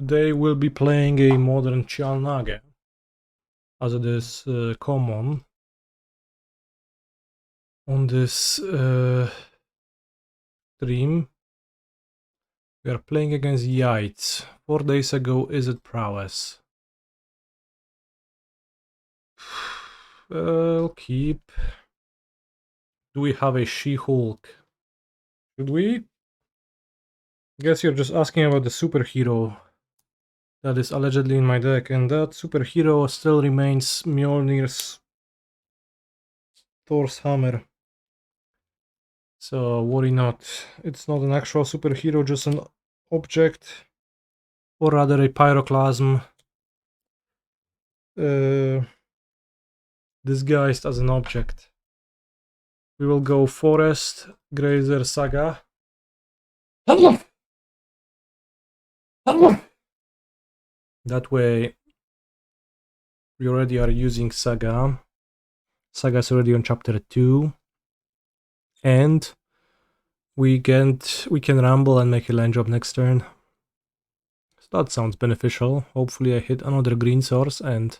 Today we'll be playing a modern Mjlnir, as it is common on this stream. We are playing against Yites. 4 days ago, is it prowess? I'll keep. Do we have a She-Hulk? Should we? Guess you're just asking about the superhero that is allegedly in my deck, and that superhero still remains Mjlnir's Thor's hammer. So worry not. It's not an actual superhero, just an object, or rather a pyroclasm disguised as an object. We will go Forest, Grazer, Saga. That way we already are using Saga. Saga's already on chapter 2. And we can rumble and make a land drop next turn. So that sounds beneficial. Hopefully I hit another green source and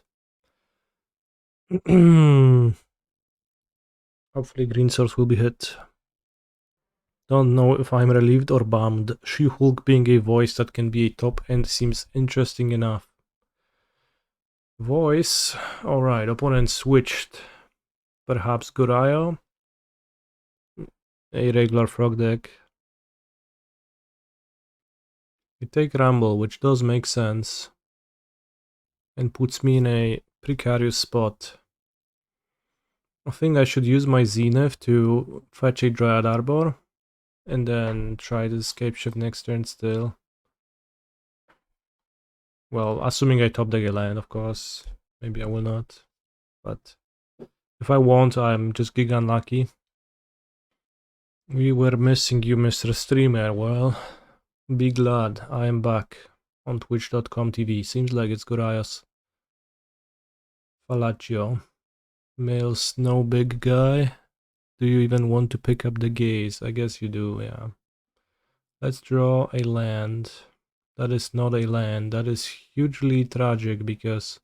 hopefully green source will be hit. Don't know if I'm relieved or bummed. She-Hulk being a voice that can be a top end seems interesting enough. Voice. Alright, opponent switched. Perhaps Guraya. A regular frog deck. We take Rumble, which does make sense. And puts me in a precarious spot. I think I should use my Zenith to fetch a Dryad Arbor. And then try to Scapeshift next turn still. Well, assuming I top deck a land, of course. Maybe I will not. But if I won't, I'm just gig unlucky. We were missing you, Mr. Streamer. Well, be glad I am back on twitch.com TV. Seems like it's Guraya's Falaccio. Male snow big guy. Do you even want to pick up the gaze? I guess you do, yeah. Let's draw a land. That is not a land. That is hugely tragic because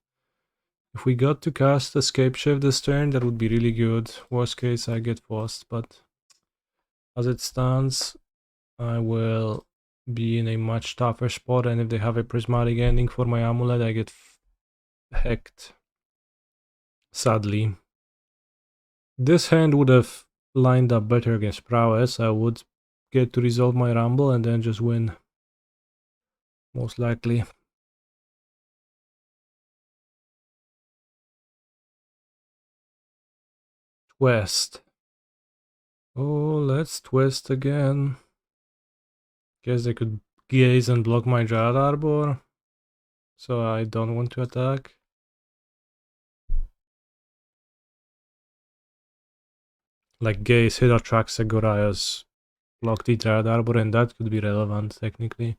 if we got to cast a Scapeshift this turn, that would be really good. Worst case, I get forced, but as it stands, I will be in a much tougher spot, and if they have a prismatic ending for my amulet, I get hecked. Sadly. This hand would have lined up better against prowess. I would get to resolve my rumble and then just win. Most likely. Twist. Oh, let's twist again. Guess they could gaze and block my Dryad Arbor. So I don't want to attack. Like gaze hit attracts Guraya's block the Dryad Arbor, and that could be relevant technically.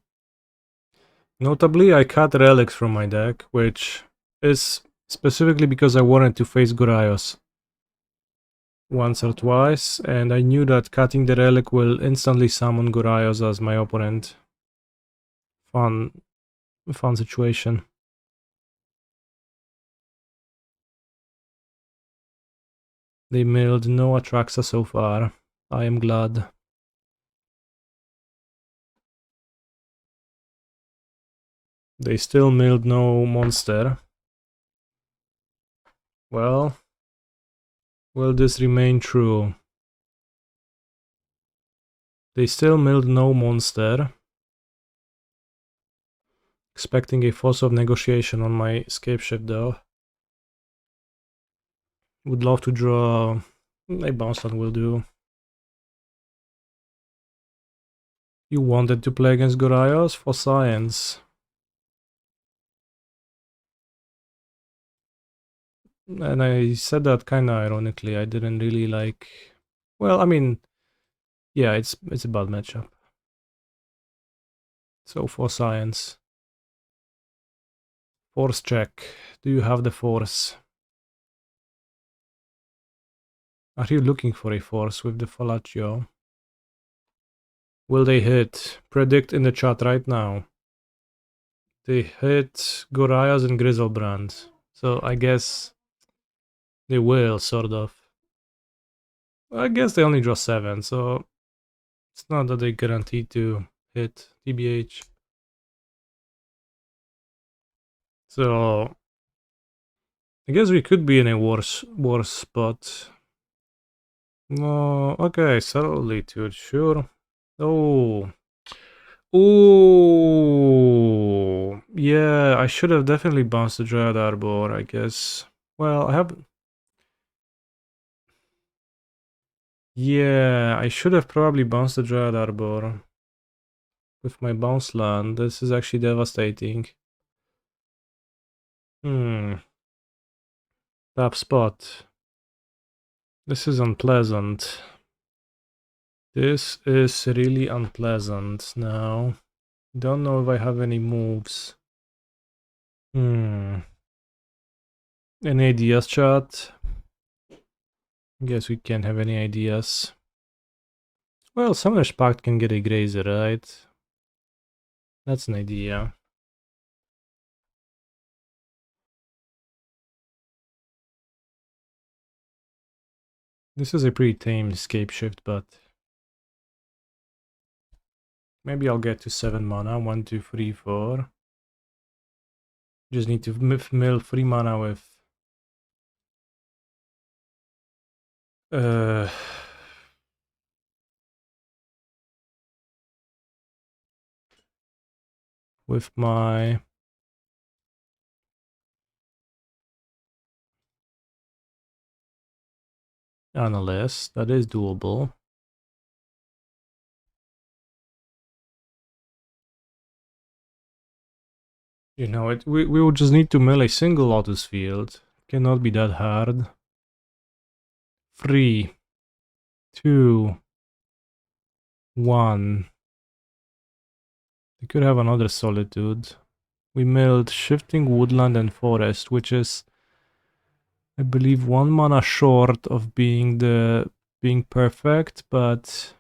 Notably, I cut relics from my deck, which is specifically because I wanted to face Guraya's once or twice, and I knew that cutting the relic will instantly summon Guraya's as my opponent. Fun situation. They milled no Atraxa so far. I am glad. They still milled no monster. Well, will this remain true? They still milled no monster. Expecting a Force of Negotiation on my Scapeshift though. Would love to draw a bounce land will do. You wanted to play against Guraya's for science. And I said that kinda ironically. I didn't really like. Well, I mean, yeah, it's a bad matchup. So for science. Force check. Do you have the force? Are you looking for a force with the Falaccio? Will they hit? Predict in the chat right now. They hit Gorias and Griselbrand. So I guess they will, sort of. I guess they only draw 7, so it's not that they guaranteed to hit TBH. So I guess we could be in a worse spot. No, okay, Solitude, sure. Oh. Ooh. Yeah, I should have definitely bounced the Dryad Arbor, I guess. Well, I have... Yeah, I should have probably bounced the Dryad Arbor. With my bounce land, this is actually devastating. Top spot. This is unpleasant. This is really unpleasant now. Don't know if I have any moves. Any ideas, chat? Guess we can't have any ideas. Well, Summoner's Pact can get a Grazer, right? That's an idea. This is a pretty tame Scapeshift, but maybe I'll get to 7 mana. 1, 2, 3, 4. Just need to mill 3 mana with my Analyst. That is doable. You know, we will just need to mill a single Lotus Field. Cannot be that hard. 3, 2, 1. We could have another Solitude. We milled Shifting Woodland and Forest, which is, I believe, 1 mana short of being perfect, but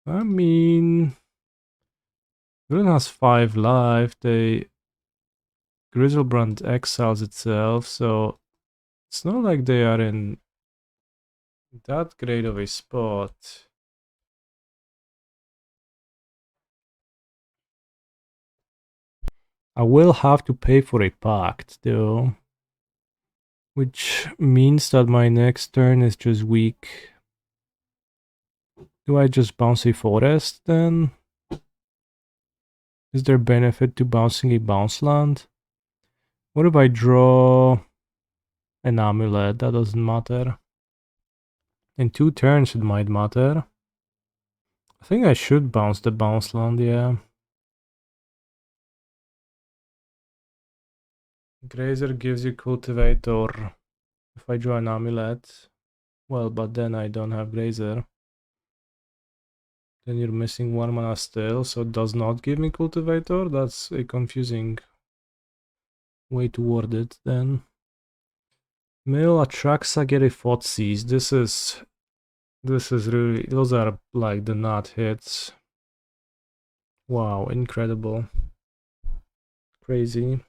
I mean, Villain has 5 life. Griselbrand exiles itself, so it's not like they are in that great of a spot. I will have to pay for a Pact, though. Which means that my next turn is just weak. Do I just bounce a Forest, then? Is there benefit to bouncing a bounce land? What if I draw an Amulet? That doesn't matter. In 2 turns it might matter. I think I should bounce the bounce land, yeah. Grazer gives you Cultivator. If I draw an Amulet, well, but then I don't have Grazer. Then you're missing 1 mana still, so it does not give me Cultivator. That's a confusing way to word it then. Mill Atraxa, get a Thoughtseize. This is really, those are like the nut hits. Wow, incredible. Crazy.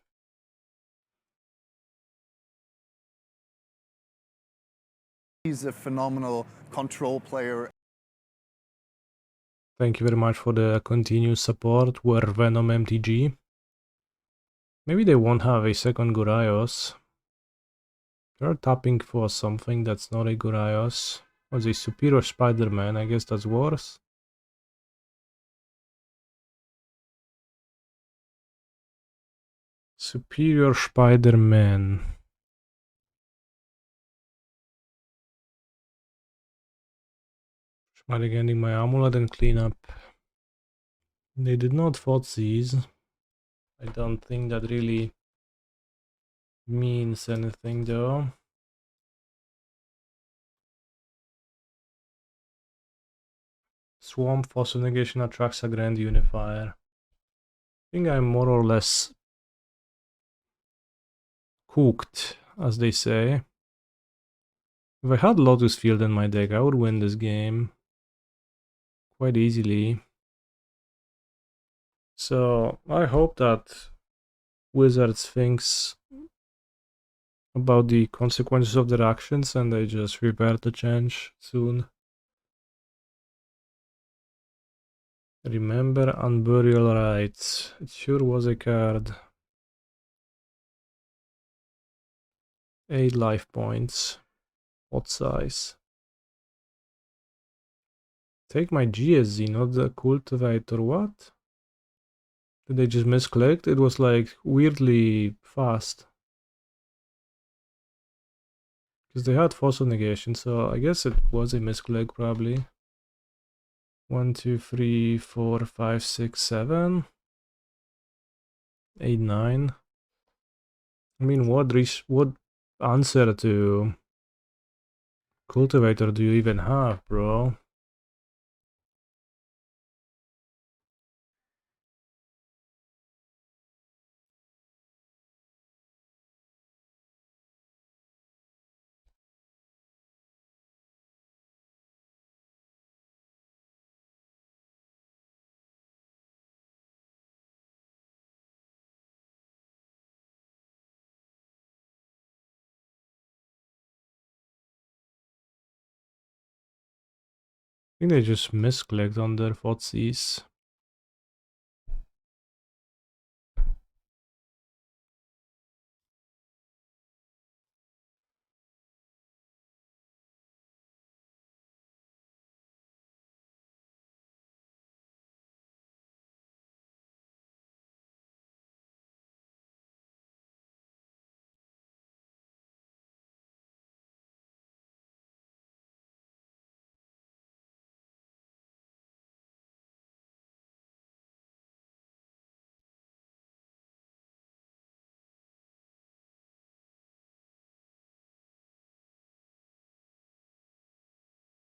He's a phenomenal control player. Thank you very much for the continued support. We're Venom MTG. Maybe they won't have a second Guraios. They're tapping for something that's not a Guraios. Was a Superior Spider-Man, I guess that's worse. Superior Spider-Man. Getting my Amulet and clean up. They did not Thoughtseize. I don't think that really means anything though. Swamp Fossil Negation attracts a Grand Unifier. I think I'm more or less cooked, as they say. If I had Lotus Field in my deck, I would win this game quite easily. So I hope that Wizards thinks about the consequences of their actions and they just revert the change soon. Remember Unburial Rites. It sure was a card. 8 life points. What size? Take my GSZ, not the Cultivator. What? Did they just misclick? It was like weirdly fast. Because they had Force of Negation, so I guess it was a misclick probably. 1, 2, 3, 4, 5, 6, 7, 8, 9. I mean, what answer to Cultivator do you even have, bro? I think they just misclicked on their FOTSs.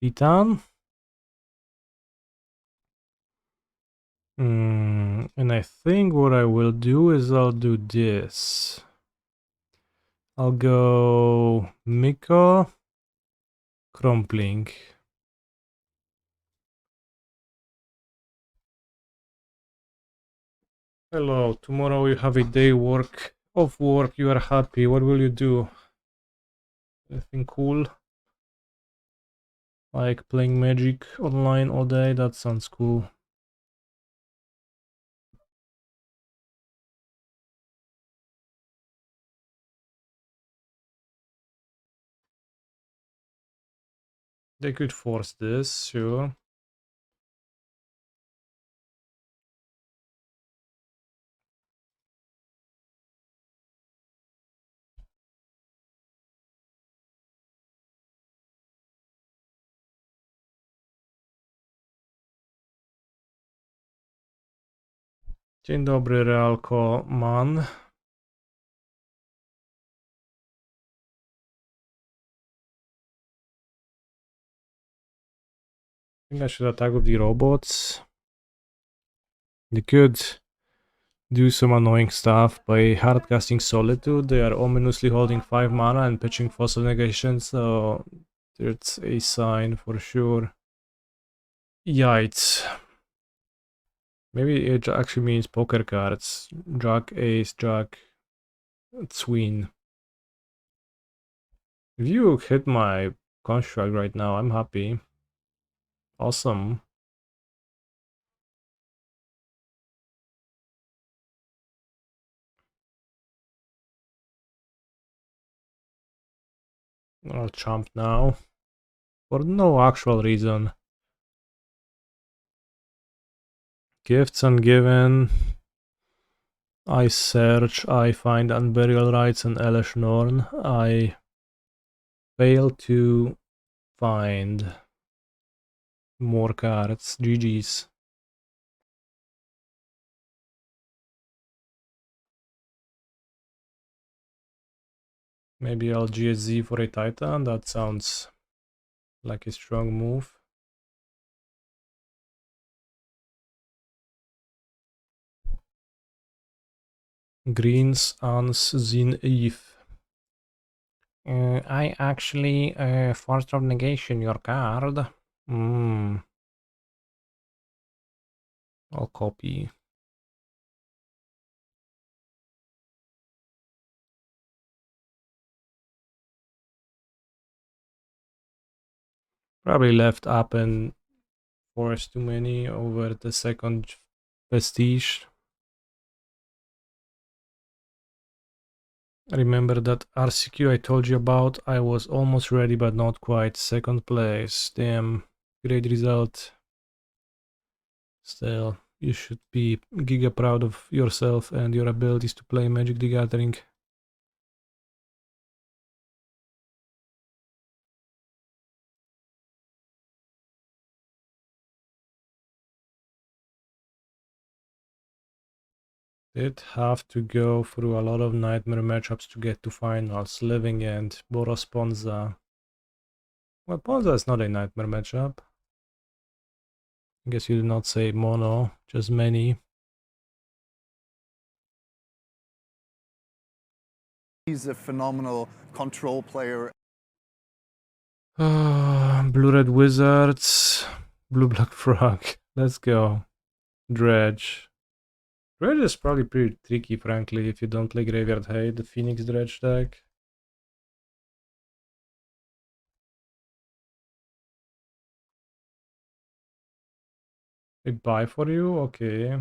Titan? And I think what I will do is I'll do this. I'll go Miko, Crumbling. Hello, tomorrow you have a day of work, you are happy. What will you do? Anything cool? Like playing Magic online all day? That sounds cool. They could force this, sure. Dzień dobry, Realko Man. I think I should attack with the robots. They could do some annoying stuff by hardcasting Solitude. They are ominously holding 5 mana and pitching Force of Negation, so there's a sign for sure. Yikes. Maybe it actually means poker cards. Jack, Ace, Jack, Queen. If you hit my construct right now, I'm happy. Awesome. I'll chomp now. For no actual reason. Gifts ungiven. I search, I find Unburial Rites and Elesh Norn. I fail to find more cards. GG's. Maybe I'll GSZ for a Titan. That sounds like a strong move. Greens ans Zenith. I actually Force of Negation your card. I'll copy. Probably left up and forced too many over the second Vestige. Remember that RCQ I told you about? I was almost ready but not quite. Second place. Damn. Great result. Still, you should be giga proud of yourself and your abilities to play Magic the Gathering. Did have to go through a lot of nightmare matchups to get to finals. Living End, Boros Ponza. Well, Ponza is not a nightmare matchup. I guess you did not say mono, just many. He's a phenomenal control player. Blue-Red Wizards, Blue-Black Frog. Let's go. Dredge. Dredge is probably pretty tricky, frankly, if you don't play Graveyard Hate, the Phoenix Dredge deck. They buy for you? Okay.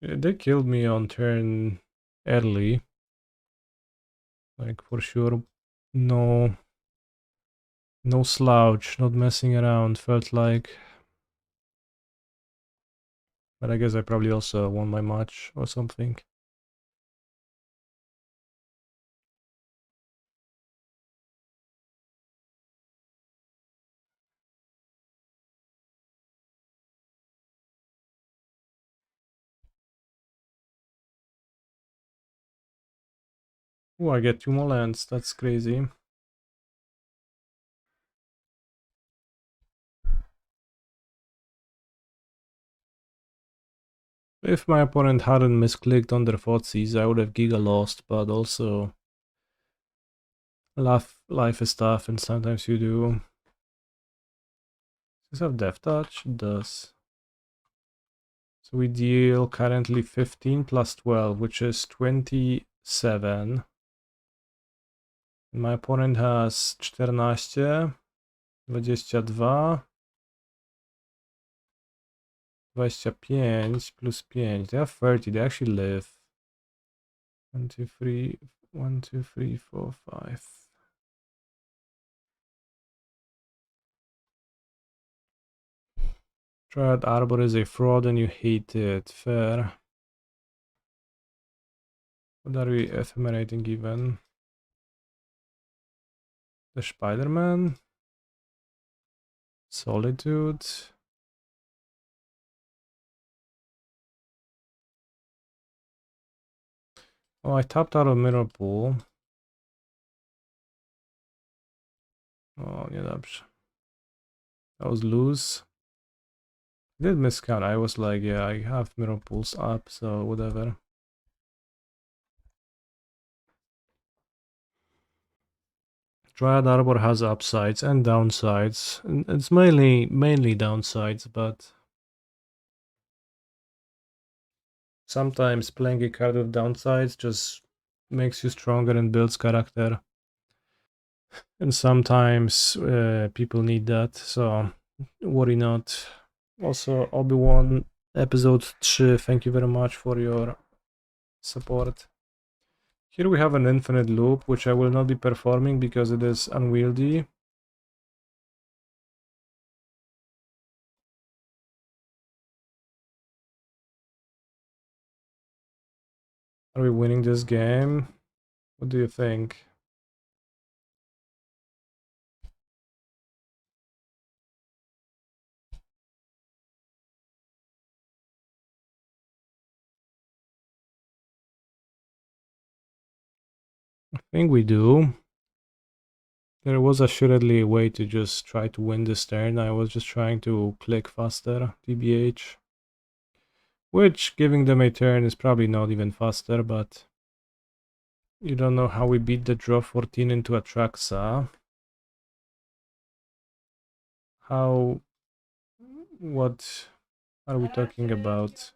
They killed me on turn early. Like, for sure. No slouch, not messing around, felt like. But I guess I probably also won my match or something. Oh, I get 2 more lands, that's crazy. If my opponent hadn't misclicked on their Thoughtseize, I would have giga lost, but also life is tough and sometimes you do. Does this have Death Touch? It does. So we deal currently 15 plus 12, which is 27. My opponent has 14, 22, 25 plus 5. They have 30, they actually live. 1, 2, 3, 1, 2, 3, 4, 5. Dryad Arbor is a fraud and you hate it. Fair. What are we ephemeраting even? The Spider-Man? Solitude? Oh, I tapped out of Mirrorpool. Oh, niedobrze. That was loose. I did miscount. I was like, yeah, I have Mirrorpools up, so whatever. Dryad Arbor has upsides and downsides. And it's mainly downsides, but sometimes playing a card with downsides just makes you stronger and builds character. And sometimes people need that, so worry not. Also, Obi-Wan episode 3, thank you very much for your support. Here we have an infinite loop, which I will not be performing because it is unwieldy. Are we winning this game? What do you think? I think we do. There was assuredly a way to just try to win this turn. I was just trying to click faster, TBH. Which, giving them a turn is probably not even faster, but you don't know how we beat the draw 14 into Atraxa. How... what are we talking about?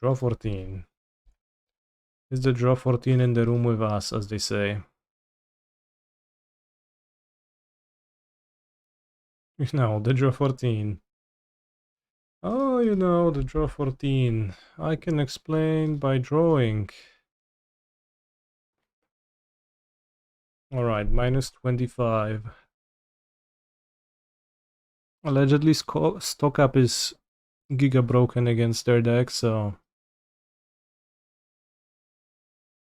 Draw 14. Is the draw 14 in the room with us, as they say? No, the draw 14. Oh, you know, the draw 14. I can explain by drawing. Alright, minus 25. Allegedly, stock up is giga broken against their deck, so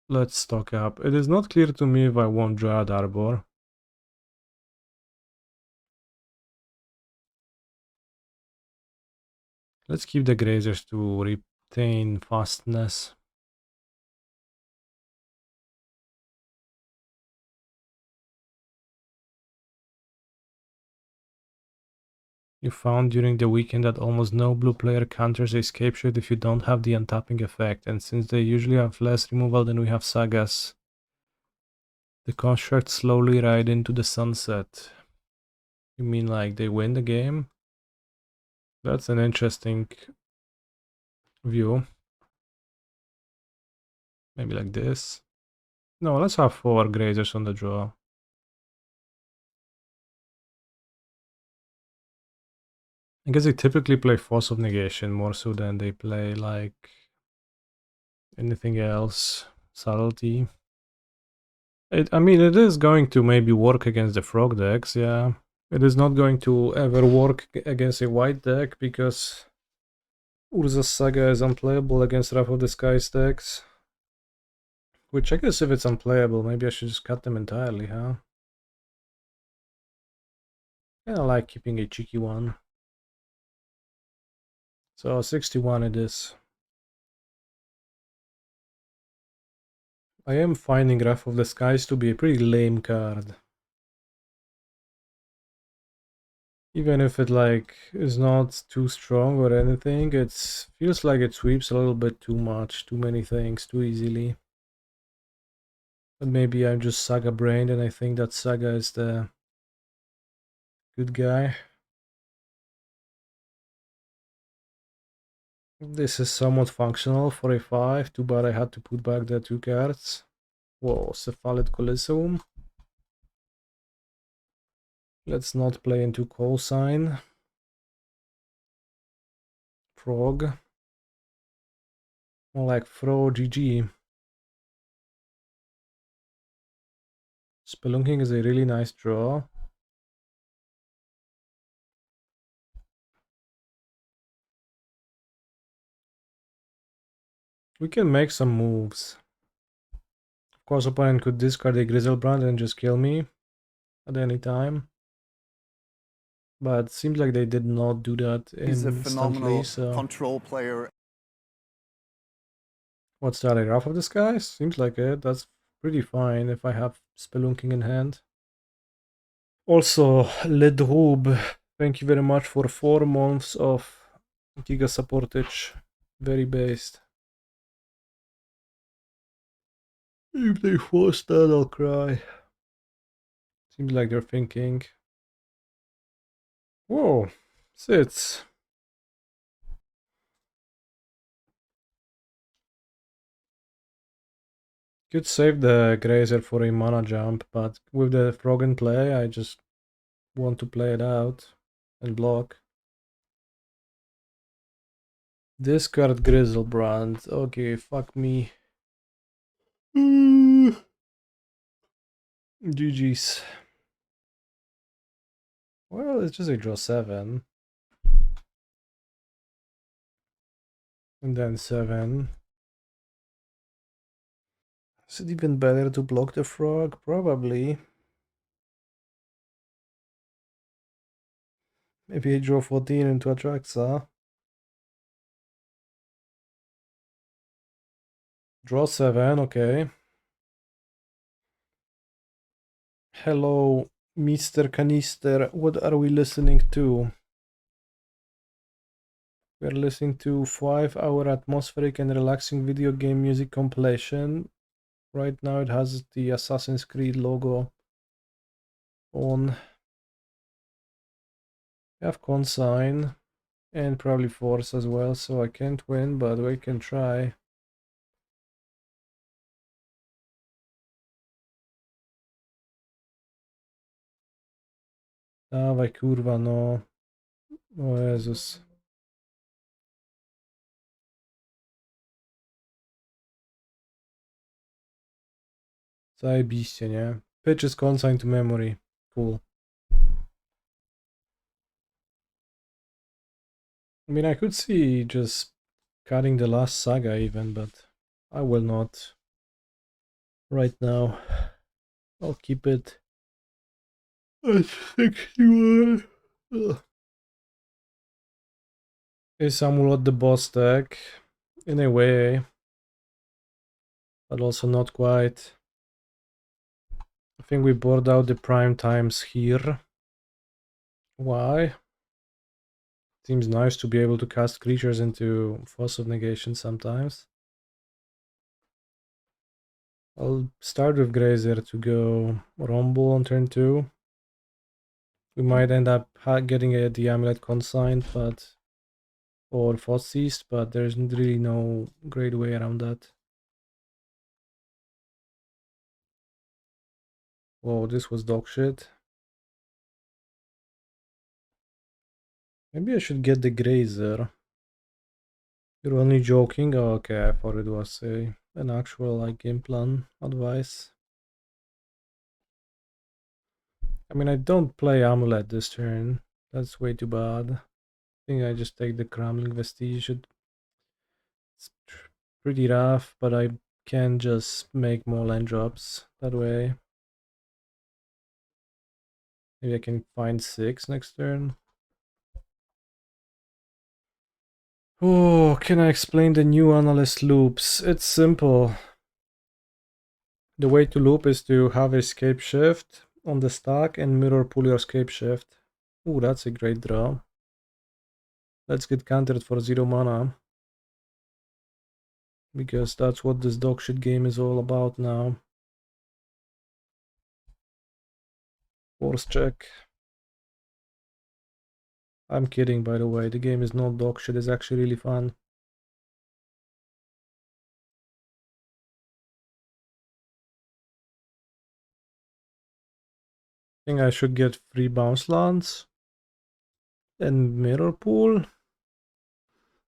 let's stock up. It is not clear to me if I want Dryad Arbor. Let's keep the Grazers to retain fastness. You found during the weekend that almost no blue player counters a Scapeshift if you don't have the untapping effect, and since they usually have less removal than we have Sagas, the constructs slowly ride into the sunset. You mean like they win the game? That's an interesting view. Maybe like this. No, let's have 4 Grazers on the draw. I guess they typically play Force of Negation more so than they play like anything else. Subtlety. I mean, it is going to maybe work against the frog decks, yeah. It is not going to ever work against a white deck because Urza's Saga is unplayable against Wrath of the Skies decks. Which I guess if it's unplayable, maybe I should just cut them entirely, huh? Kinda like keeping a cheeky one. So 61 it is. I am finding Wrath of the Skies to be a pretty lame card. Even if it like is not too strong or anything, it feels like it sweeps a little bit too much, too many things, too easily. But maybe I'm just Saga brained and I think that Saga is the good guy. This is somewhat functional for a 5, too bad I had to put back the 2 cards. Whoa, Cephalid Coliseum. Let's not play into Cosine. Frog. More like Fro GG. Spelunking is a really nice draw. We can make some moves. Of course, opponent could discard a Griselbrand and just kill me at any time. But it seems like they did not do that He's a instantly, phenomenal so... control player. What's that, a Wrath of the Skies? Seems like it. That's pretty fine if I have Spelunking in hand. Also, Ledrube, thank you very much for 4 months of Giga supportage. Very based. If they force that, I'll cry. Seems like they're thinking. Whoa, sits. Could save the Grazer for a mana jump, but with the frog in play, I just want to play it out and block. Discard Griselbrand. Okay, fuck me. GG's. Well, it's just a draw 7. And then 7. Is it even better to block the frog? Probably. Maybe I draw 14 into Atraxa. Draw 7, okay. Hello, Mr. Canister. What are we listening to? We're listening to 5-hour atmospheric and relaxing video game music compilation. Right now it has the Assassin's Creed logo on. We have Consign. And probably Force as well, so I can't win, but we can try. Dawaj, kurwa, no. O Jezus. Zajebiście, nie? Pitch is consigned to memory. Cool. I mean, I could see just cutting the last Saga even, but I will not. Right now. I'll keep it at 61. Ugh. Is Amulet the boss deck? In a way. But also not quite. I think we bored out the prime times here. Why? Seems nice to be able to cast creatures into Force of Negation sometimes. I'll start with Grazer to go Rumble on turn 2. We might end up getting the Amulet consigned, but or Fossist, but there's really no great way around that. Whoa, this was dog shit. Maybe I should get the Grazer. You're only joking? Oh, okay, I thought it was an actual like game plan advice. I mean, I don't play Amulet this turn. That's way too bad. I think I just take the Crumbling Vestige. It's pretty rough, but I can just make more land drops that way. Maybe I can find 6 next turn. Oh, can I explain the new analyst loops? It's simple. The way to loop is to have a Scapeshift on the stack and Mirrorpool your Scapeshift. Ooh, that's a great draw. Let's get countered for 0 mana. Because that's what this dogshit game is all about now. Force check. I'm kidding, by the way. The game is not dogshit, it's actually really fun. I think I should get 3 bounce lands. And Mirrorpool.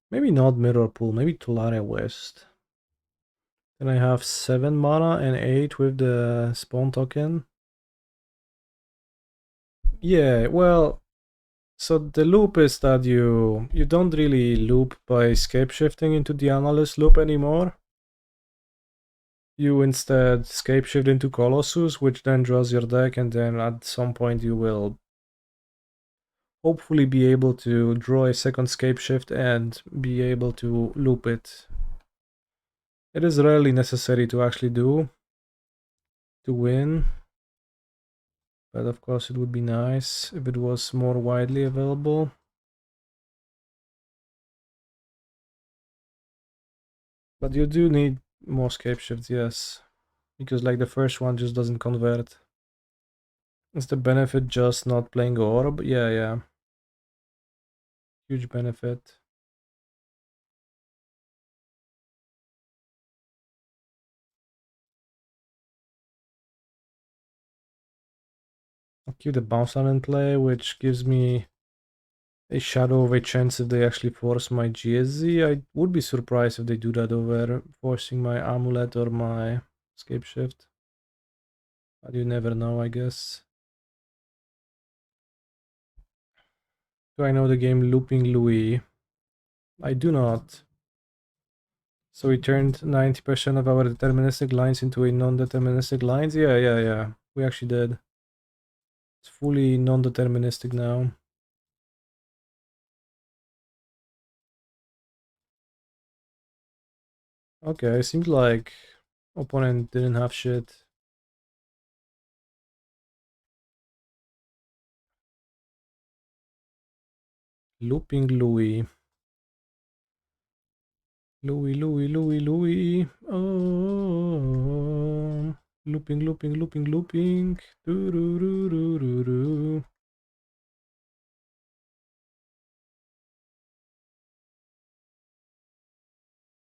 Maybe not Mirrorpool, maybe Tolaria West. Then I have 7 mana and 8 with the spawn token. Yeah, well, so the loop is that you don't really loop by scape shifting into the analyst loop anymore. You instead scape shift into Colossus, which then draws your deck, and then at some point you will hopefully be able to draw a second scape shift and be able to loop it. It is rarely necessary to actually do to win, but of course it would be nice if it was more widely available. But you do need more scape shifts, yes, because like the first one just doesn't convert. Is the benefit just not playing Orb? Yeah, yeah. Huge benefit. I'll keep the bounce on in play, which gives me a shadow of a chance if they actually force my GSZ. I would be surprised if they do that over forcing my Amulet or my Scapeshift. But you never know, I guess. Do I know the game Looping Louis? I do not. So we turned 90% of our deterministic lines into a non-deterministic lines? Yeah, yeah, yeah. We actually did. It's fully non-deterministic now. Okay, seems like opponent didn't have shit. Looping Louis. Louis, Louis, Louis, Louis. Oh, looping, looping, looping, looping. Doo -doo -doo -doo -doo -doo.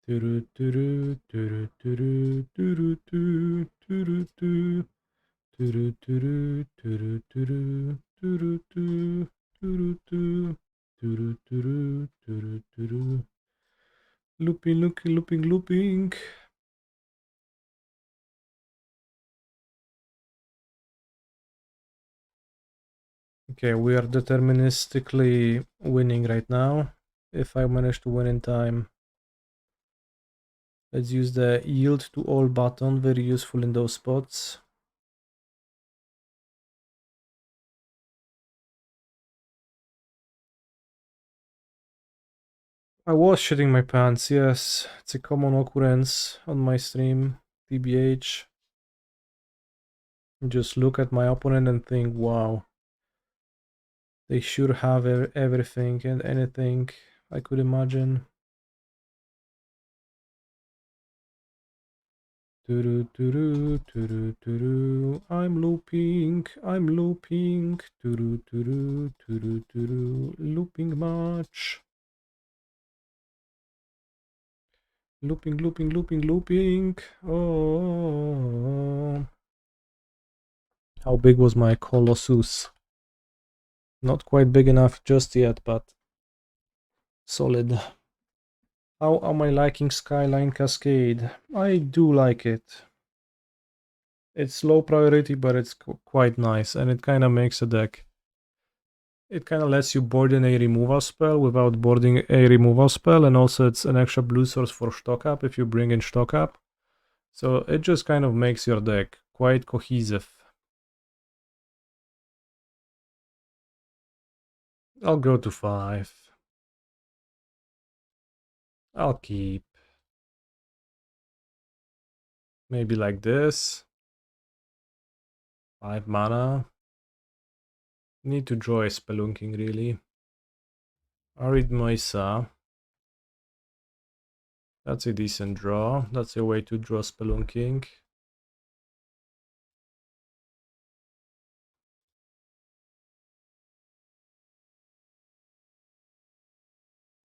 Turu turu turu turu turu turu turu turu turu turu turu turu turu turu turu turu turu turu turu. Looping, looping, looping, looping. Okay, we are deterministically winning right now. If I manage to win in time. Let's use the yield to all button, very useful in those spots. I was shitting my pants, yes. It's a common occurrence on my stream, TBH. Just look at my opponent and think, wow. They sure have everything and anything I could imagine. Turu turu turu turu. I'm looping. Turu turu turu turu. Looping much. Looping, looping, looping, looping. Oh. How big was my Colossus? Not quite big enough just yet, but solid. How am I liking Skyline Cascade? I do like it. It's low priority, but it's quite nice, and it kind of makes a deck. It kind of lets you board in a removal spell without boarding a removal spell, and also it's an extra blue source for stock up if you bring in stock up. So it just kind of makes your deck quite cohesive. I'll go to 5. I'll keep. Maybe like this. 5 mana. Need to draw a Spelunking really. Arid Moisa. That's a decent draw. That's a way to draw Spelunking.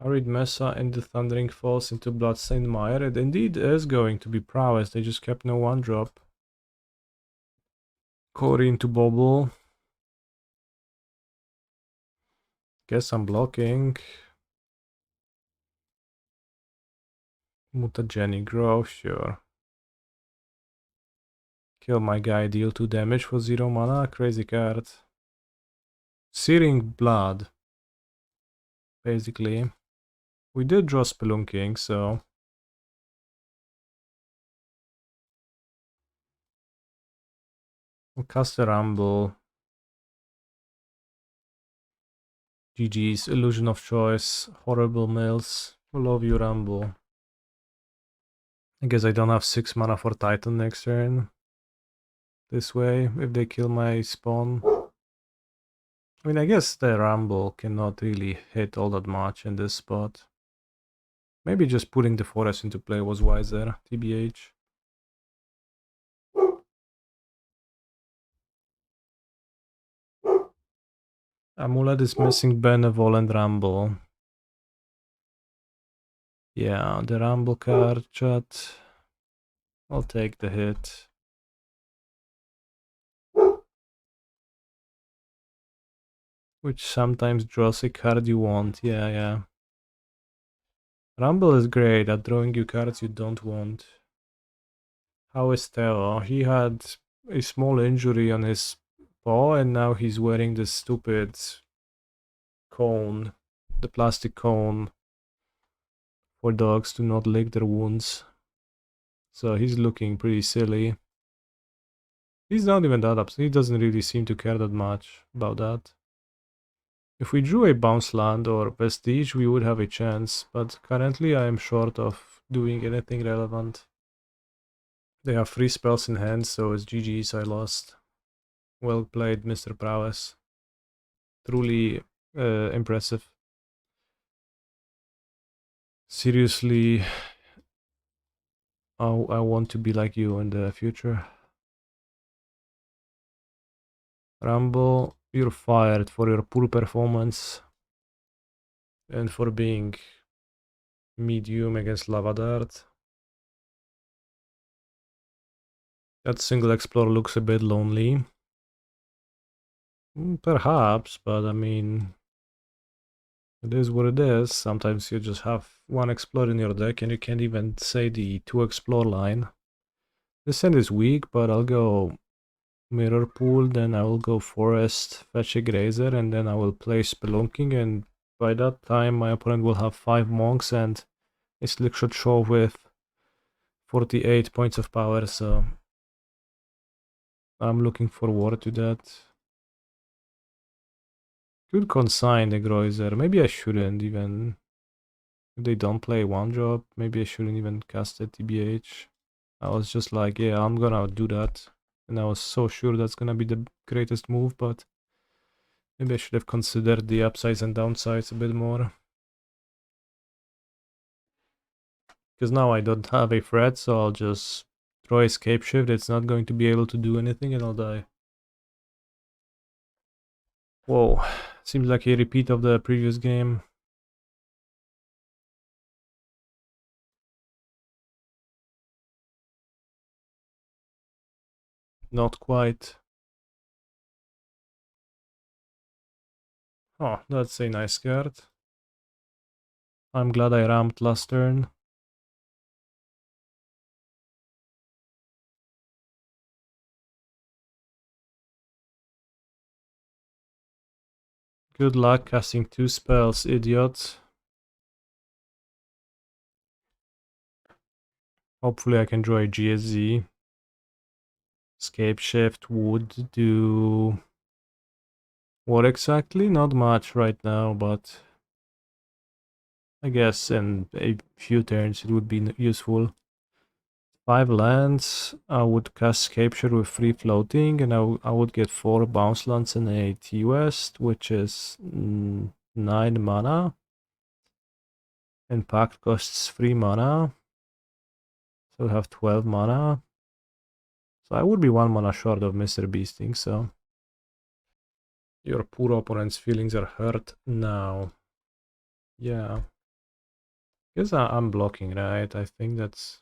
Arid Mesa and the Thundering Falls into Bloodstained Mire. It indeed is going to be prowess. They just kept no 1-drop. Corey into Bauble. Guess I'm blocking. Mutagenic Growth, sure. Kill my guy, deal 2 damage for 0 mana. Crazy card. Searing Blood. Basically. We did draw Spelunking, so... We'll cast a Rumble. GG's, Illusion of Choice, Horrible Mills. Love you, Rumble. I guess I don't have 6 mana for Titan next turn. This way, if they kill my spawn. I mean, I guess the Rumble cannot really hit all that much in this spot. Maybe just putting the forest into play was wiser, TBH. Amulet is missing Benevolent Rumble. Yeah, the Rumble card, chat. I'll take the hit. Which sometimes draws a card you want, yeah. Rumble is great at drawing you cards you don't want. How is Theo? He had a small injury on his paw and now he's wearing this stupid cone, the plastic cone for dogs to not lick their wounds. So he's looking pretty silly. He's not even that upset. He doesn't really seem to care that much about that. If we drew a bounce land or Vestige, we would have a chance, but currently I am short of doing anything relevant. They have 3 spells in hand, so it's GG's, I lost. Well played, Mr. Prowess. Truly impressive. Seriously, I want to be like you in the future. Rumble, you're fired for your poor performance and for being medium against Lava Dart. That single explorer looks a bit lonely. Perhaps, but I mean, it is what it is. Sometimes you just have one explorer in your deck and you can't even say the 2 explore line. This hand is weak, but I'll go Mirrorpool, then I will go Forest, fetch a Grazer, and then I will play Spelunking, and by that time my opponent will have 5 Monks and his Slick should show with 48 points of power, so I'm looking forward to that. Could consign the Grazer, maybe I shouldn't even. If they don't play 1-drop, maybe I shouldn't even cast it TBH. I was just like, yeah, I'm gonna do that. And I was so sure that's gonna be the greatest move, but maybe I should have considered the upsides and downsides a bit more. Because now I don't have a threat, so I'll just throw a Scapeshift. It's not going to be able to do anything and I'll die. Whoa, seems like a repeat of the previous game. Not quite. Oh, that's a nice card. I'm glad I ramped last turn. Good luck casting 2 spells, idiot. Hopefully I can draw a GSZ. Scapeshift would do... what exactly? Not much right now, but... I guess in a few turns it would be useful. 5 lands, I would cast Scapeshift with 3 floating, and I would get 4 bounce lands and a T-West, which is 9 mana. And Pact costs 3 mana. So we have 12 mana. So I would be 1 mana short of Mr. Beasting, so... Your poor opponent's feelings are hurt now. Yeah. Guess I'm blocking, right? I think that's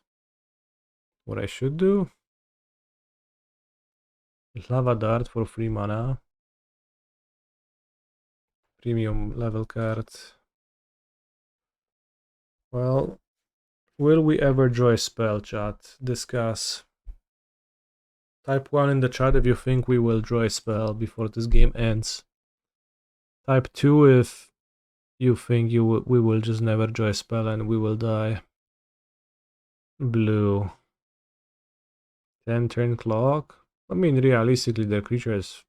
what I should do. Lava Dart for 3 mana. Premium level card. Well, will we ever draw a spell, chat? Discuss. Type 1 in the chat if you think we will draw a spell before this game ends. Type 2 if you think we will just never draw a spell and we will die. Blue. 10 turn clock. I mean, realistically, the creature has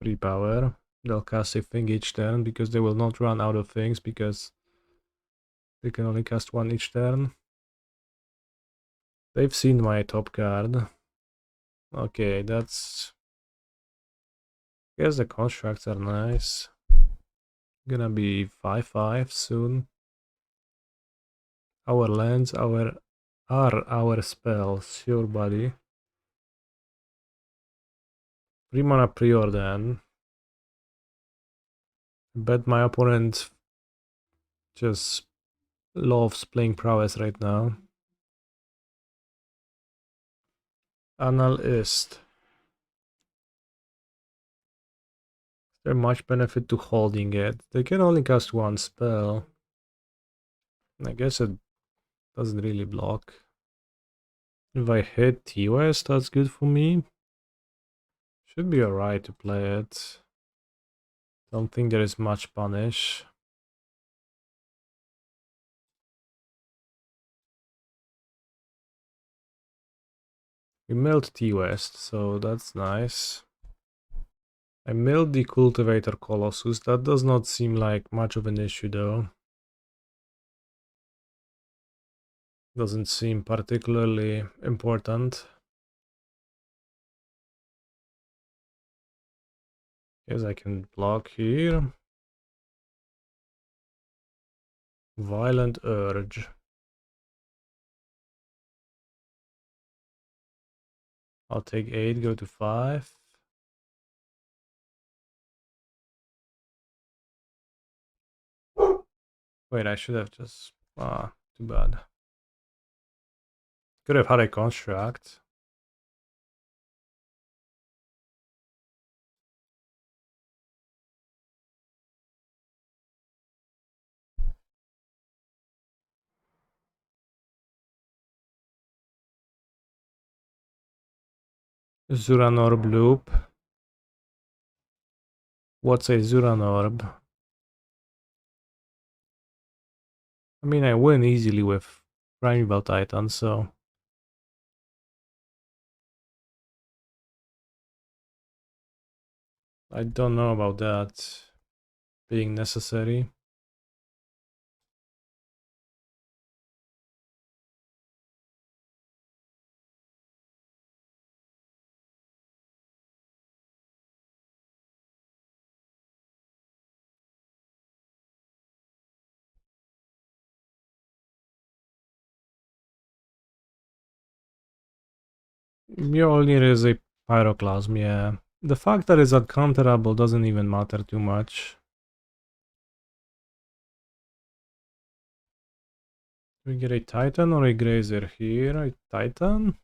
3 power. They'll cast a thing each turn because they will not run out of things because they can only cast 1 each turn. They've seen my top card. Okay, that's... I guess the constructs are nice. Gonna be 5/5 soon. Our lands are our spells, sure buddy. 3 mana preordain. Bet my opponent just loves playing prowess right now. Analyst. Is there much benefit to holding it? They can only cast 1 spell. I guess it doesn't really block. If I hit T-West, that's good for me. Should be alright to play it. Don't think there is much punish. We milled T-West, so that's nice. I milled the Cultivator Colossus. That does not seem like much of an issue though. Doesn't seem particularly important. Guess I can block here. Violent Urge. I'll take 8, go to 5. Wait, I should have just... Too bad. Could have had a construct. Zuranorb loop. What's a Zuranorb? I mean, I win easily with Primeval Titan, so... I don't know about that being necessary. Mjlnir is a Pyroclasm, yeah. The fact that it's uncounterable doesn't even matter too much. Do we get a Titan or a Grazer here? A Titan?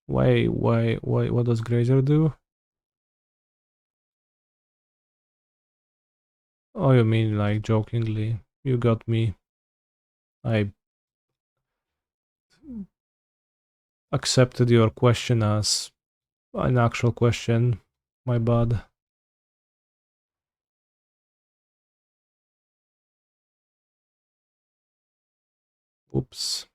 Why, what does Grazer do? Oh, you mean like jokingly. You got me. I accepted your question as an actual question. My bad. Oops.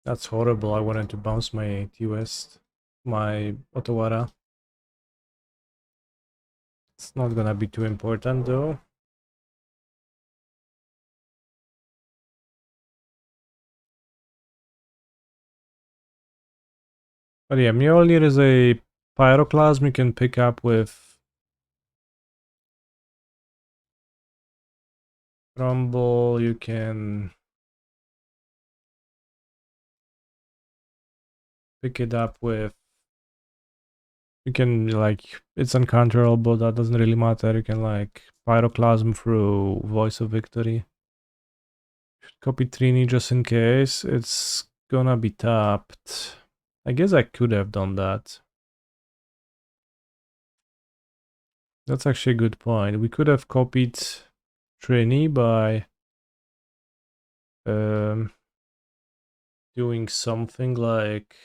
That's horrible. I wanted to bounce my T-West. My Otawara. It's not gonna be too important though. But yeah, Mjolnir is a Pyroclasm you can pick up with Rumble, you can pick it up with... You can, like, it's uncounterable, that doesn't really matter. You can, like, Pyroclasm through Voice of Victory. Copy Trini just in case. It's gonna be tapped. I guess I could have done that. That's actually a good point. We could have copied Trini by doing something like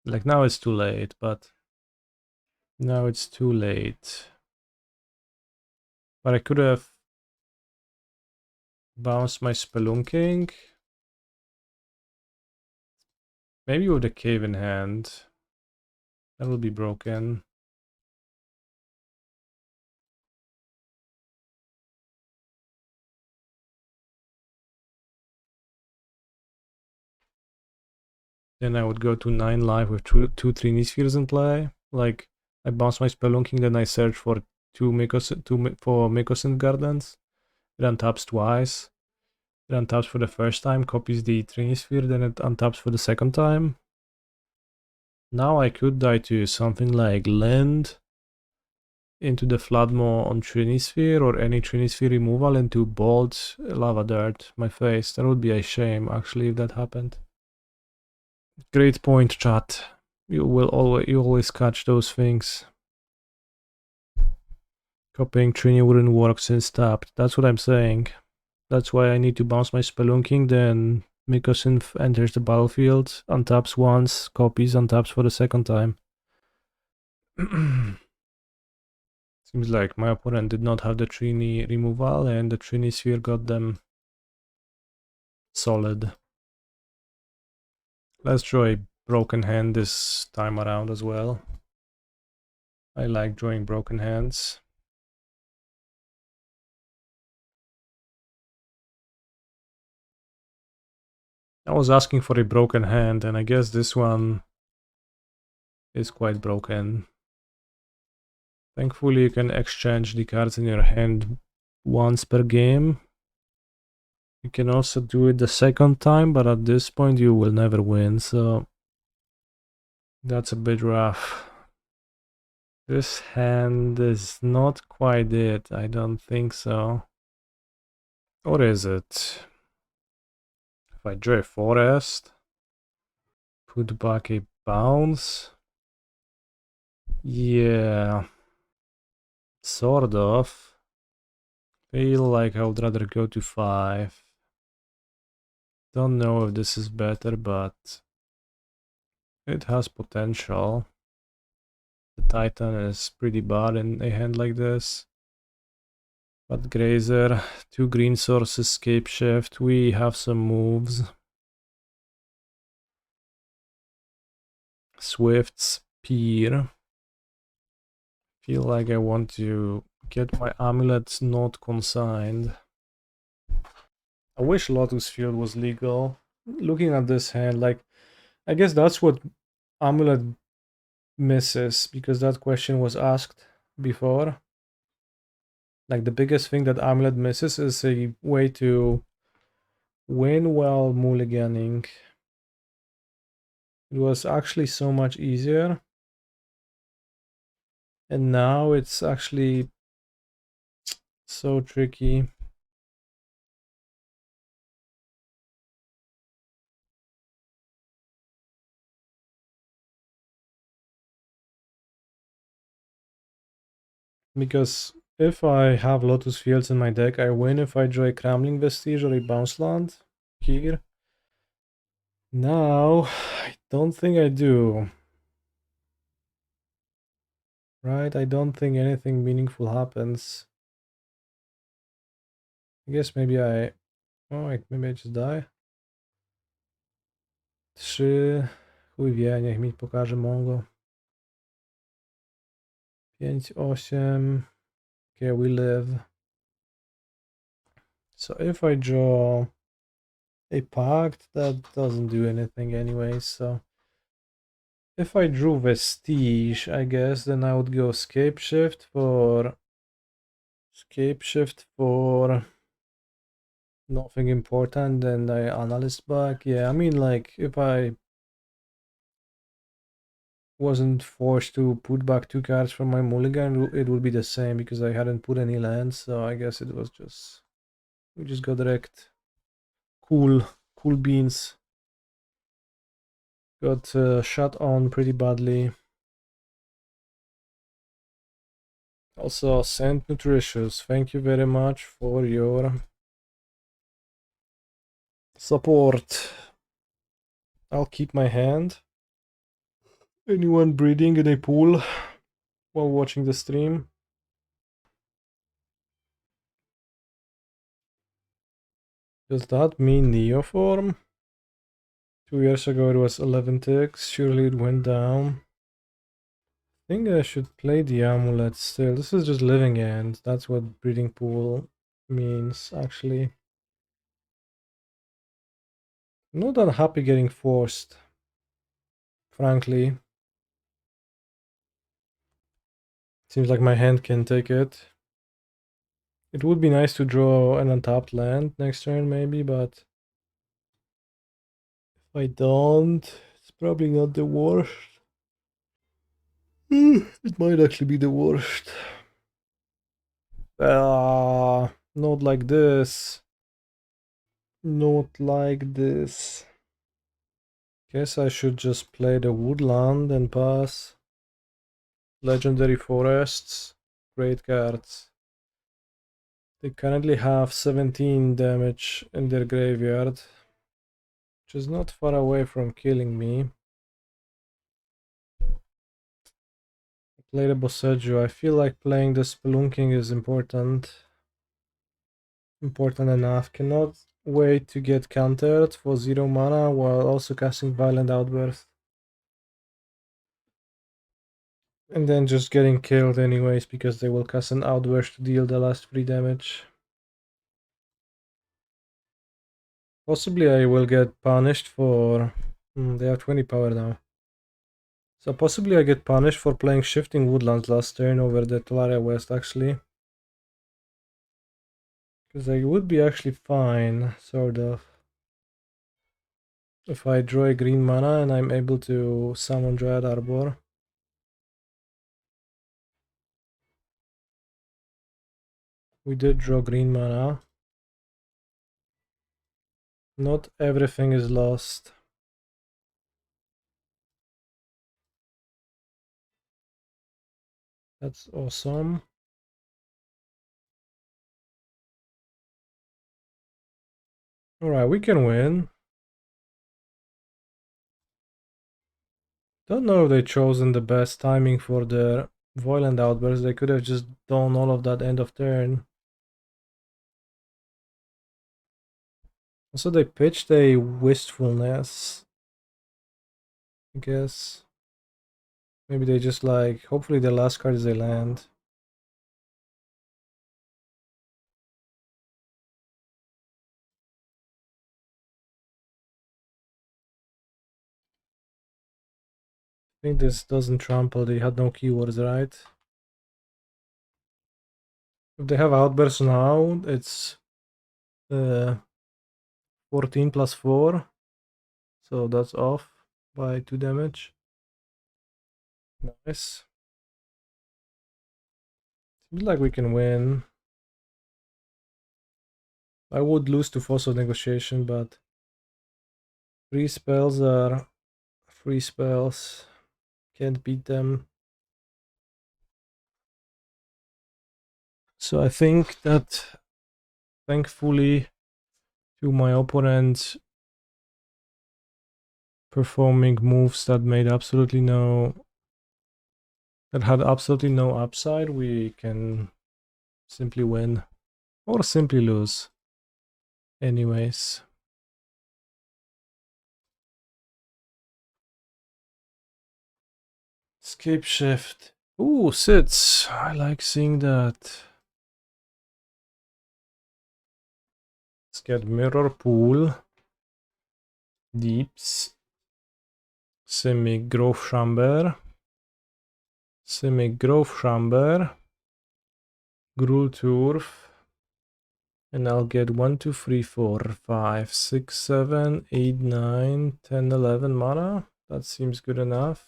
now it's too late, but now it's too late. But I could have bounced my Spelunking. Maybe with the cave in hand. That will be broken. Then I would go to 9 life with two Trini Spheres in play. Like, I bounce my Spelunking, then I search for for Mycosynth Gardens. It untaps twice. It untaps for the first time, copies the Trini Sphere, then it untaps for the second time. Now I could die to something like Land into the Floodmaw on Trini Sphere, or any Trini Sphere removal into Bolt Lava Dirt, my face. That would be a shame, actually, if that happened. Great point, chat. You always catch those things. Copying Trini wouldn't work since tapped. That's what I'm saying. That's why I need to bounce my Spelunking, then Mycosynth enters the battlefield, untaps once, copies, untaps for the second time. Seems like my opponent did not have the Trini removal, and the Trini Sphere got them solid. Let's draw a broken hand this time around as well. I like drawing broken hands. I was asking for a broken hand, and I guess this one is quite broken. Thankfully, you can exchange the cards in your hand once per game. You can also do it the second time, but at this point you will never win, so that's a bit rough. This hand is not quite it, I don't think so. Or is it? If I draw a forest, put back a bounce. Yeah, sort of. Feel like I would rather go to 5. Don't know if this is better, but it has potential. The Titan is pretty bad in a hand like this. But Grazer, 2 green sources, Scapeshift, we have some moves. Swift Spear. Feel like I want to get my amulets not consigned. I wish Lotus Field was legal. Looking at this hand, like, I guess that's what Amulet misses, because that question was asked before. Like, the biggest thing that Amulet misses is a way to win while mulliganing. It was actually so much easier. And now it's actually so tricky. Because if I have Lotus Fields in my deck, I win if I draw a Crumbling Vestige or a Bounce Land here. Now, I don't think I do. Right? I don't think anything meaningful happens. I guess maybe I... Oh wait, maybe I just die? 3... Chuj wie, niech mi pokaże Mongo. 5, 8... Okay, we live. So if I draw a Pact, that doesn't do anything anyway, so... If I drew Vestige, I guess, then I would go Scapeshift for nothing important, then I Analyst back. Yeah, I mean, like, if I wasn't forced to put back 2 cards from my mulligan, it would be the same, because I hadn't put any lands, so I guess it was just... We just got wrecked. Cool beans. Got shot on pretty badly. Also, Saint Nutritious, thank you very much for your support. I'll keep my hand. Anyone breeding in a pool while watching the stream? Does that mean Neoform? 2 years ago it was 11 ticks, surely it went down. I think I should play the amulet still. This is just living end. That's what breeding pool means, actually. I'm not that happy getting forced, frankly. Seems like my hand can take it. It would be nice to draw an untapped land next turn, maybe, but if I don't, it's probably not the worst. It might actually be the worst. Not like this. Not like this. Guess I should just play the woodland and pass. Legendary forests. Great cards. They currently have 17 damage in their graveyard, which is not far away from killing me. Play the Boseiju. I feel like playing the Spelunking is important. Important enough. Cannot wait to get countered for 0 mana while also casting Violent Outburst. And then just getting killed anyways, because they will cast an Outburst to deal the last 3 damage. Possibly I will get punished for... they have 20 power now. So possibly I get punished for playing Shifting Woodlands last turn over the Tolaria West, actually. Because I would be actually fine, sort of. If I draw a green mana and I'm able to summon Dryad Arbor. We did draw green mana. Not everything is lost. That's awesome. Alright, we can win. Don't know if they chosen the best timing for their Violent Outburst. They could have just done all of that end of turn. Also, they pitched a Wistfulness. I guess. Maybe they just like, hopefully the last card is a land. I think this doesn't trample, they had no keywords, right? If they have Outburst now, it's 14 plus 4. So that's off by 2 damage. Nice. Seems like we can win. I would lose to Force of Negotiation, but 3 spells are free spells. Can't beat them. So I think that, thankfully, to my opponent performing moves that made absolutely no, that had absolutely no upside, we can simply win or simply lose. Anyways. Scapeshift. Ooh, sits. I like seeing that. Let's get Mirrorpool. Deeps. Simic Growth Chamber. Simic Growth Chamber. Gruul Turf. And I'll get 1, 2, 3, 4, 5, 6, 7, 8, 9, 10, 11 mana. That seems good enough.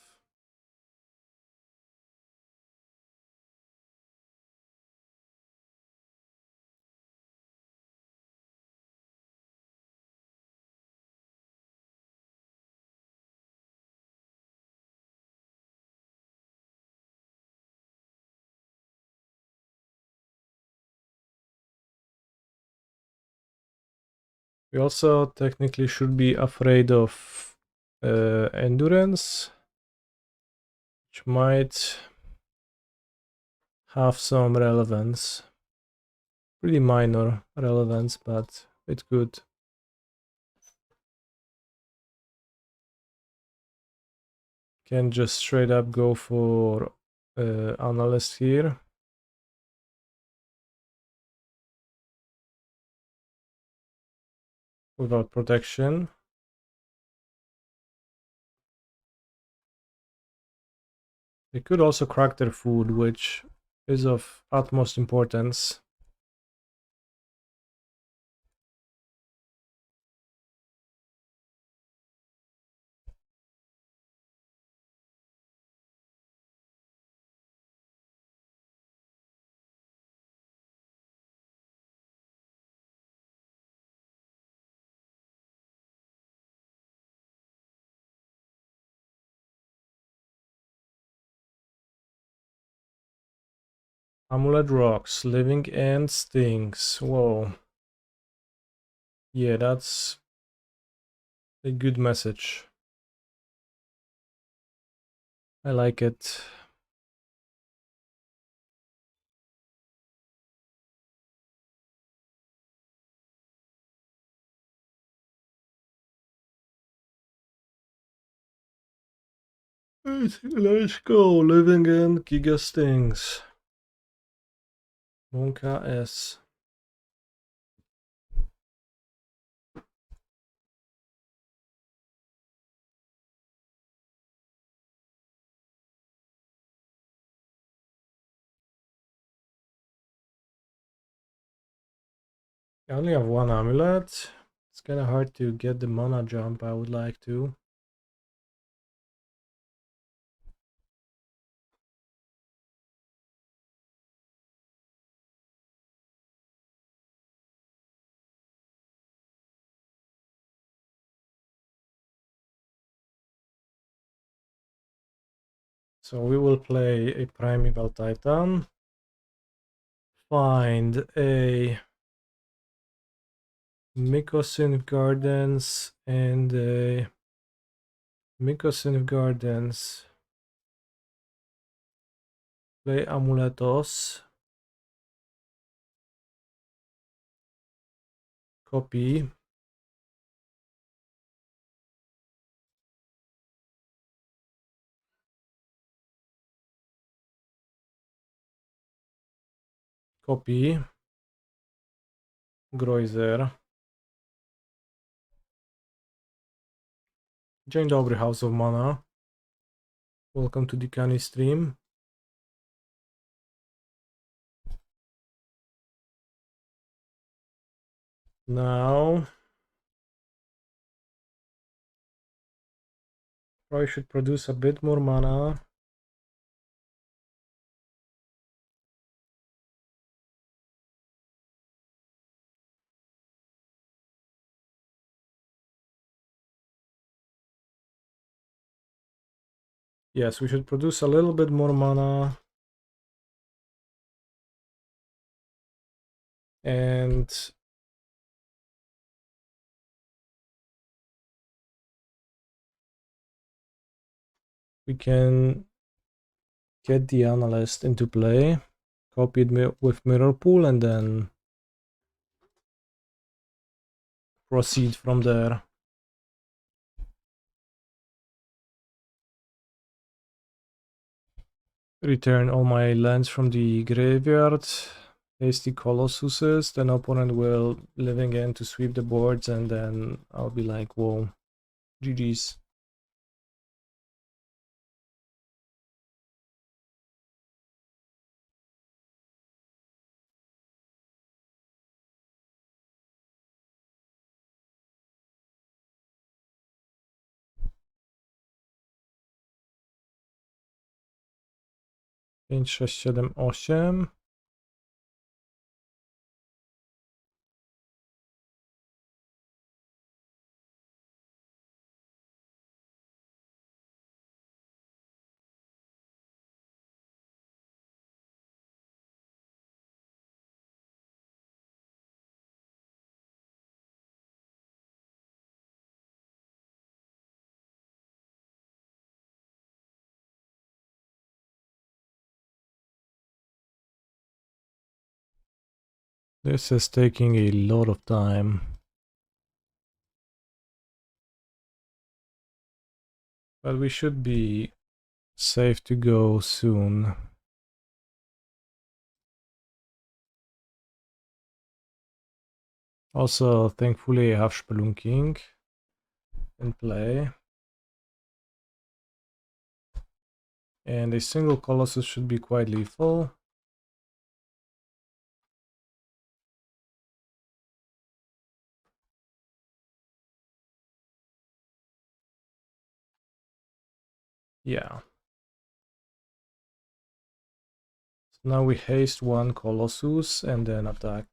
We also technically should be afraid of Endurance, which might have some relevance. Pretty minor relevance, but it's good. Can just straight up go for Analyst here. Without protection. They could also crack their food, which is of utmost importance. Amulet rocks, living end stings. Whoa. Yeah, that's a good message. I like it. Let's go, living end Giga Stings. Monka S. I only have one amulet. It's kind of hard to get the mana jump I would like to. So we will play a Primeval Titan. Find a Mycosynth Gardens and a Mycosynth Gardens. Play Amuletos. Copy. Copy. Grazer. Dzień dobry, House of Mana. Welcome to the Canny stream. Now, probably should produce a bit more mana. Yes, we should produce a little bit more mana. And we can get the Analyst into play, copy it with Mirrorpool, and then proceed from there. Return all my lands from the graveyard. Hasty Colossuses, then opponent will living in to sweep the boards, and then I'll be like, whoa, GG's. Pięć, 6, 7, 8. This is taking a lot of time. But we should be safe to go soon. Also, thankfully I have Spelunking in play. And a single Colossus should be quite lethal. Yeah. So now we haste one Colossus and then attack.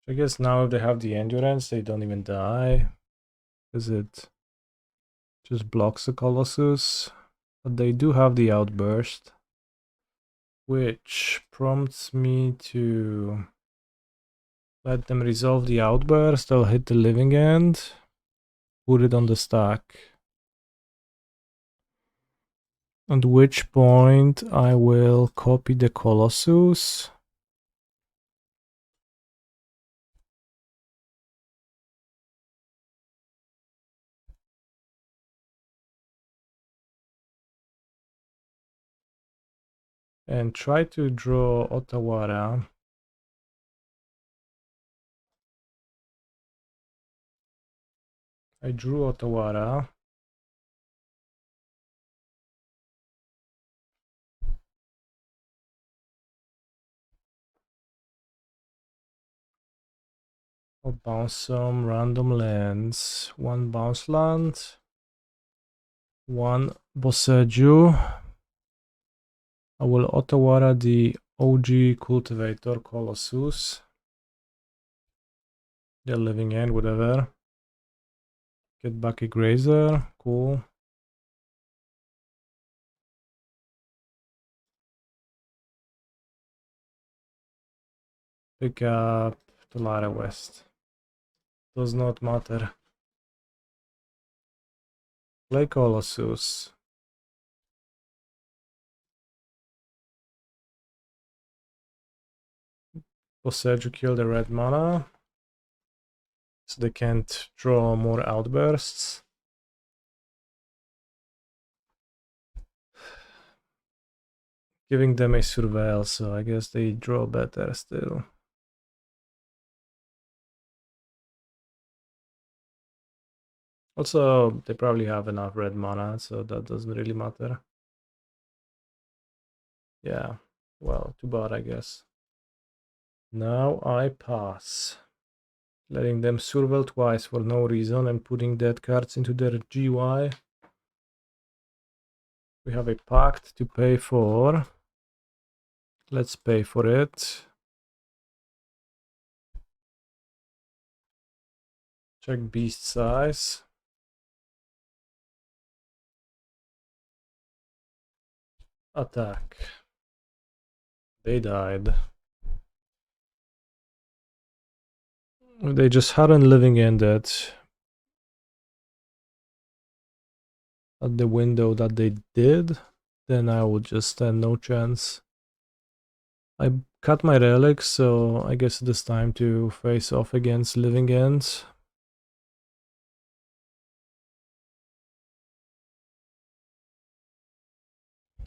I guess now if they have the endurance, they don't even die. Because it just blocks the Colossus. But they do have the outburst, which prompts me to let them resolve the outburst. I'll hit the living end, put it on the stack. At which point I will copy the Colossus. and try to draw Otawara. I drew Otawara. I'll bounce some random lands. One bounce land. One Boseiju. I will Otawara the OG Cultivator Colossus. They're living end, whatever. Get back a Grazer. Cool. Pick up Tolaria West. Does not matter. Play Colossus. Boseiju kill the red mana, so they can't draw more outbursts. Giving them a surveil, so I guess they draw better still. Also, they probably have enough red mana, so that doesn't really matter. Yeah, well, too bad, I guess. Now I pass. Letting them surveil twice for no reason and putting dead cards into their GY. We have a Pact to pay for. Let's pay for it. Check beast size. Attack. They died. If they just hadn't living ended at the window that they did, then I would just stand no chance. I cut my relics, so I guess it is time to face off against living ends.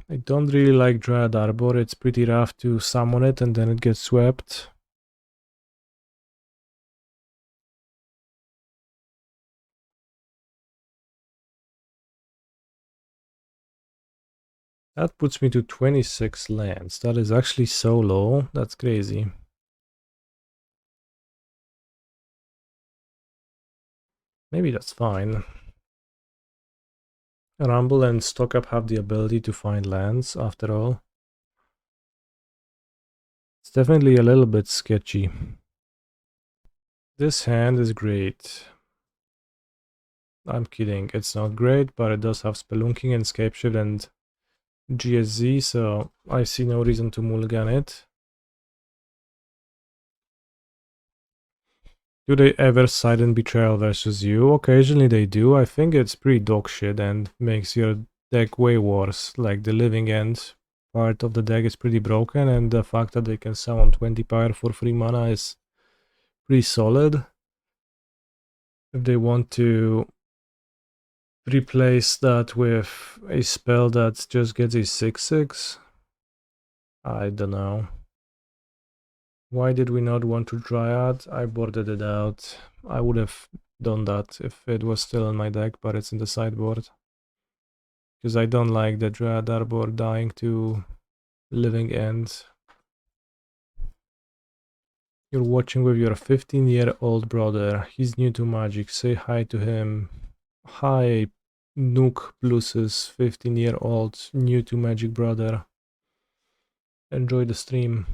I don't really like Dryad Arbor, it's pretty rough to summon it and then it gets swept. That puts me to 26 lands. That is actually so low. That's crazy. Maybe that's fine. Rumble and Stock Up have the ability to find lands, after all. It's definitely a little bit sketchy. This hand is great. I'm kidding, it's not great, but it does have Spelunking and Scapeshift and GSZ, so I see no reason to mulligan it. Do they ever side and betrayal versus you? Occasionally they do. I think it's pretty dog shit and makes your deck way worse. Like the living end part of the deck is pretty broken, and the fact that they can summon 20 power for free mana is pretty solid. If they want to replace that with a spell that just gets a 6/6, I don't know. Why did we not want to Dryad? I boarded it out. I would have done that if it was still in my deck, but it's in the sideboard. Because I don't like the Dryad Arbor dying to living end. You're watching with your 15-year-old brother. He's new to Magic. Say hi to him. Hi, Nook Plus's 15-year-old new to Magic brother. Enjoy the stream.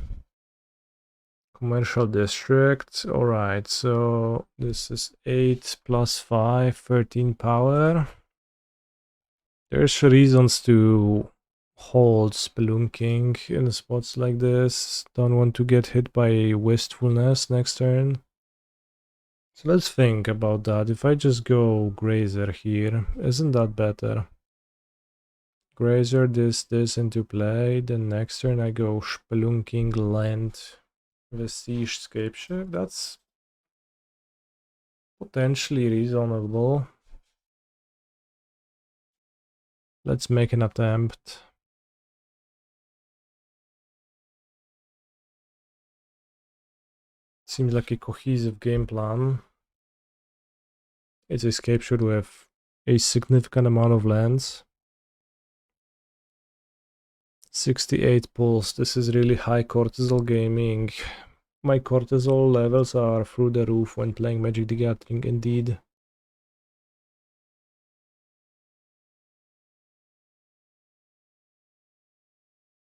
Commercial district. Alright, so this is 8 plus 5, 13 power. There's reasons to hold Spelunking in spots like this. Don't want to get hit by Wistfulness next turn. So let's think about that. If I just go Grazer here, isn't that better? Grazer this into play, then next turn I go Spelunking, Land, Vestige, Scapeshift. That's potentially reasonable. Let's make an attempt. Seems like a cohesive game plan. It's a Scapeshift with a significant amount of lands. 68 pulls. This is really high cortisol gaming. My cortisol levels are through the roof when playing Magic the Gathering, indeed.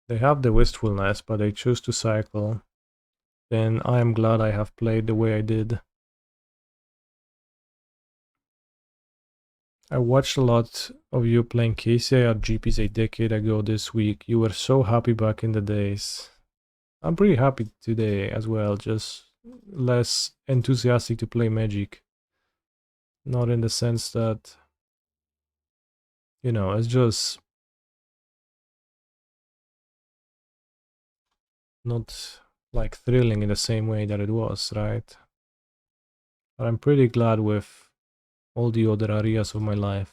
They have the wistfulness, but they choose to cycle. Then I am glad I have played the way I did. I watched a lot of you playing KCI at GPs a decade ago this week. You were so happy back in the days. I'm pretty happy today as well, just less enthusiastic to play Magic. Not in the sense that, you know, it's just not like thrilling in the same way that it was, right? But I'm pretty glad with all the other areas of my life.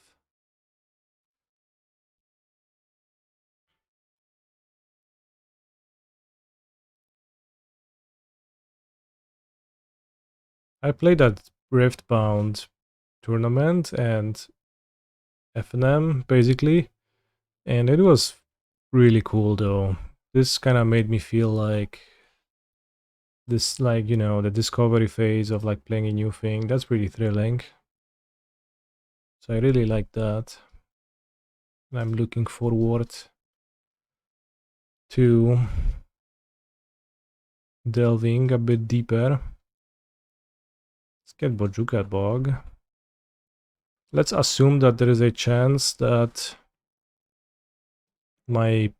I played that Riftbound tournament and FNM basically, and it was really cool though. This kind of made me feel like this, like, you know, the discovery phase of like playing a new thing. That's pretty thrilling. So I really like that. I'm looking forward to delving a bit deeper. Let's get Bojuka Bog. Let's assume that there is a chance that my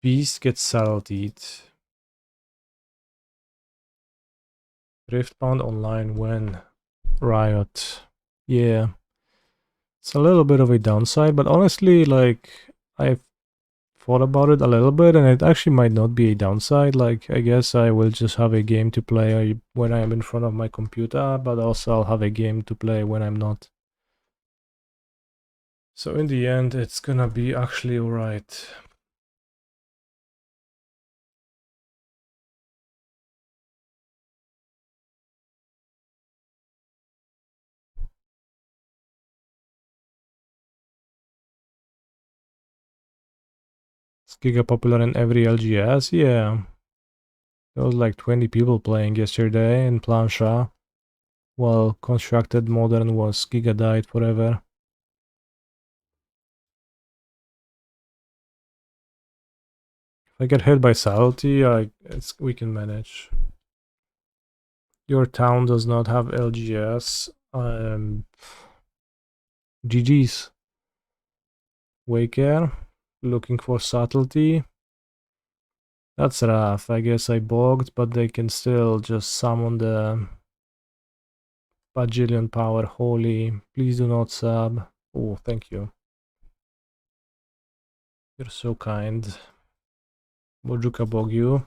beast gets saltied. Riftbound online when? Riot. Yeah. It's a little bit of a downside, but honestly, like, I've thought about it a little bit, and it actually might not be a downside. Like, I guess I will just have a game to play when I'm in front of my computer, but also I'll have a game to play when I'm not. So in the end, it's gonna be actually alright. Is Giga popular in every LGS? Yeah. There was like 20 people playing yesterday in Plancha, while Constructed Modern was Giga died forever. If I get hit by Salty, we can manage. Your town does not have LGS. GG's. Waker, looking for subtlety. That's rough. I guess I bogged, but they can still just summon the bajillion power holy. Please do not sub. Oh, thank you. You're so kind. Bojuka Bog you.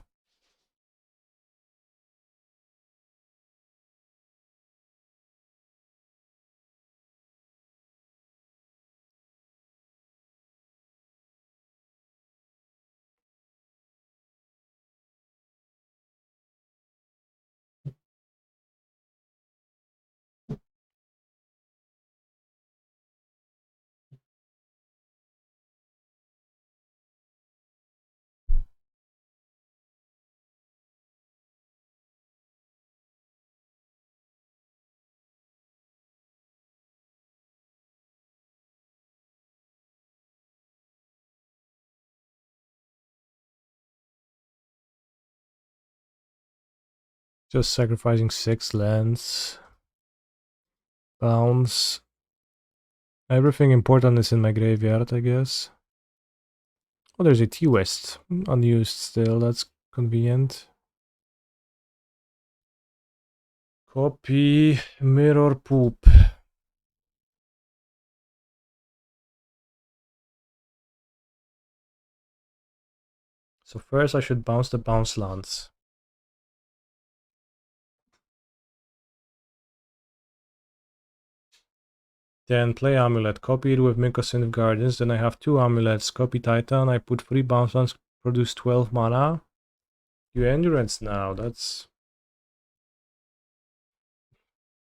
Just sacrificing 6 lands. Bounce. Everything important is in my graveyard, I guess. Oh, there's a T-West unused still. That's convenient. Copy Mirrorpool. So first I should bounce the bounce lands. Then play Amulet, copy it with Mycosynth Gardens, then I have 2 Amulets, copy Titan, I put 3 bounce lands, produce 12 mana. You endurance now, that's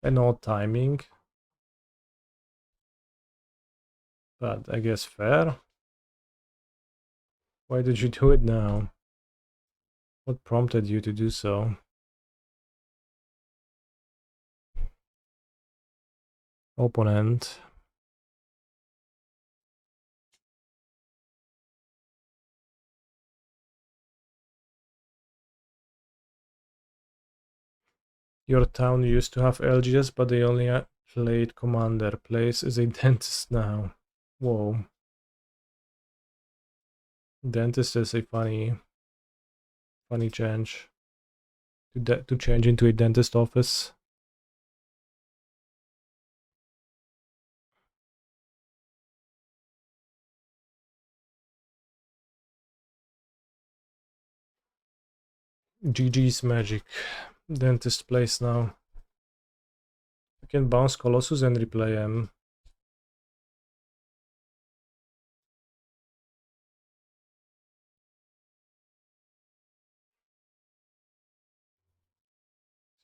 an odd timing. But I guess fair. Why did you do it now? What prompted you to do so? Opponent. Your town used to have LGS, but they only played Commander. Place is a dentist now. Whoa. Dentist is a funny change. To change into a dentist office. GG's magic. Dentist place now. I can bounce Colossus and replay him.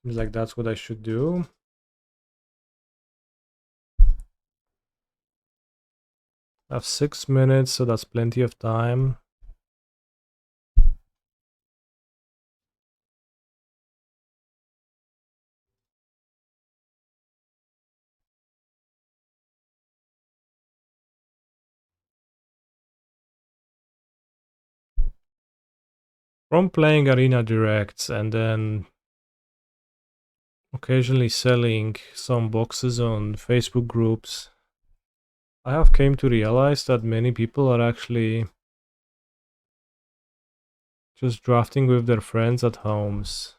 Seems like that's what I should do. I have 6 minutes, so that's plenty of time. From playing Arena Directs and then occasionally selling some boxes on Facebook groups, I have came to realize that many people are actually just drafting with their friends at homes.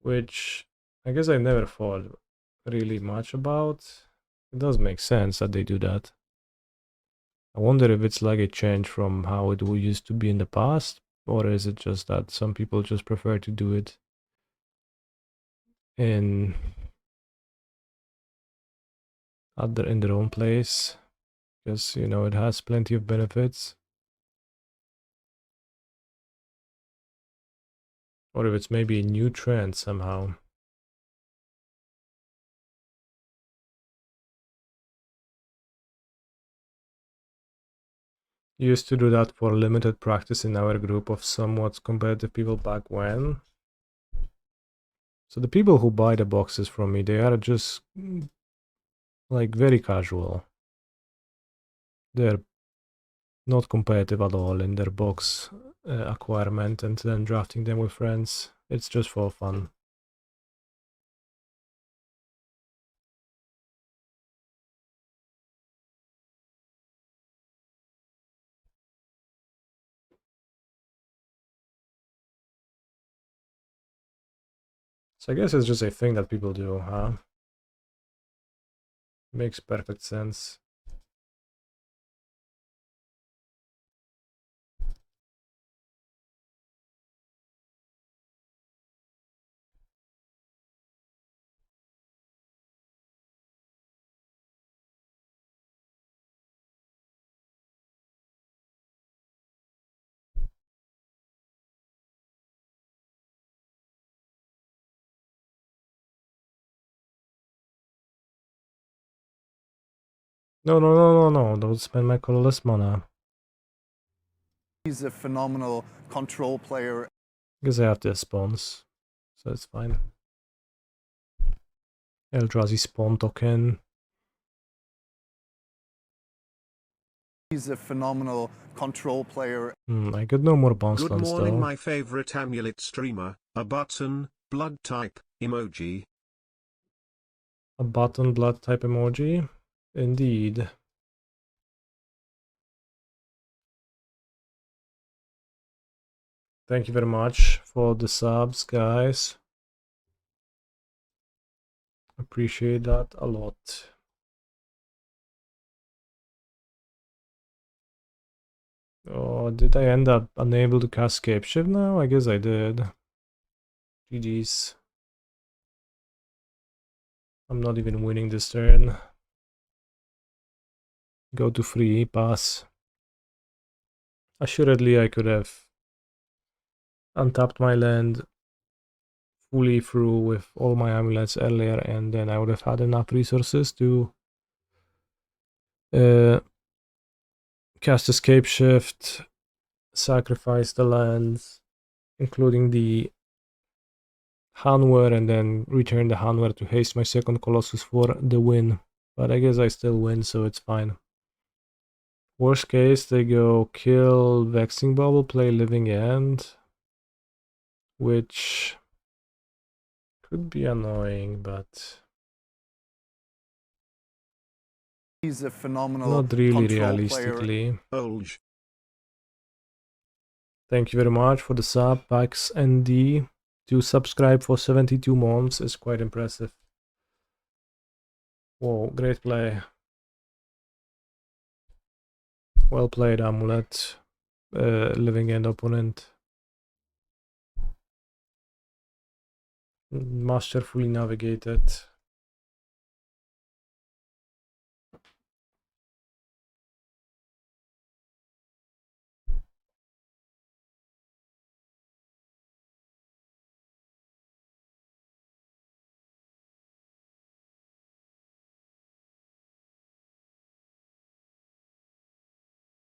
Which I guess I never thought really much about. It does make sense that they do that. I wonder if it's like a change from how it used to be in the past, or is it just that some people just prefer to do it in their own place, because you know it has plenty of benefits, or if it's maybe a new trend somehow. Used to do that for limited practice in our group of somewhat competitive people back when. So the people who buy the boxes from me, they are just like very casual. They're not competitive at all in their box acquirement and then drafting them with friends. It's just for fun. So I guess it's just a thing that people do, huh? Makes perfect sense. No, no, no, no, no, don't spend my colorless mana. He's a phenomenal control player. Because I have the spawns, so it's fine. Eldrazi spawn token. He's a phenomenal control player. I got no more bounce Good lands morning, though. my favorite amulet streamer, a button, blood type, emoji. A button blood type emoji. Indeed. Thank you very much for the subs, guys. Appreciate that a lot. Oh, did I end up unable to cast Scapeshift now? I guess I did. GG's. I'm not even winning this turn. Go to free, pass. Assuredly I could have untapped my land fully through with all my amulets earlier, and then I would have had enough resources to cast a Scapeshift, sacrifice the lands, including the Hanweir, and then return the Hanweir to haste my second Colossus for the win. But I guess I still win, so it's fine. Worst case, they go kill Vexing Bauble, play Living End, which could be annoying, but He's a phenomenal not really control player. realistically. Olge. Thank you very much for the sub, Pax ND. To subscribe for 72 months is quite impressive. Whoa, great play. Well played, Amulet. Living End opponent. Masterfully navigated.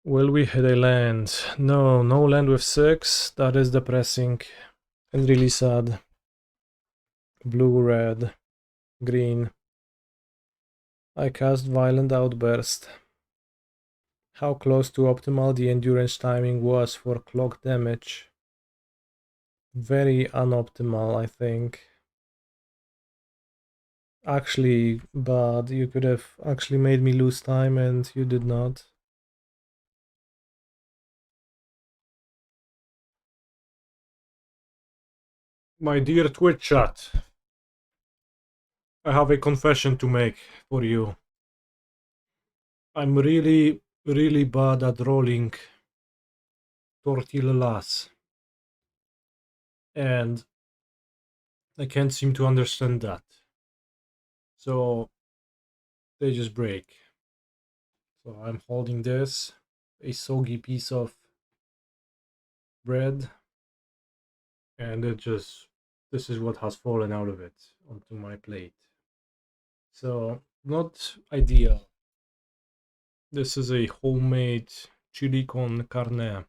Will we hit a land? No, no land with 6. That is depressing and really sad. Blue, red, green. I cast Violent Outburst. How close to optimal the endurance timing was for clock damage. Very unoptimal, I think. Actually bad. You could have actually made me lose time and you did not. My dear Twitch chat, I have a confession to make for you. I'm really, really bad at rolling tortillas. And I can't seem to understand that. So they just break. So I'm holding this, a soggy piece of bread, and this is what has fallen out of it onto my plate. So not ideal. This is a homemade chili con carne,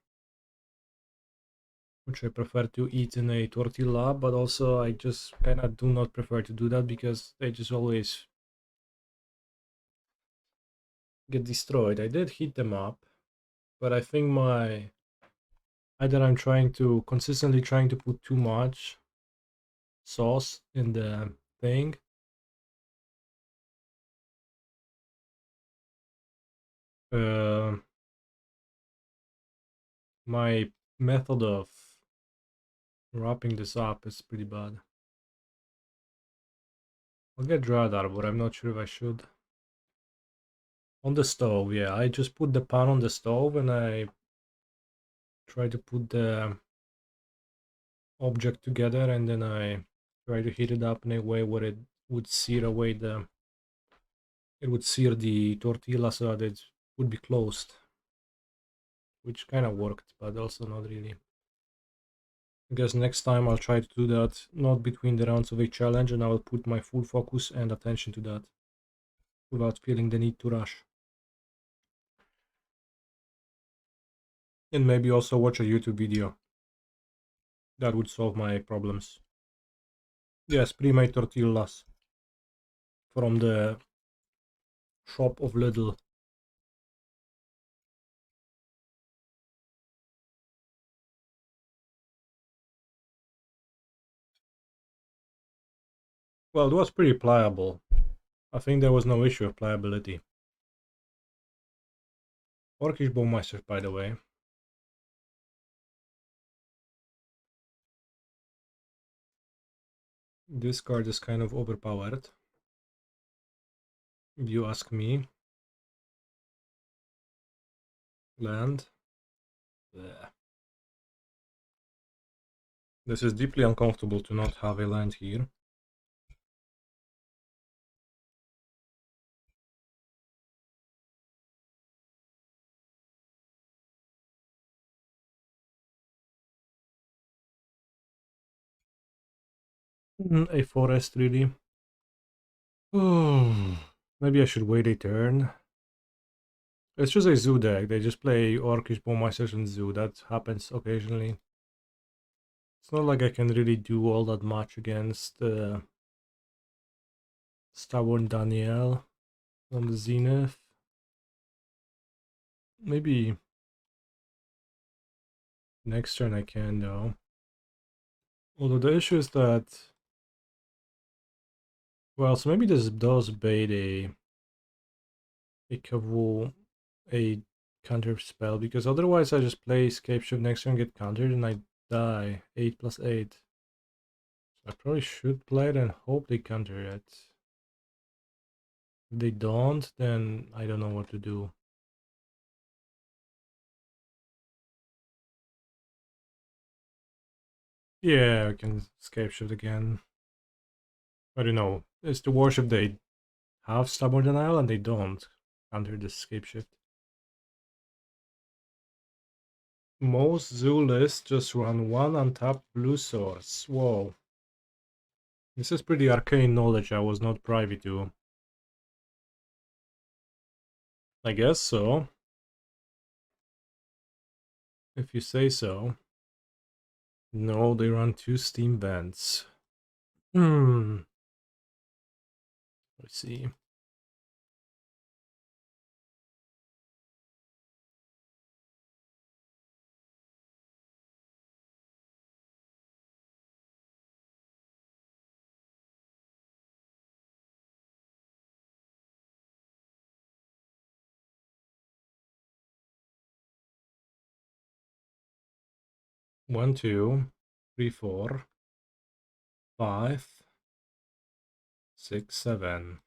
which I prefer to eat in a tortilla, but also I just kind of do not prefer to do that because they just always get destroyed. I did heat them up, but I think either I'm consistently trying to put too much sauce in the thing, my method of wrapping this up is pretty bad. I'll get Dryad Arbor, I'm not sure if I should. On the stove, yeah, I just put the pan on the stove and I try to put the object together, and then I try to heat it up in a way where it would sear away it would sear the tortilla so that it would be closed, which kind of worked, but also not really. I guess next time I'll try to do that not between the rounds of a challenge, and I will put my full focus and attention to that without feeling the need to rush. And maybe also watch a YouTube video. That would solve my problems. Yes, pre-made tortillas from the shop of Lidl. Well, it was pretty pliable. I think there was no issue of pliability. Orcish Bowmeister, by the way. This card is kind of overpowered, if you ask me. Land. Blech. This is deeply uncomfortable to not have a land here. A forest, really. Oh, maybe I should wait a turn. It's just a zoo deck. They just play Orcish Bowmasters and Zoo. That happens occasionally. It's not like I can really do all that much against Stubborn Danielle on the Zenith. Maybe next turn I can, though. Although the issue is that... Well, so maybe this does bait a Kavul, a counter spell, because otherwise I just play Scapeshift next turn, get countered, and I die. 8+8. So I probably should play it and hope they counter it. If they don't, then I don't know what to do. Yeah, I can Scapeshift again. I don't know. It's the worship they have Stubborn Denial and they don't counter the Scapeshift. Most zoo lists just run one untapped blue source. Whoa. This is pretty arcane knowledge I was not privy to. I guess so. If you say so. No, they run 2 steam vents. Let's see. One, 2, 3, 4, 5, 6, 7.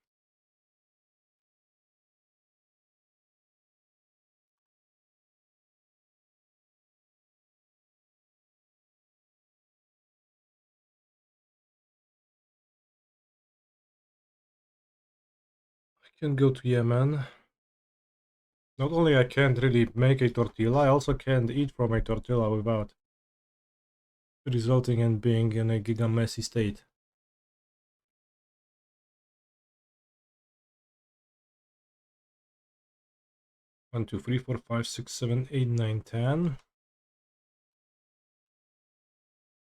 I can go to Yemen. Not only I can't really make a tortilla, I also can't eat from a tortilla without resulting in being in a giga messy state. 1, 2, 3, 4, 5, 6, 7, 8, 9, 10.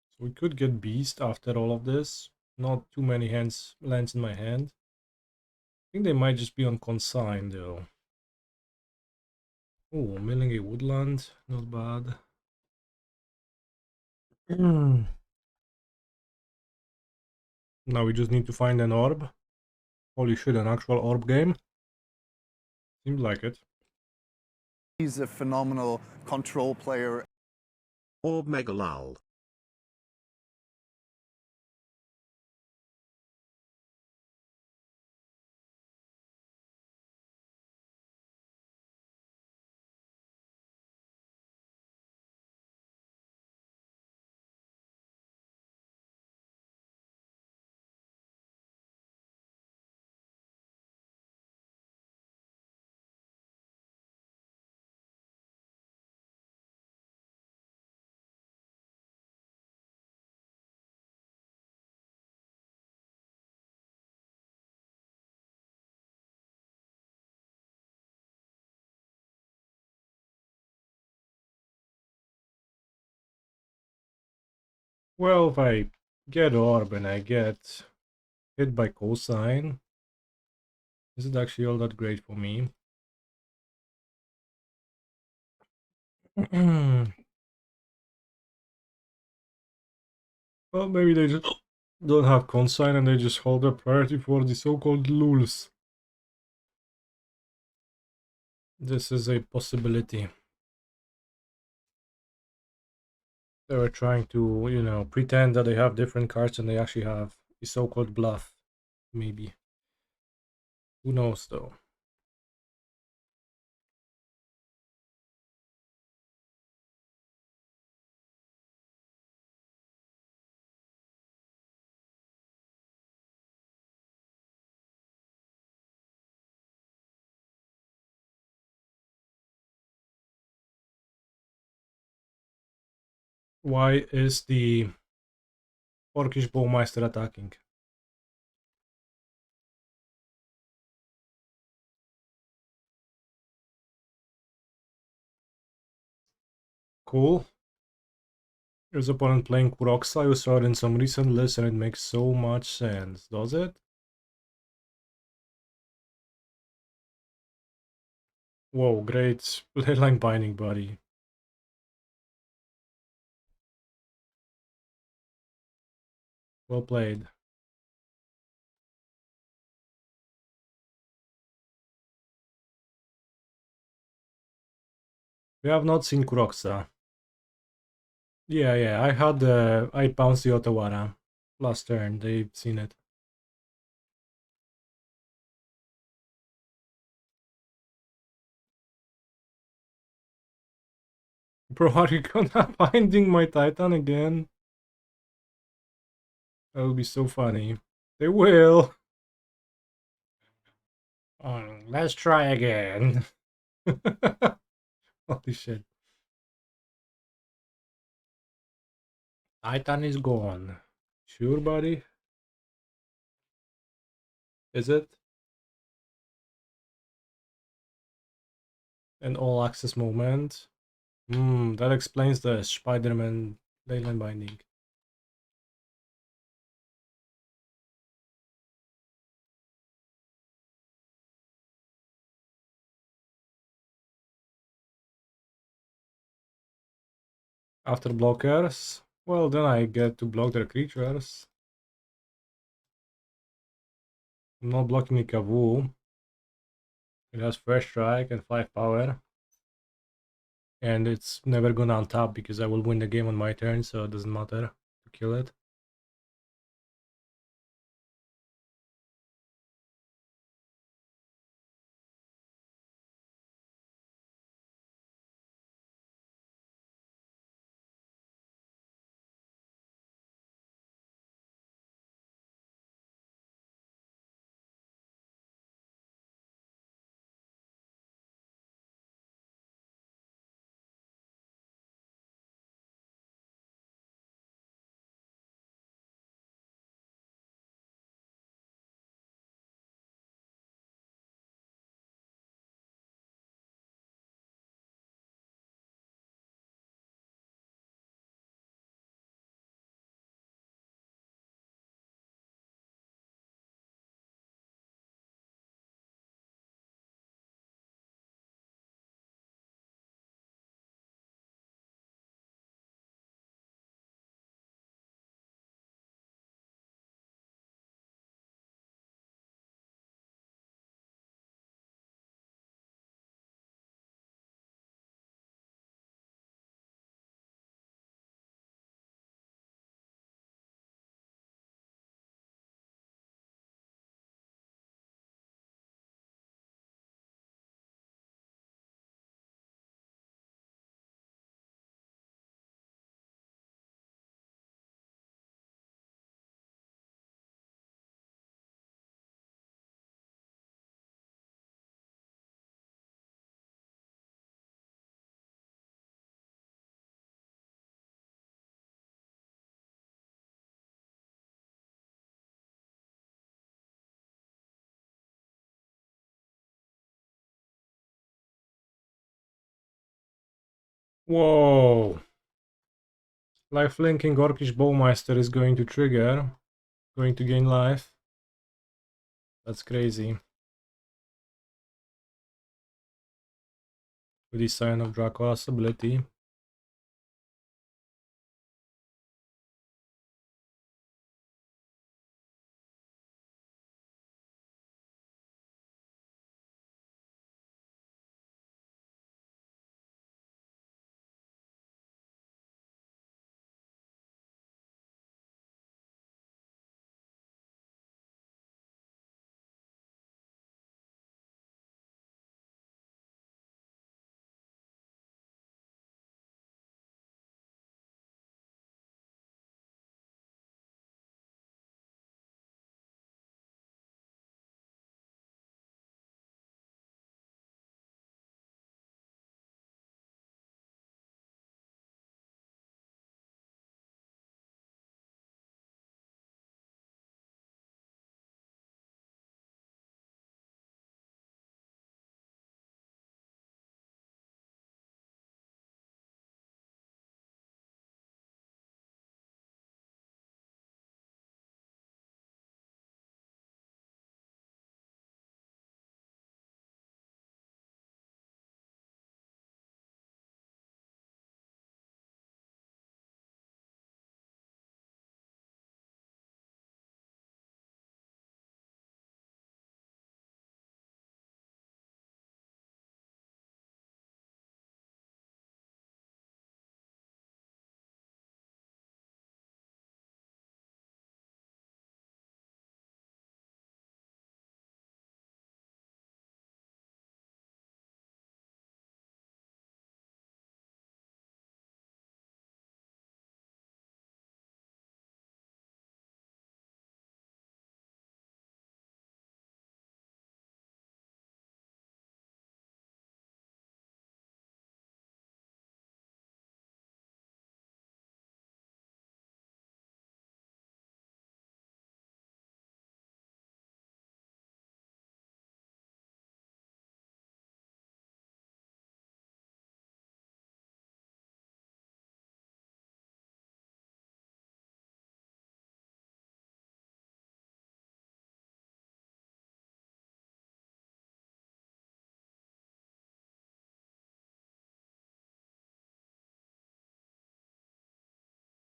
So we could get Beast after all of this. Not too many lands in my hand. I think they might just be on consign though. Oh, milling a woodland, not bad. Now we just need to find an orb. Holy shit, an actual orb game? Seems like it. He's a phenomenal control player. Orb Megalal. Well, if I get orb and I get hit by cosine, is it actually all that great for me? Well, maybe they just don't have consign and they just hold a priority for the so-called lulz. This is a possibility. They were trying to, you know, pretend that they have different cards and they actually have a so-called bluff. Maybe. Who knows though? Why is the Orcish Bowmeister attacking. Cool. His opponent playing Kuroxa. You saw it in some recent lists and it makes so much sense, does it? Whoa, great Leyline Binding, buddy. Well played. We have not seen Kuroxa. Yeah, I pounced the Otawara last turn, they've seen it. Bro, are you gonna binding my Titan again? That would be so funny. They will. Let's try again. Holy shit. Titan is gone. Sure, buddy? Is it? An all access moment? That explains the Spider-Man Leyline Binding. After blockers? Well, then I get to block their creatures. I'm not blocking the Kavu. It has first strike and 5 power. And it's never gonna untap because I will win the game on my turn, so it doesn't matter to kill it. Whoa! Lifelinking Orcish Bowmeister is going to trigger. Going to gain life. That's crazy. With the Sign of Draco's ability.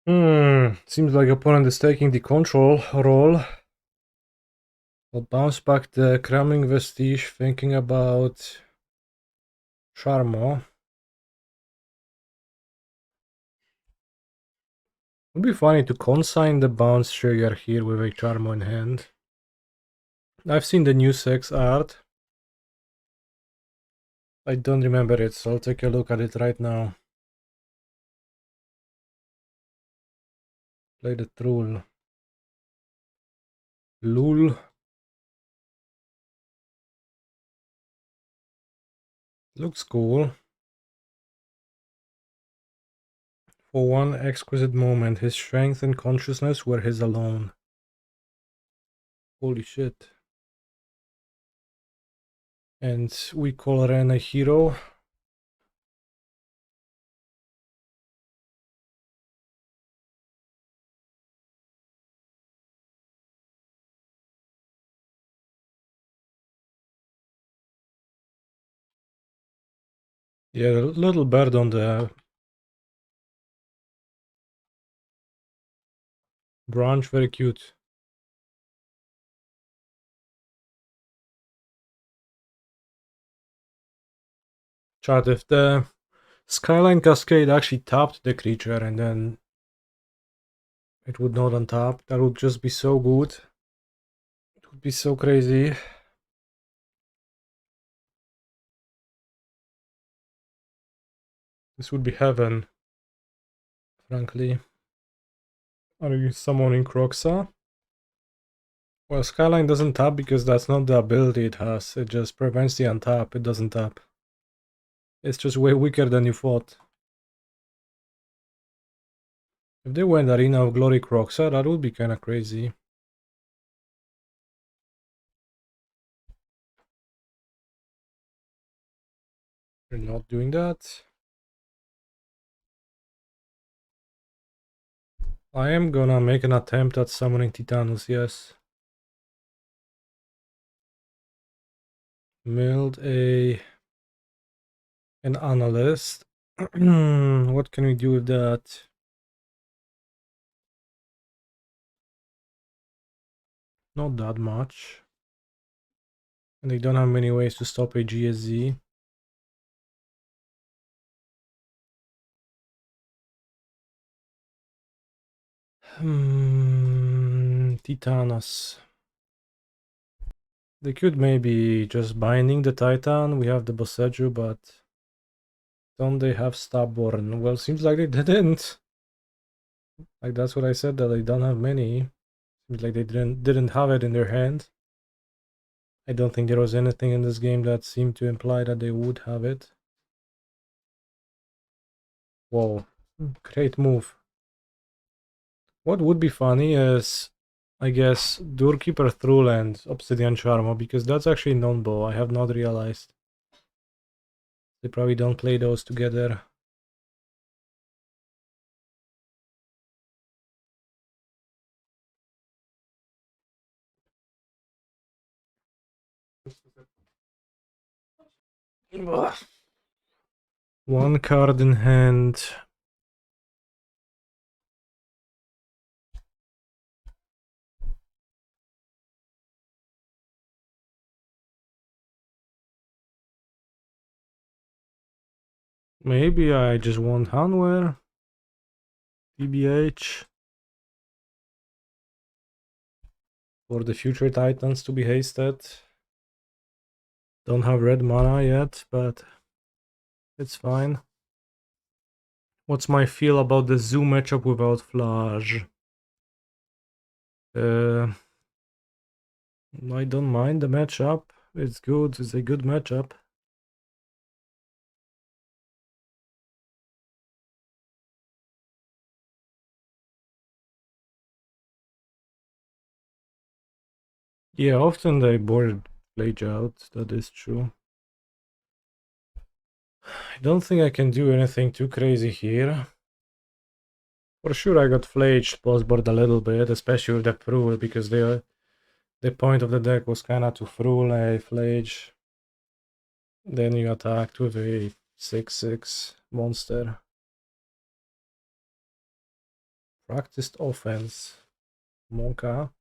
Seems like opponent is taking the control role. I'll bounce back the Crumbling Vestige, thinking about Charmo. Would be funny to consign the bounce trigger here with a Charmo in hand. I've seen the new sex art. I don't remember it, so I'll take a look at it right now. Play the Troll. Lul. Looks cool. For one exquisite moment, his strength and consciousness were his alone. Holy shit. And we call Ren a hero. Yeah, the little bird on the branch, very cute. Chat, if the Skyline Cascade actually tapped the creature and then it would not untap, that would just be so good. It would be so crazy. This would be heaven, frankly. Are you summoning Croxa? Well, Skyline doesn't tap because that's not the ability it has. It just prevents the untap, it doesn't tap. It's just way weaker than you thought. If they went Arena of Glory Croxa, that would be kinda crazy. We're not doing that. I am gonna make an attempt at summoning Titanus, yes. Milled an analyst. What can we do with that? Not that much. And they don't have many ways to stop a GSZ. Titanus. They could maybe just binding the Titan. We have the Boseiju, but don't they have Stubborn? Well, seems like they didn't. Like that's what I said, that they don't have many. Seems like they didn't have it in their hand. I don't think there was anything in this game that seemed to imply that they would have it. Whoa, great move. What would be funny is, I guess, Doorkeeper Thrall and Obsidian Charmo, because that's actually non-bow. I have not realized. They probably don't play those together. One card in hand. Maybe I just want Hanweir. TBH. For the future Titans to be hasted. Don't have red mana yet, but it's fine. What's my feel about the Zoo matchup without Flash? I don't mind the matchup. It's good. It's a good matchup. Yeah, often they board Plage out. That is true. I don't think I can do anything too crazy here. For sure I got flaged postboard a little bit, especially with the Fruel, because the point of the deck was kinda to Fruel a flage. Then you attacked with a 6/6 monster. Practiced offense. Monka.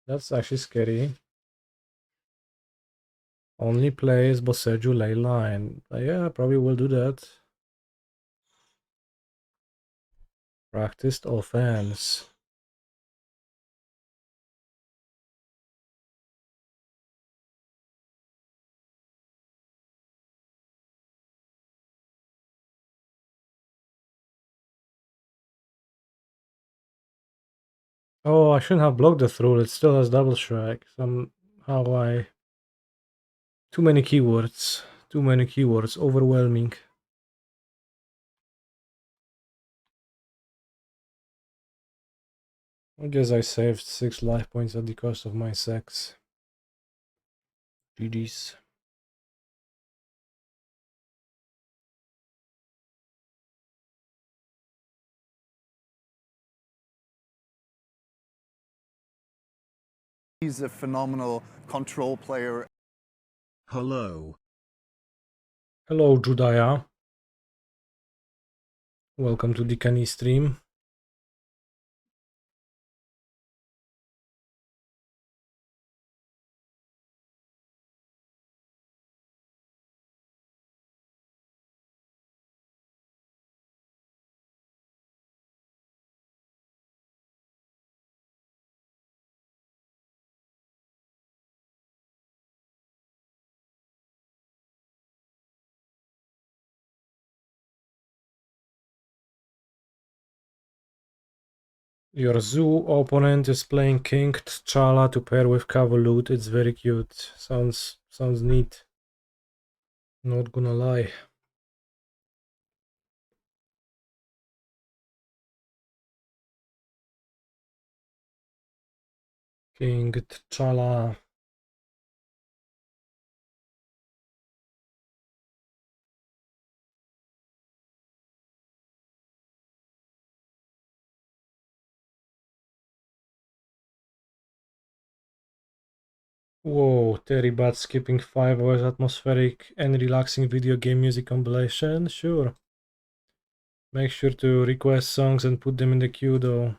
That's actually scary. Only plays Boseiju ley line. Yeah, probably will do that. Practiced offense. Oh, I shouldn't have blocked the Through. It still has double strike. Somehow I... Too many keywords. Too many keywords. Overwhelming. I guess I saved 6 life points at the cost of my sex. GG's. He's a phenomenal control player. Hello. Hello, Judaya. Welcome to the Kenny stream. Your zoo opponent is playing King T'Challa to pair with Kavalut. It's very cute. Sounds neat. Not gonna lie. King T'Challa. Whoa, Terry Bat skipping 5 hours atmospheric and relaxing video game music compilation? Sure. Make sure to request songs and put them in the queue though.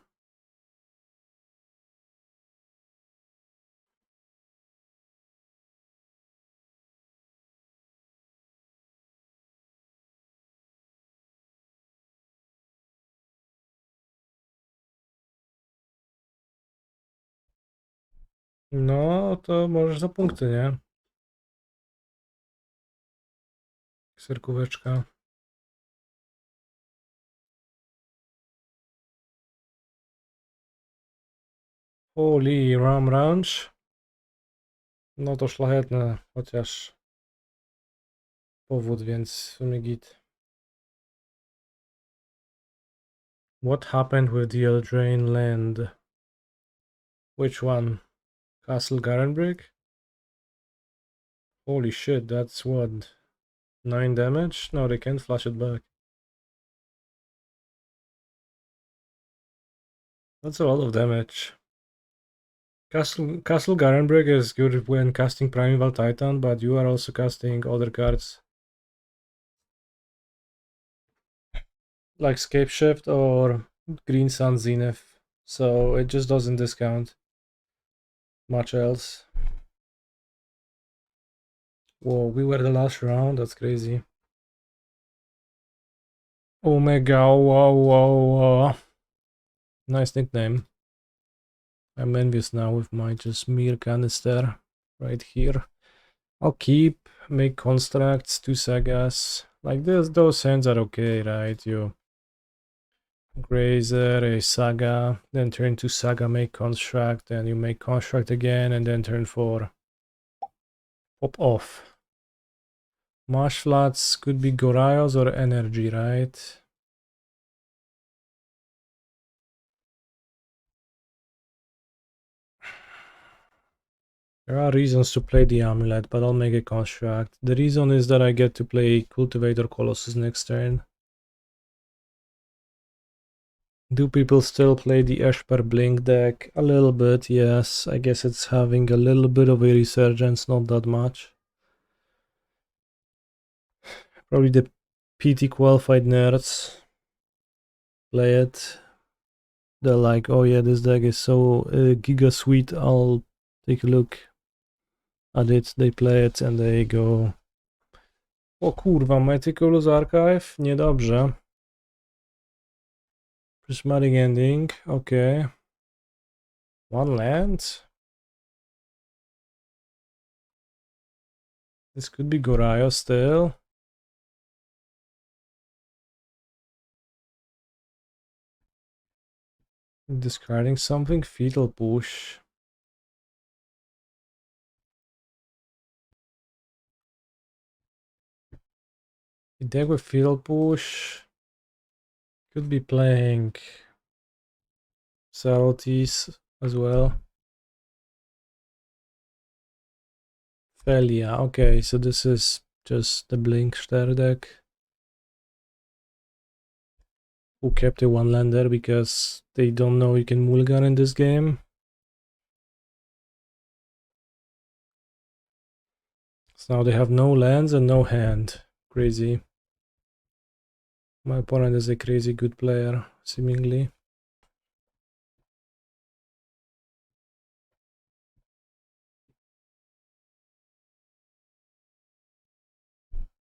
No, to możesz za punkty, nie? Serkóweczka. Holy Ram Ranch. No to szlachetne, chociaż powód, więc w sumie git. What happened with the Eldraine land? Which one? Castle Garenbrig? Holy shit, that's what? 9 damage? No, they can't flash it back. That's a lot of damage. Castle Garenbrig is good when casting Primeval Titan, but you are also casting other cards. Like Scapeshift or Green Sun Zenith. So it just doesn't discount much else. Whoa, we were the last round, that's crazy. Omega, whoa. Nice nickname. I'm envious now with my just mere canister right here. I'll keep, make constructs, 2 sagas. Like this, those hands are okay, right? You Grazer, a saga, then turn to saga, make construct, then you make construct again, and then turn 4. Pop off. Marsh flats could be Goraios or energy, right? There are reasons to play the Amulet, but I'll make a construct. The reason is that I get to play Cultivator Colossus next turn. Do people still play the Esper Blink deck? A little bit, yes. I guess it's having a little bit of a resurgence, not that much. Probably the PT qualified nerds. play it. They're like, oh yeah, this deck is so giga sweet, I'll take a look at it. They play it and they go, o kurwa, Meticulous Archive? Niedobrze. Prismatic Ending, okay. One land? This could be Gorayo still. Discarding something, Fetal Push. A deck with Fetal Push could be playing Subtleties as well. Felia, okay, so this is just the Blinkster deck. Who kept a one lander because they don't know you can Mulligan in this game. So now they have no lands and no hand. Crazy. My opponent is a crazy good player, seemingly.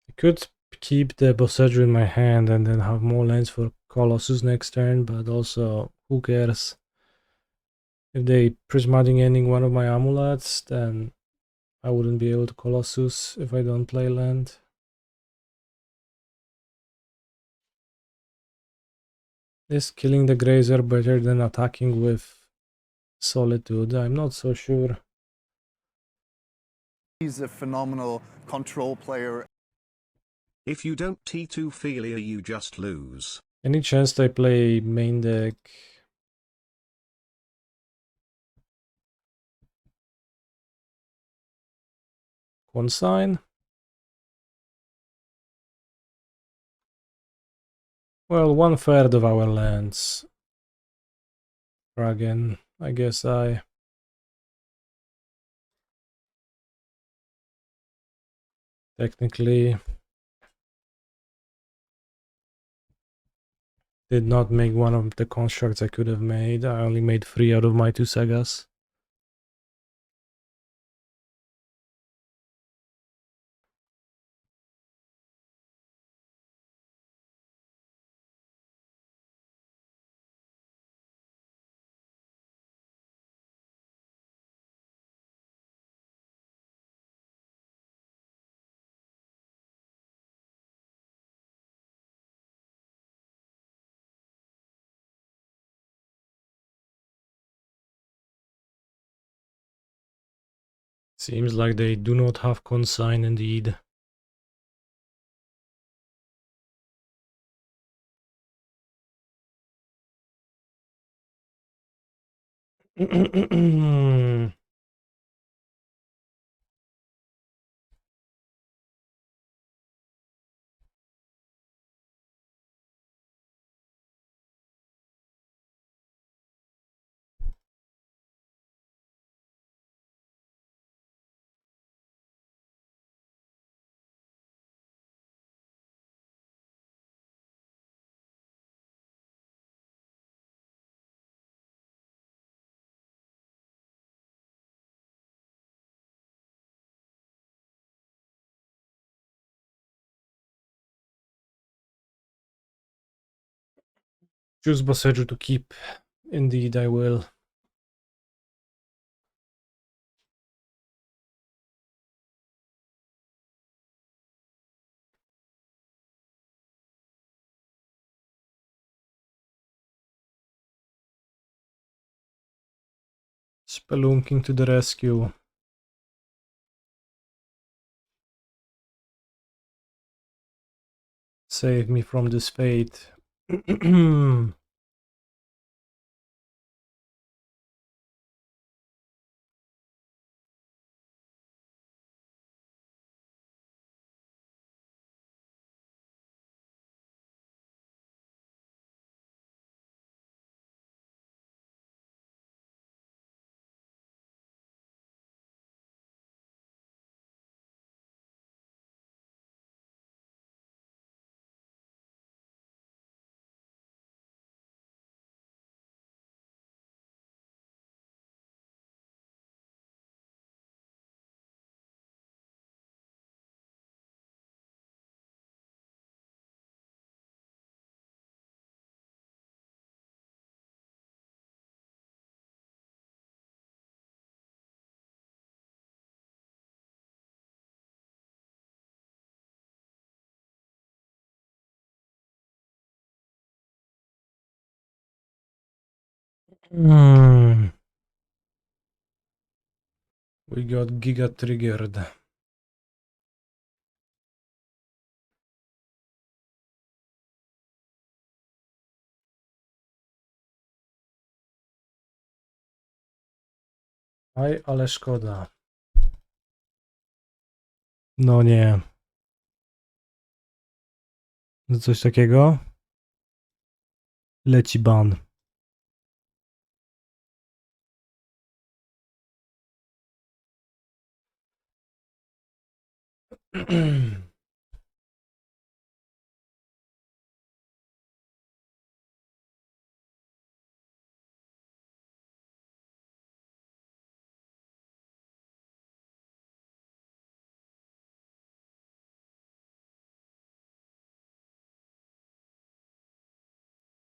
I could keep the Boseiju in my hand and then have more lands for Colossus next turn, but also, who cares? If they Prismatic Ending one of my amulets, then I wouldn't be able to Colossus if I don't play land. Is killing the Grazer better than attacking with Solitude? I'm not so sure. He's a phenomenal control player. If you don't T2 Felia, you just lose. Any chance they play main deck? Consign? Well, 1/3 of our lands. Dragon, I guess I... Technically... did not make one of the constructs I could have made. I only made 3 out of my 2 sagas. Seems like they do not have consign indeed. Choose Boseiju to keep. Indeed, I will. Spelunking to the rescue. Save me from this fate. We got Giga triggered. Aj, ale szkoda. No nie. Coś takiego? Leci ban.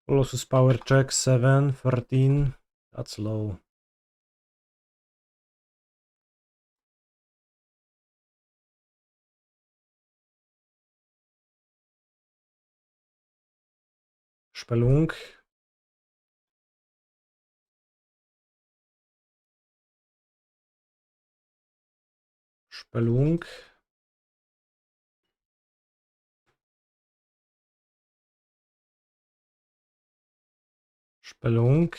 Colossus power check 7, 13. That's low. Spelunk. Spelunk. Spelunk.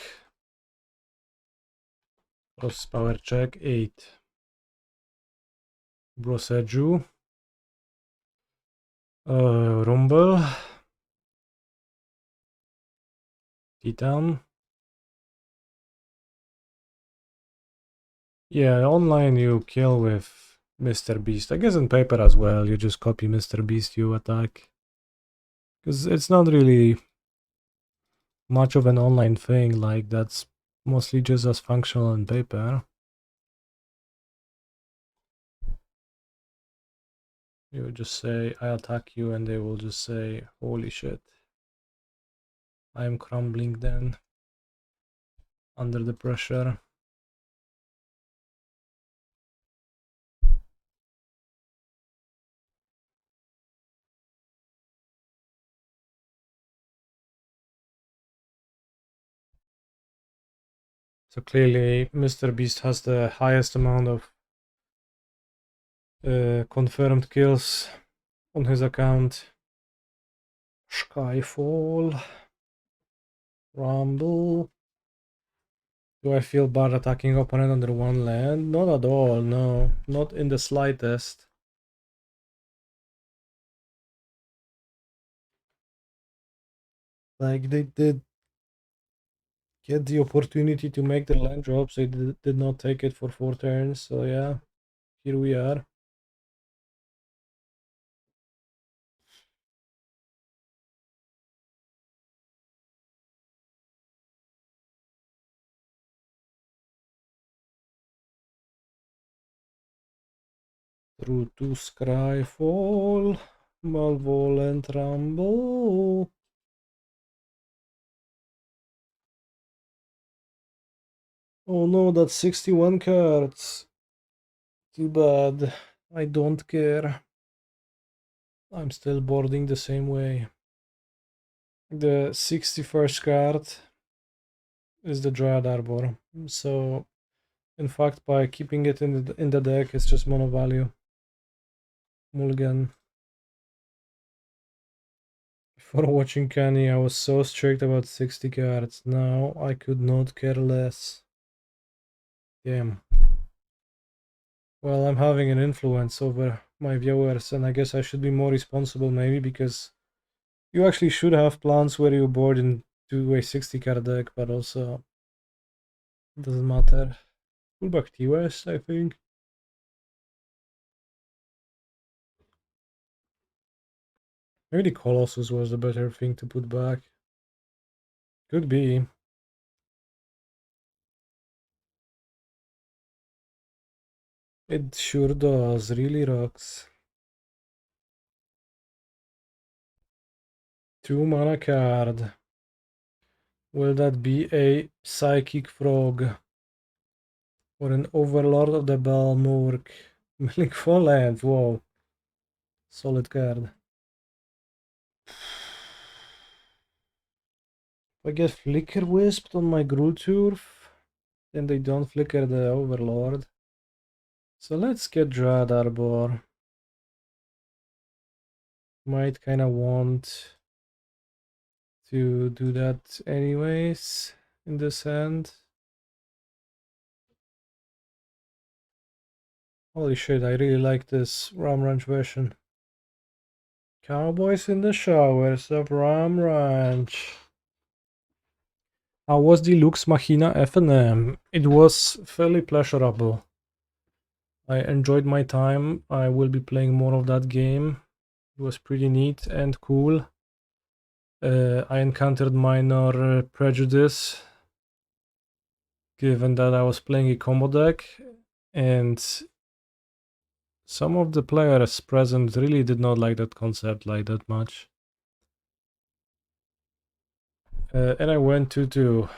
Colossus power check 8. Boseiju. Rumble. Titan. Yeah, online you kill with Mr. Beast. I guess in paper as well, you just copy Mr. Beast, you attack. Because it's not really much of an online thing, like that's mostly just as functional in paper. You would just say, I attack you, and they will just say, holy shit. I am crumbling then. Under the pressure. So clearly, Mr. Beast has the highest amount of confirmed kills on his account. Skyfall. Rumble. Do I feel bad attacking opponent under one land? Not at all, no. Not in the slightest. Like, they did get the opportunity to make the land drops, they did not take it for 4 turns, so yeah. Here we are. Through to Skyfall. Malevolent Rumble. Oh no, that's 61 cards. Too bad. I don't care. I'm still boarding the same way. The 61st card is the Dryad Arbor. So, in fact, by keeping it in the deck, it's just mono value. Mulligan. Before watching Kenny, I was so strict about 60 cards. Now I could not care less. Damn. Well, I'm having an influence over my viewers, and I guess I should be more responsible maybe, because you actually should have plans where you board into a 60 card deck, but also it doesn't matter. Pullback T-West, I think. Maybe the Colossus was the better thing to put back. Could be. It sure does, really rocks. 2 mana card. Will that be a Psychic Frog? Or an Overlord of the Balmork? Milling for land, whoa. Solid card. I get Flicker Wisped on my Gruul Turf, then they don't flicker the Overlord. So let's get Dryad Arbor. Might kinda want to do that anyways in this hand. Holy shit, I really like this Ram Ranch version. Cowboys in the showers of Ram Ranch. How was the Lux Machina FNM? It was fairly pleasurable. I enjoyed my time. I will be playing more of that game. It was pretty neat and cool. I encountered minor prejudice, given that I was playing a combo deck, and some of the players present really did not like that concept like that much. And I went to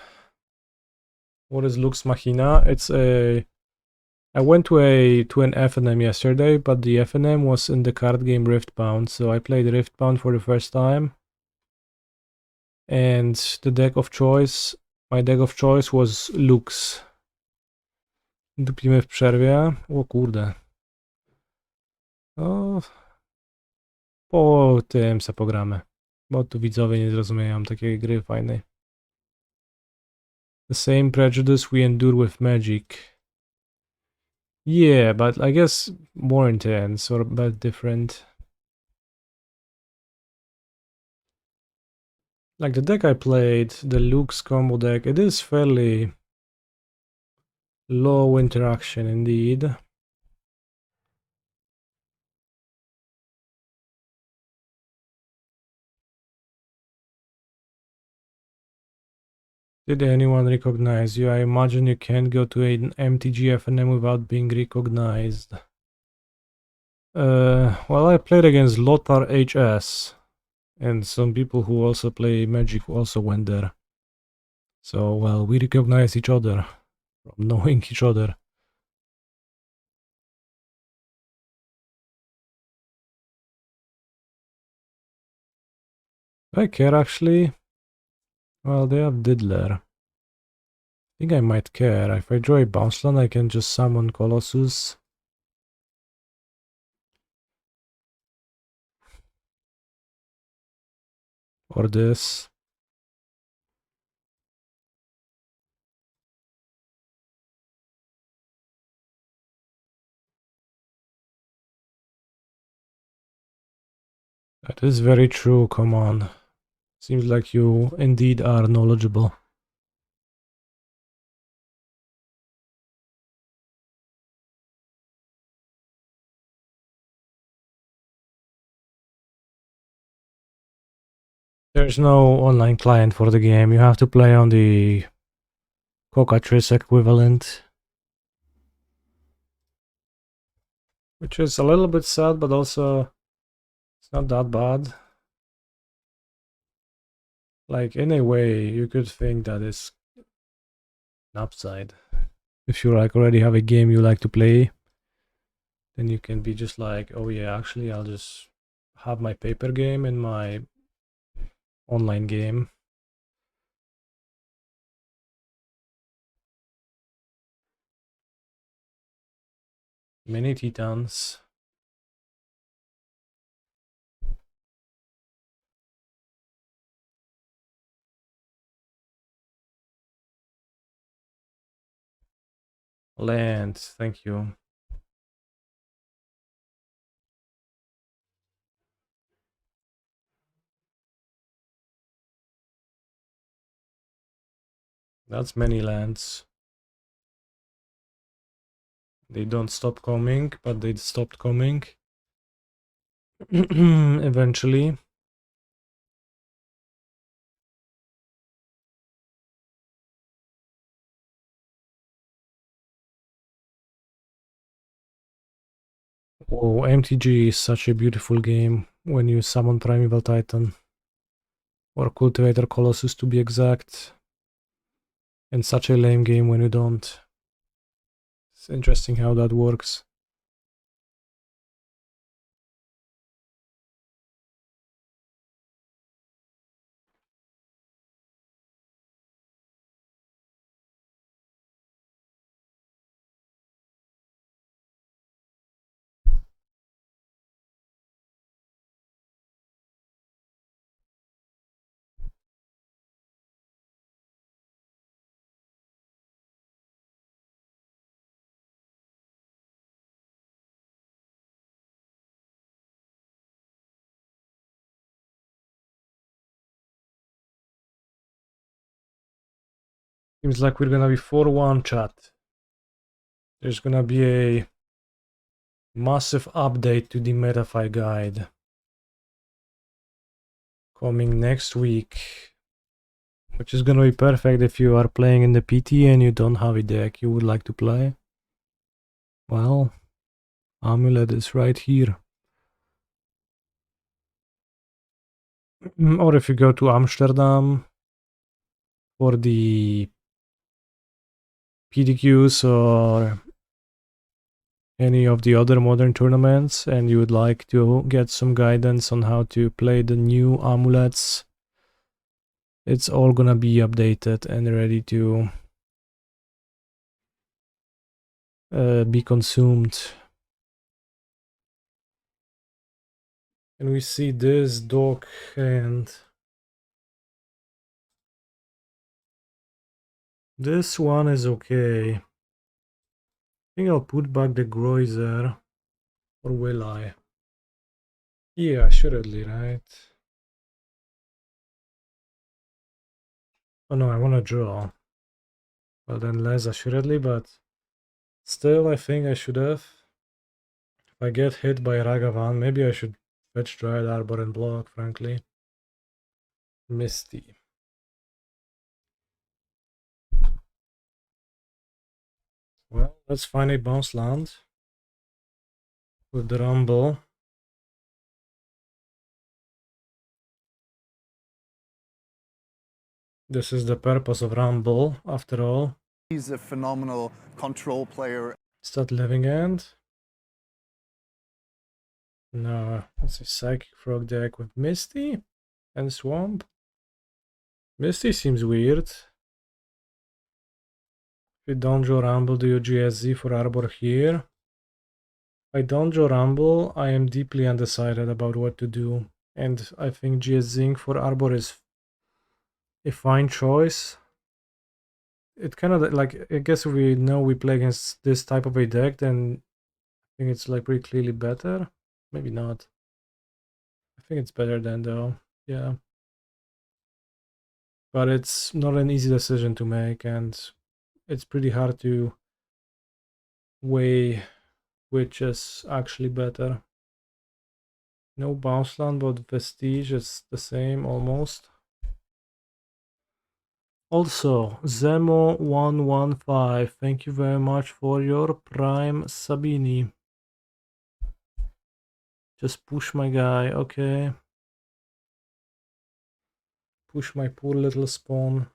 what is Lux Machina? It's a I went to an FNM yesterday, but the FNM was in the card game Riftbound, so I played Riftbound for the first time. And the deck of choice, my deck of choice was Lux. Dupimy w przerwie. O kurde. O, po tym se pogramy. Bo tu widzowie nie zrozumieją takiej gry fajnej. The same prejudice we endure with Magic. Yeah, but I guess more intense or but different. Like the deck I played, the Lux combo deck, it is fairly low interaction indeed. Did anyone recognize you? I imagine you can't go to an MTG FNM without being recognized. Well, I played against Lothar HS, and some people who also play Magic also went there. So, well, we recognize each other from knowing each other. Do I care actually? Well, they have Diddler. I think I might care. If I draw a bounce land, I can just summon Colossus. Or this. That is very true, come on. Seems like you indeed are knowledgeable. There's no online client for the game. You have to play on the Cockatrice equivalent. Which is a little bit sad, but also it's not that bad. Like, in a way, you could think that it's an upside. If you like already have a game you like to play, then you can be just like, oh yeah, actually I'll just have my paper game and my online game. Mini Titans. Land, thank you. That's many lands. They don't stop coming, but they stopped coming. Eventually. Oh, MTG is such a beautiful game when you summon Primeval Titan. Or Cultivator Colossus to be exact. And such a lame game when you don't. It's interesting how that works. Seems like we're gonna be 4-1 chat. There's gonna be a massive update to the Metafy guide coming next week, which is gonna be perfect if you are playing in the PT and you don't have a deck you would like to play. Well, Amulet is right here. Or if you go to Amsterdam for the PDQs or any of the other modern tournaments and you would like to get some guidance on how to play the new amulets, it's all gonna be updated and ready to be consumed. And we see this dog hand. This one is okay. I think I'll put back the Grazer. Or will I? Yeah, assuredly, right? Oh no, I want to draw. Well then less assuredly, but still I think I should have. If I get hit by Ragavan, maybe I should fetch Dryad Arbor and block, frankly. Misty. Well, let's find a bounce land with the Rumble. This is the purpose of Rumble, after all. He's a phenomenal control player. Is that Living End? No, it's a Psychic Frog deck with Misty and Swamp. Misty seems weird. If you don't draw Rumble, do you GSZ for Arbor here? If I don't draw Rumble, I am deeply undecided about what to do. And I think GSZing for Arbor is a fine choice. It kind of like, I guess if we know we play against this type of a deck, then I think it's like pretty clearly better. Maybe not. I think it's better than though, yeah. But it's not an easy decision to make, and it's pretty hard to weigh which is actually better. No bounce land, but Vestige is the same almost. Also, Zemo115, thank you very much for your Prime Sabini. Just push my guy, okay. Push my poor little spawn.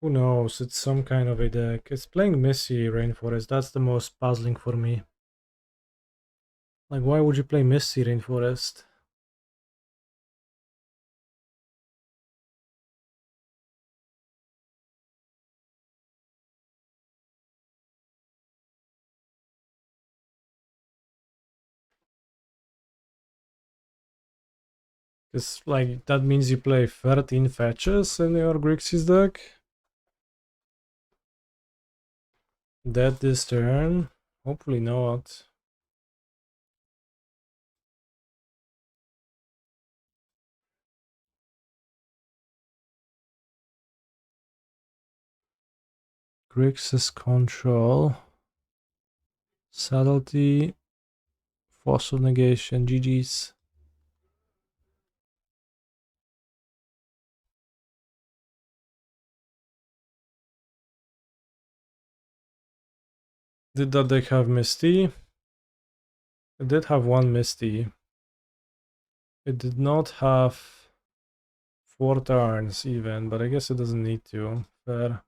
Who knows, it's some kind of a deck. It's playing Missy Rainforest, that's the most puzzling for me. Like, why would you play Misty Rainforest? Because, like, that means you play 13 fetches in your Grixis deck? Dead this turn? Hopefully not. Grixis control. Subtlety. Force of negation. GG's. Did that deck have Misty? It did have one Misty. It did not have 4 turns even, but I guess it doesn't need to. Fair.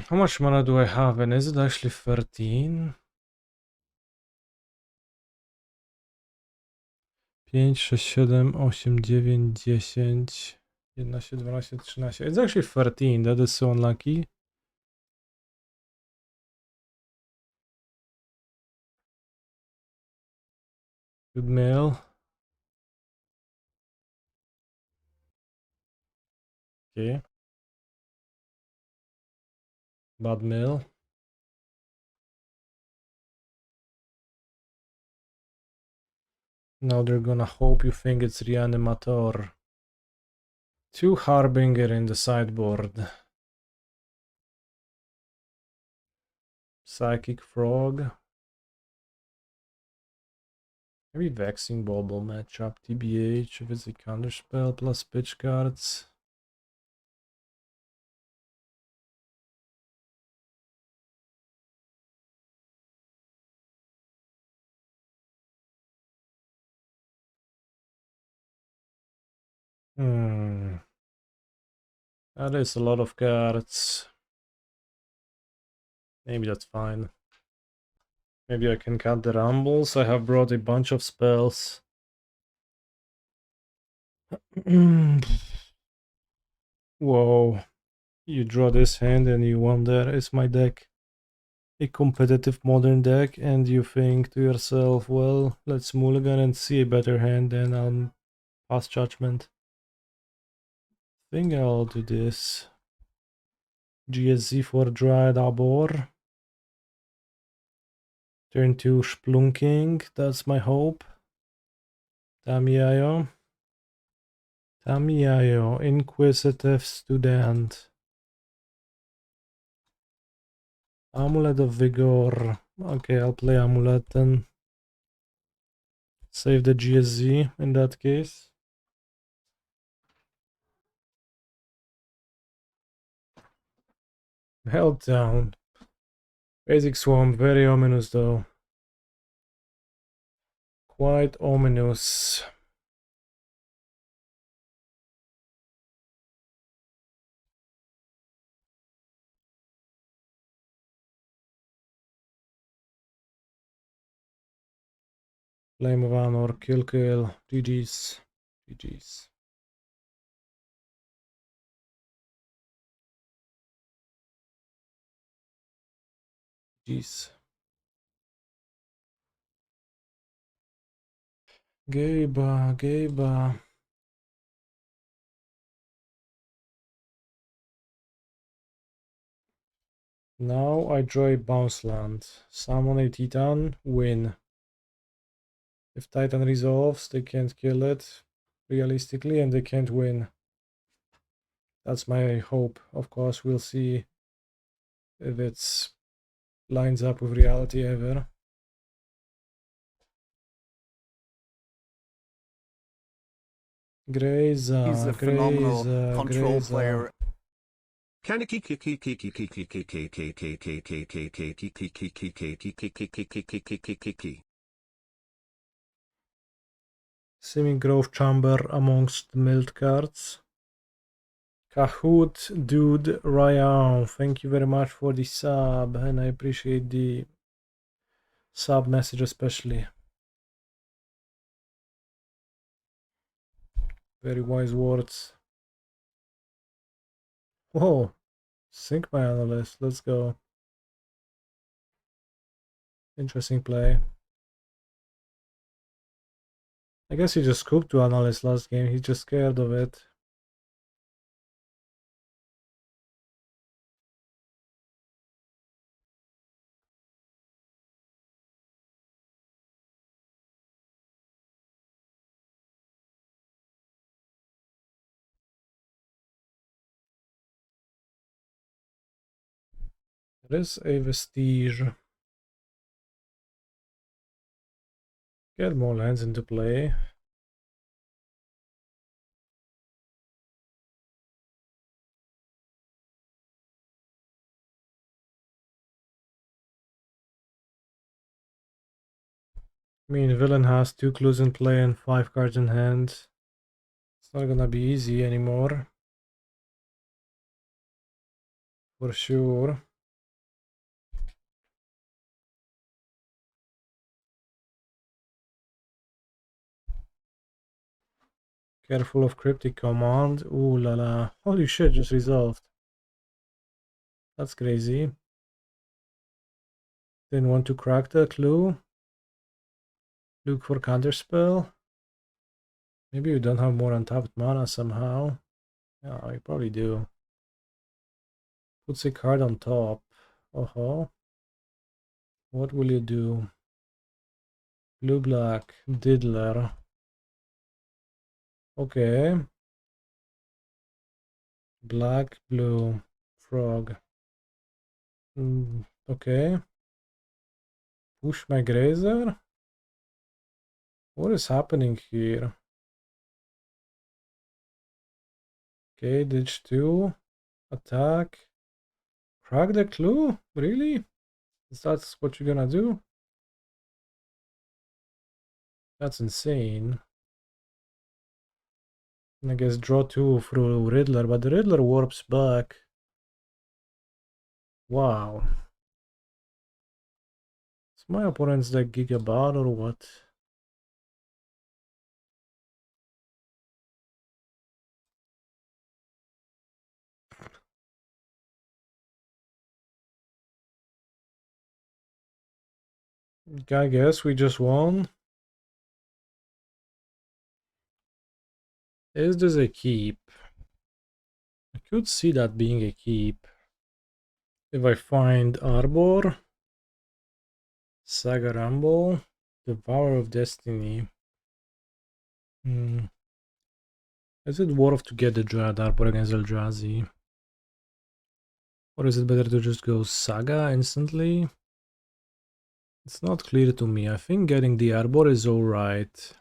How much mana do I have, and is it actually 13? 5, 6, 7, 8, 9, 10. 11, 12, 13. It's actually 13. That is so unlucky. Good mail. Okay. Bad mail. Now they're gonna hope you think it's Reanimator. 2 Harbinger in the sideboard. Psychic Frog. Maybe Vexing Bauble matchup. TBH if it's a counterspell plus pitch cards. That is a lot of cards. Maybe that's fine. Maybe I can cut the rumbles. I have brought a bunch of spells. Whoa. You draw this hand and you wonder, is my deck a competitive modern deck? And you think to yourself, well, let's mulligan and see a better hand, then I'll pass judgment. I think I'll do this. GSZ for Dryad Arbor. Turn 2 Spelunking, that's my hope. Tamiyayo. Tamiyayo, Inquisitive Student. Amulet of Vigor. Okay, I'll play Amulet then. Save the GSZ in that case. Held down. Basic Swamp, very ominous though. Quite ominous. Flame of Honor, kill. GG's. GG's. GG's. Gaba. Now I draw a bounce land. Summon a Titan, win. If Titan resolves, they can't kill it realistically and they can't win. That's my hope. Of course, we'll see if it's lines up with reality ever. Grazer. He's a phenomenal control player. Simic Grove Chamber amongst the milled cards. Kahoot Dude Ryan, thank you very much for the sub, and I appreciate the sub message especially. Very wise words. Whoa, Sync my analyst, let's go. Interesting play. I guess he just scooped to analyst last game, he's just scared of it. There is a Vestige. Get more lands into play. I mean, villain has 2 clues in play and 5 cards in hand. It's not gonna be easy anymore. For sure. Careful of cryptic command. Ooh la la. Holy shit, just resolved. That's crazy. Didn't want to crack the clue. Look for counterspell. Maybe you don't have more untapped mana somehow. Yeah, you probably do. Puts a card on top. Oh-ho. What will you do? Blue-black. Diddler. Okay. Black-blue. Frog. Okay. Push my Grazer? What is happening here? Okay, ditch 2. Attack. Crack the clue? Really? Is that what you're gonna do? That's insane. I guess draw 2 through Riddler, but the Riddler warps back. Wow. Is my opponent's deck Gigabot or what? I guess we just won. Is this a keep? I could see that being a keep. If I find Arbor, Saga Rumble, Devourer of Destiny. Is it worth to get the Dryad Arbor against Eldrazi? Or is it better to just go Saga instantly? It's not clear to me. I think getting the Arbor is alright.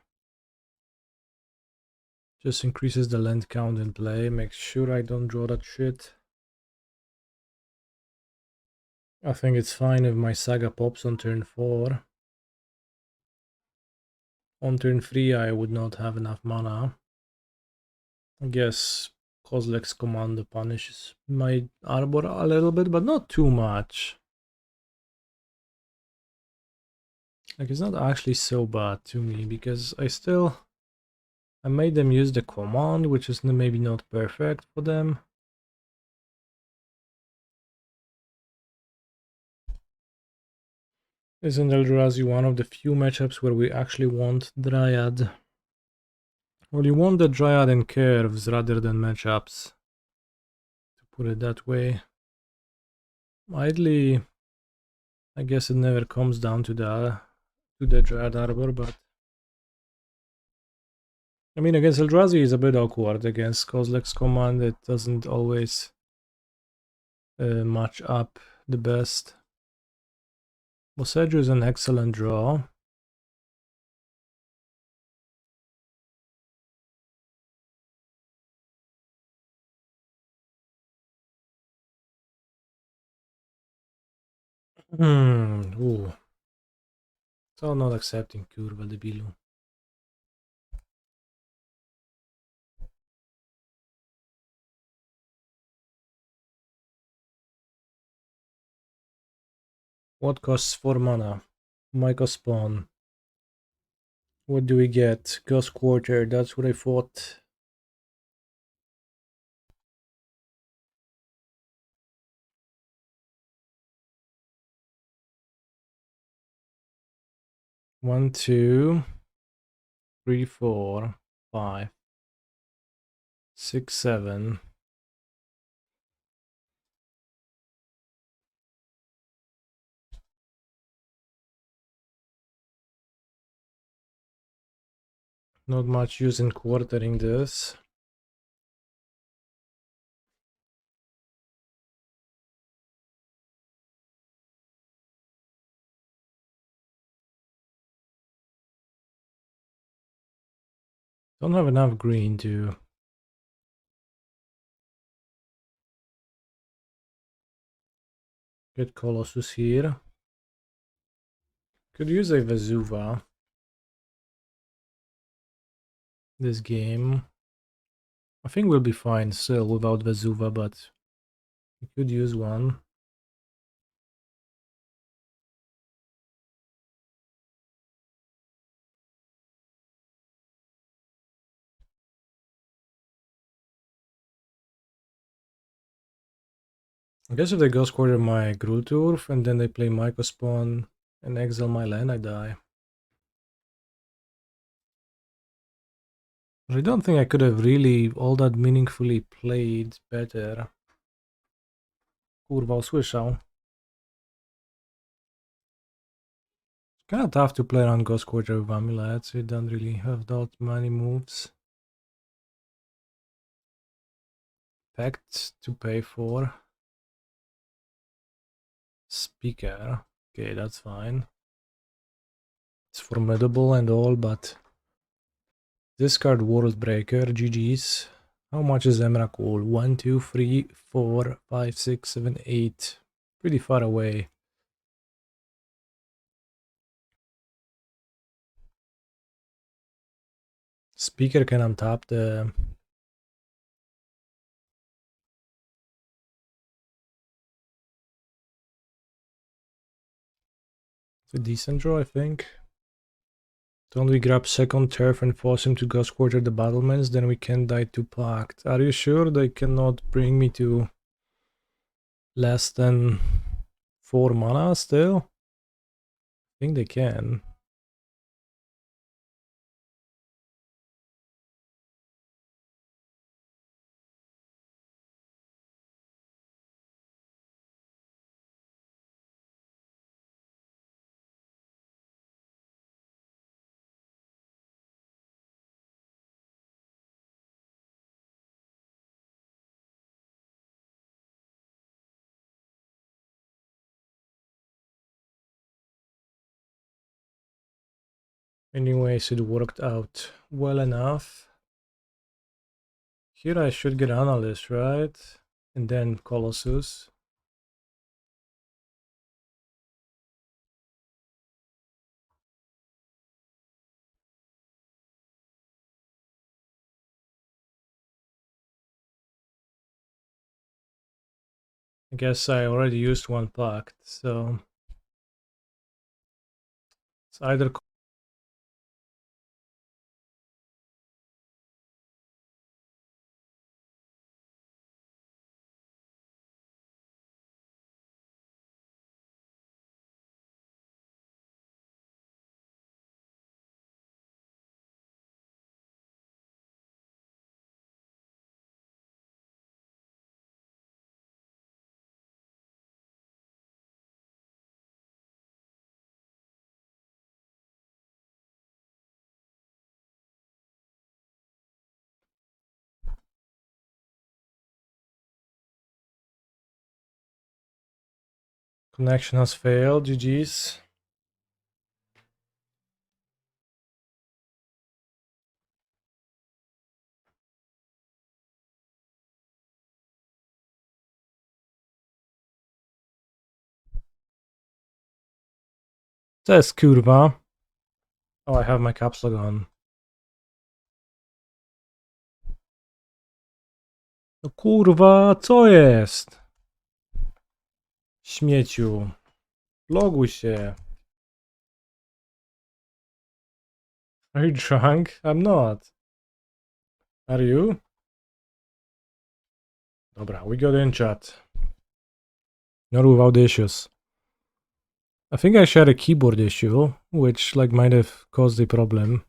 Just increases the land count in play. Makes sure I don't draw that shit. I think it's fine if my Saga pops on turn 4. On turn 3 I would not have enough mana. I guess Kozilek's command punishes my Arbor a little bit, but not too much. Like, it's not actually so bad to me, because I made them use the command, which is maybe not perfect for them. Isn't Eldrazi one of the few matchups where we actually want Dryad? Well, you want the Dryad in curves rather than matchups, to put it that way. Idly, I guess it never comes down to the Dryad Arbor, but I mean, against Eldrazi is a bit awkward. Against Kozilek's command, it doesn't always match up the best. Boseiju is an excellent draw. Ooh. So not accepting Curva de Bilu. What costs 4 mana? Mycospawn. What do we get? Ghost Quarter, that's what I thought. One, 2, 3, 4, 5, 6, 7. Not much use in quartering this. Don't have enough green to get Colossus here. Could use a Vesuva this game. I think we'll be fine still without Vesuva, but we could use one. I guess if they Ghost Quarter my Gruul Turf and then they play Mycospawn and exile my land, I die. I don't think I could have really all that meaningfully played better. Kurwa, usłyszał. Kind of tough to play around Ghost Quarter with Amulets. We don't really have that many moves. Pact to pay for. Speaker. Okay, that's fine. It's formidable and all, but discard World Breaker. GG's. How much is Emrakul? 1, 2, 3, 4, 5, 6, 7, 8. Pretty far away. Speaker can untap the... It's a decent draw, I think. Don't we grab second turf and force him to Ghost Quarter the Battlements? Then we can die to Pact. Are you sure they cannot bring me to less than 4 mana still? I think they can. Anyways, it worked out well enough. Here I should get Analyst, right? And then Colossus. I guess I already used one Pact, so... It's either... Connection has failed, GG's. Cześć, kurwa. Oh, I have my caps lock on. No kurwa, co jest? Śmieciu. Loguj się. Are you drunk? I'm not. Are you? Dobra, we got in chat. Not without issues. I think I shared a keyboard issue, which like might have caused a problem.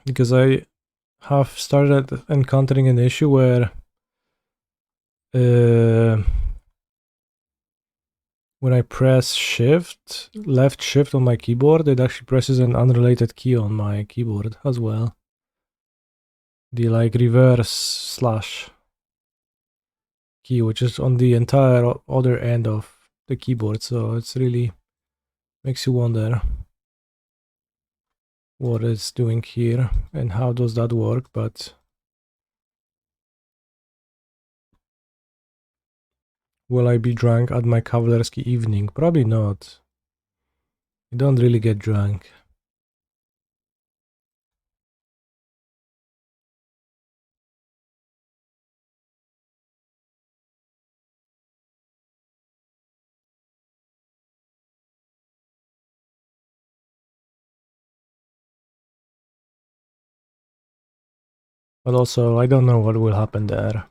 Because I have started encountering an issue where when I press shift, left shift on my keyboard, it actually presses an unrelated key on my keyboard as well. The like reverse slash key, which is on the entire other end of the keyboard, so it's really makes you wonder what it's doing here and how does that work. But will I be drunk at my Kawalerski evening? Probably not. I don't really get drunk. But also, I don't know what will happen there.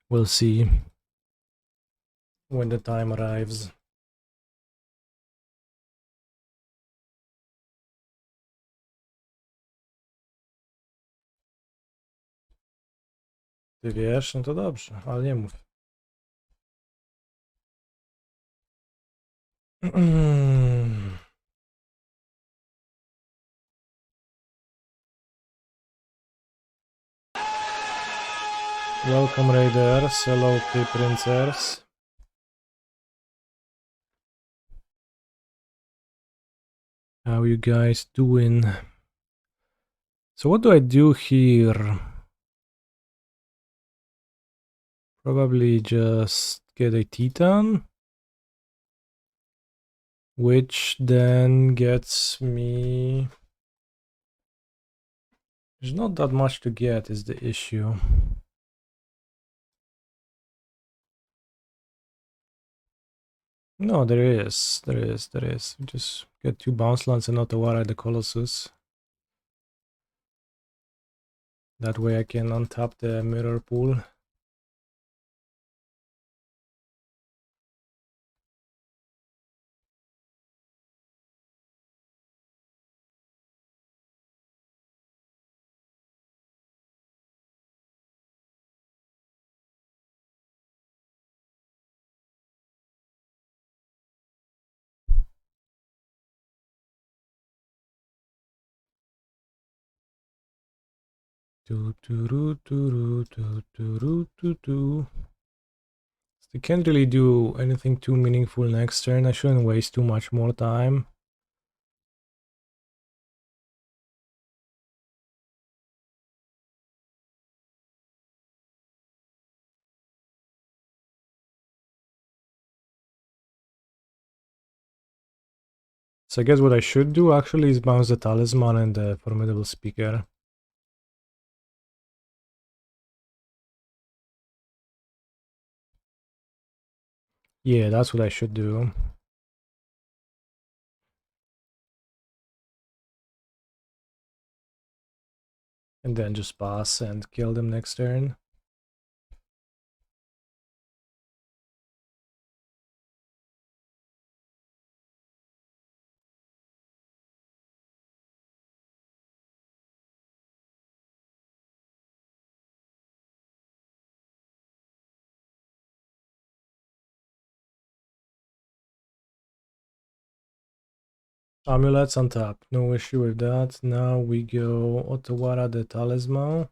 We'll see. when the time arrives. Ty wiesz, no to dobrze, ale nie mów. Welcome Raiders, hello Princers. How you guys doing? So what do I do here? Probably just get a Titan, which then gets me... There's not that much to get is the issue. No, there is. Just get 2 bounce lands and Otawara the Colossus. That way I can untap the Mirrorpool. They can't really do anything too meaningful next turn. I shouldn't waste too much more time. So I guess what I should do actually is bounce the Talisman and the Formidable Speaker. Yeah, that's what I should do. And then just pass and kill them next turn. Amulets on top, no issue with that. Now we go Otawara the Talisman.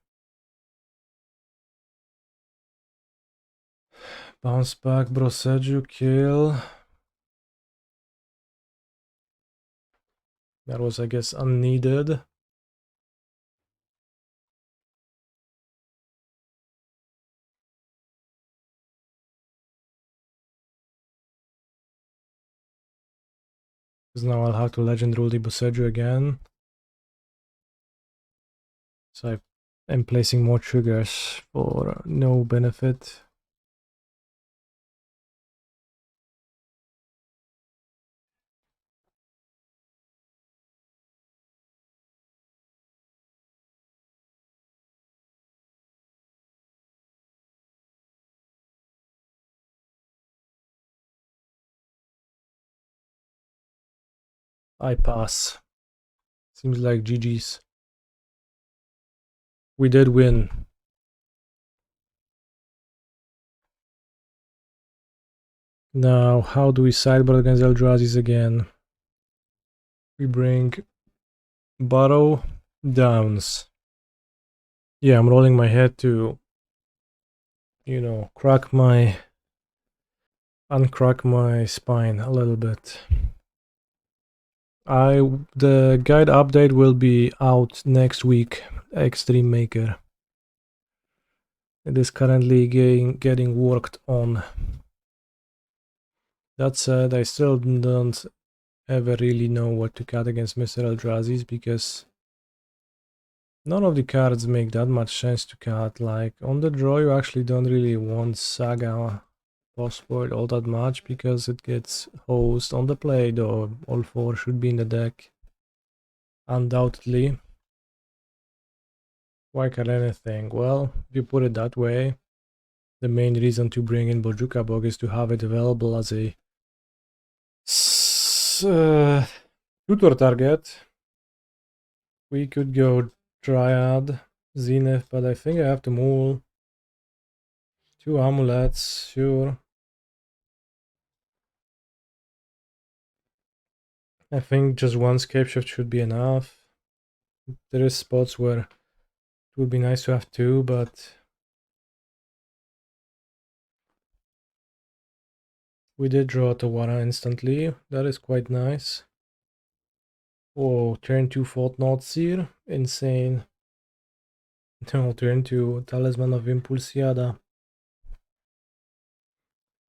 Bounce back, Boseiju, kill. That was, I guess, unneeded. Because now I'll have to Legend Rule the Boseiju again. So I am placing more triggers for no benefit. I pass. Seems like GG's. We did win. Now, how do we sideboard against Eldrazi's again? We bring Burrow Downs. Yeah, I'm rolling my head to, you know, uncrack my spine a little bit. The guide update will be out next week, Extreme Maker. It is currently getting worked on. That said, I still don't ever really know what to cut against Mr. Eldrazi's because none of the cards make that much sense to cut. Like, on the draw you actually don't really want Saga Postboard all that much because it gets hosed. On the play though, all 4 should be in the deck. Undoubtedly. Why cut anything? Well, if you put it that way, the main reason to bring in Bojuka Bog is to have it available as a tutor target. We could go Dryad, Zenith, but I think I have to move 2 amulets, sure. I think just 1 Scapeshift should be enough. There is spots where it would be nice to have 2, but we did draw Otawara instantly. That is quite nice. Oh, turn 2 Thought Seer. Insane. No, turn 2 Talisman of Impulsiada.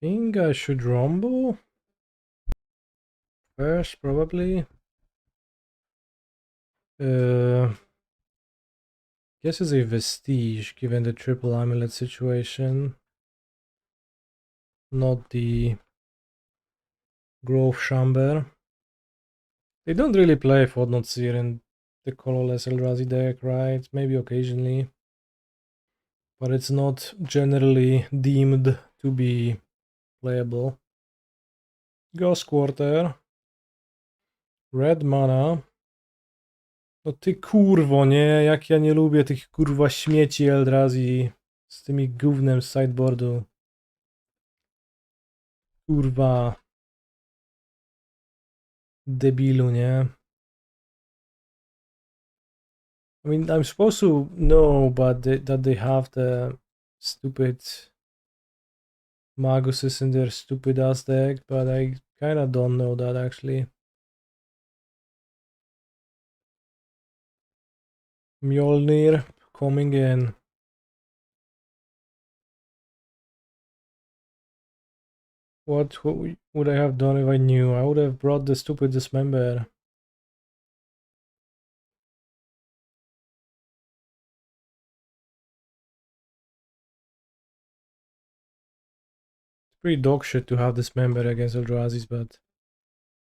Think I should Rumble first, probably. Guess it's a Vestige, given the triple amulet situation. Not the Grove Chamber. They don't really play Thought Seer in the colorless Eldrazi deck, right? Maybe occasionally. But it's not generally deemed to be playable. Ghost Quarter. Red mana. No ty kurwo, nie? Jak ja nie lubię tych kurwa śmieci Eldrazi z tymi gównem z sideboardu. Kurwa. Debilu, nie? I mean, I'm supposed to know but that they have the stupid Maguses in their stupid ass deck, but I kinda don't know that actually. Mjlnir coming in. What would I have done if I knew? I would have brought the stupid Dismember. It's pretty dog shit to have Dismember against Eldrazi's, but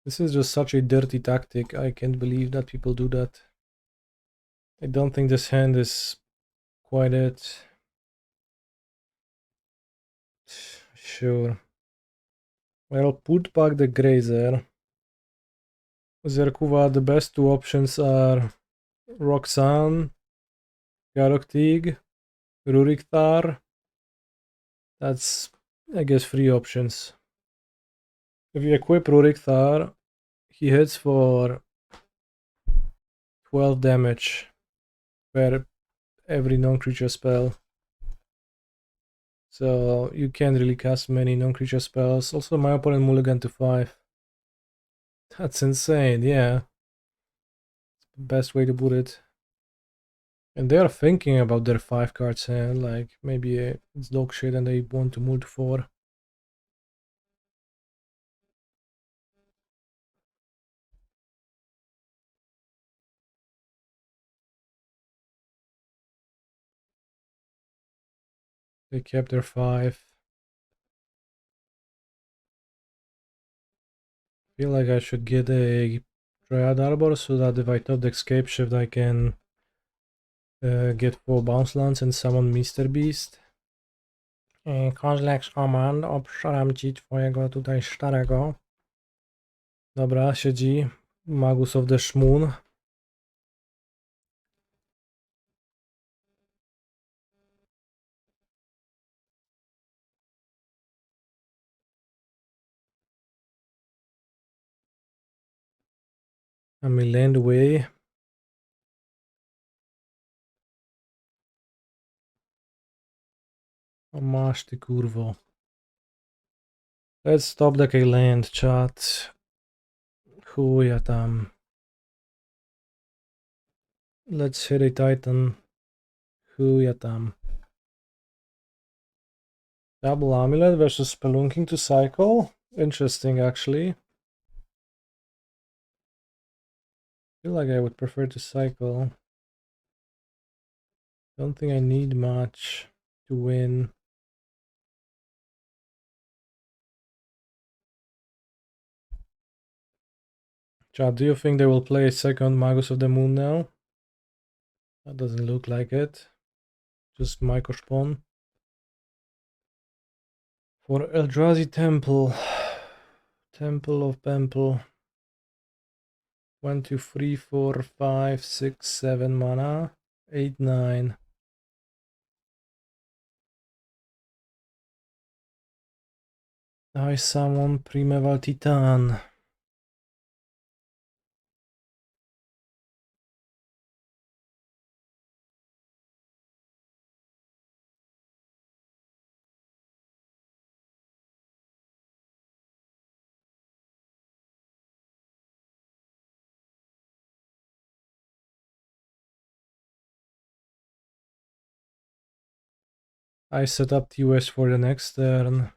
this is just such a dirty tactic. I can't believe that people do that. I don't think this hand is quite it. Sure. I'll put back the Grazer. Zerkuva, the best 2 options are Roxanne, Garoktig, Rurik Thar. That's, I guess, 3 options. If you equip Rurik Thar, he hits for 12 damage per every non-creature spell. So you can't really cast many non-creature spells. Also, my opponent mulligan to 5. That's insane, yeah. Best way to put it. And they are thinking about their 5 cards hand, like maybe it's dog shit and they want to move to 4. They kept their 5. Feel like I should get a Dryad Arbor so that if I top the Scapeshift I can get 4 bounce lands and summon Mr. Beast. Kozlek Command, obszaram ci twojego tutaj starego. Dobra, siedzi. Magus of the Shmoon. A mi land away. O masz ty kurwo. Let's stop the land, chat. Chuja tam. Let's hit a Titan. Chuja tam. Double Amulet versus Spelunking to cycle. Interesting, actually. I feel like I would prefer to cycle. Don't think I need much to win. Chat, do you think they will play a second Magus of the Moon now? That doesn't look like it. Just Mycospawn. For Eldrazi Temple. Temple of Pemple. 1, 2, 3, 4, 5, 6, 7 mana. 8, 9. I summon Primeval Titan. I set up TOS for the next turn.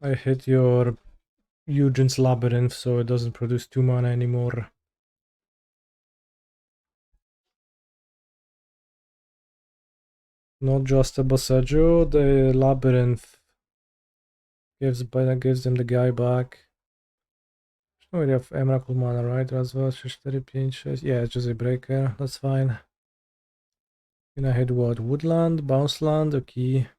I hit your Eugen's Labyrinth, so it doesn't produce 2 mana anymore. Not just a Boseiju, the Labyrinth gives them the guy back. No, we have Emrakul mana, right? Raz, 2, 3, 4, 5, 6. Yeah, it's just a breaker, that's fine. Gonna hit what? Woodland, Bounce Land, okay.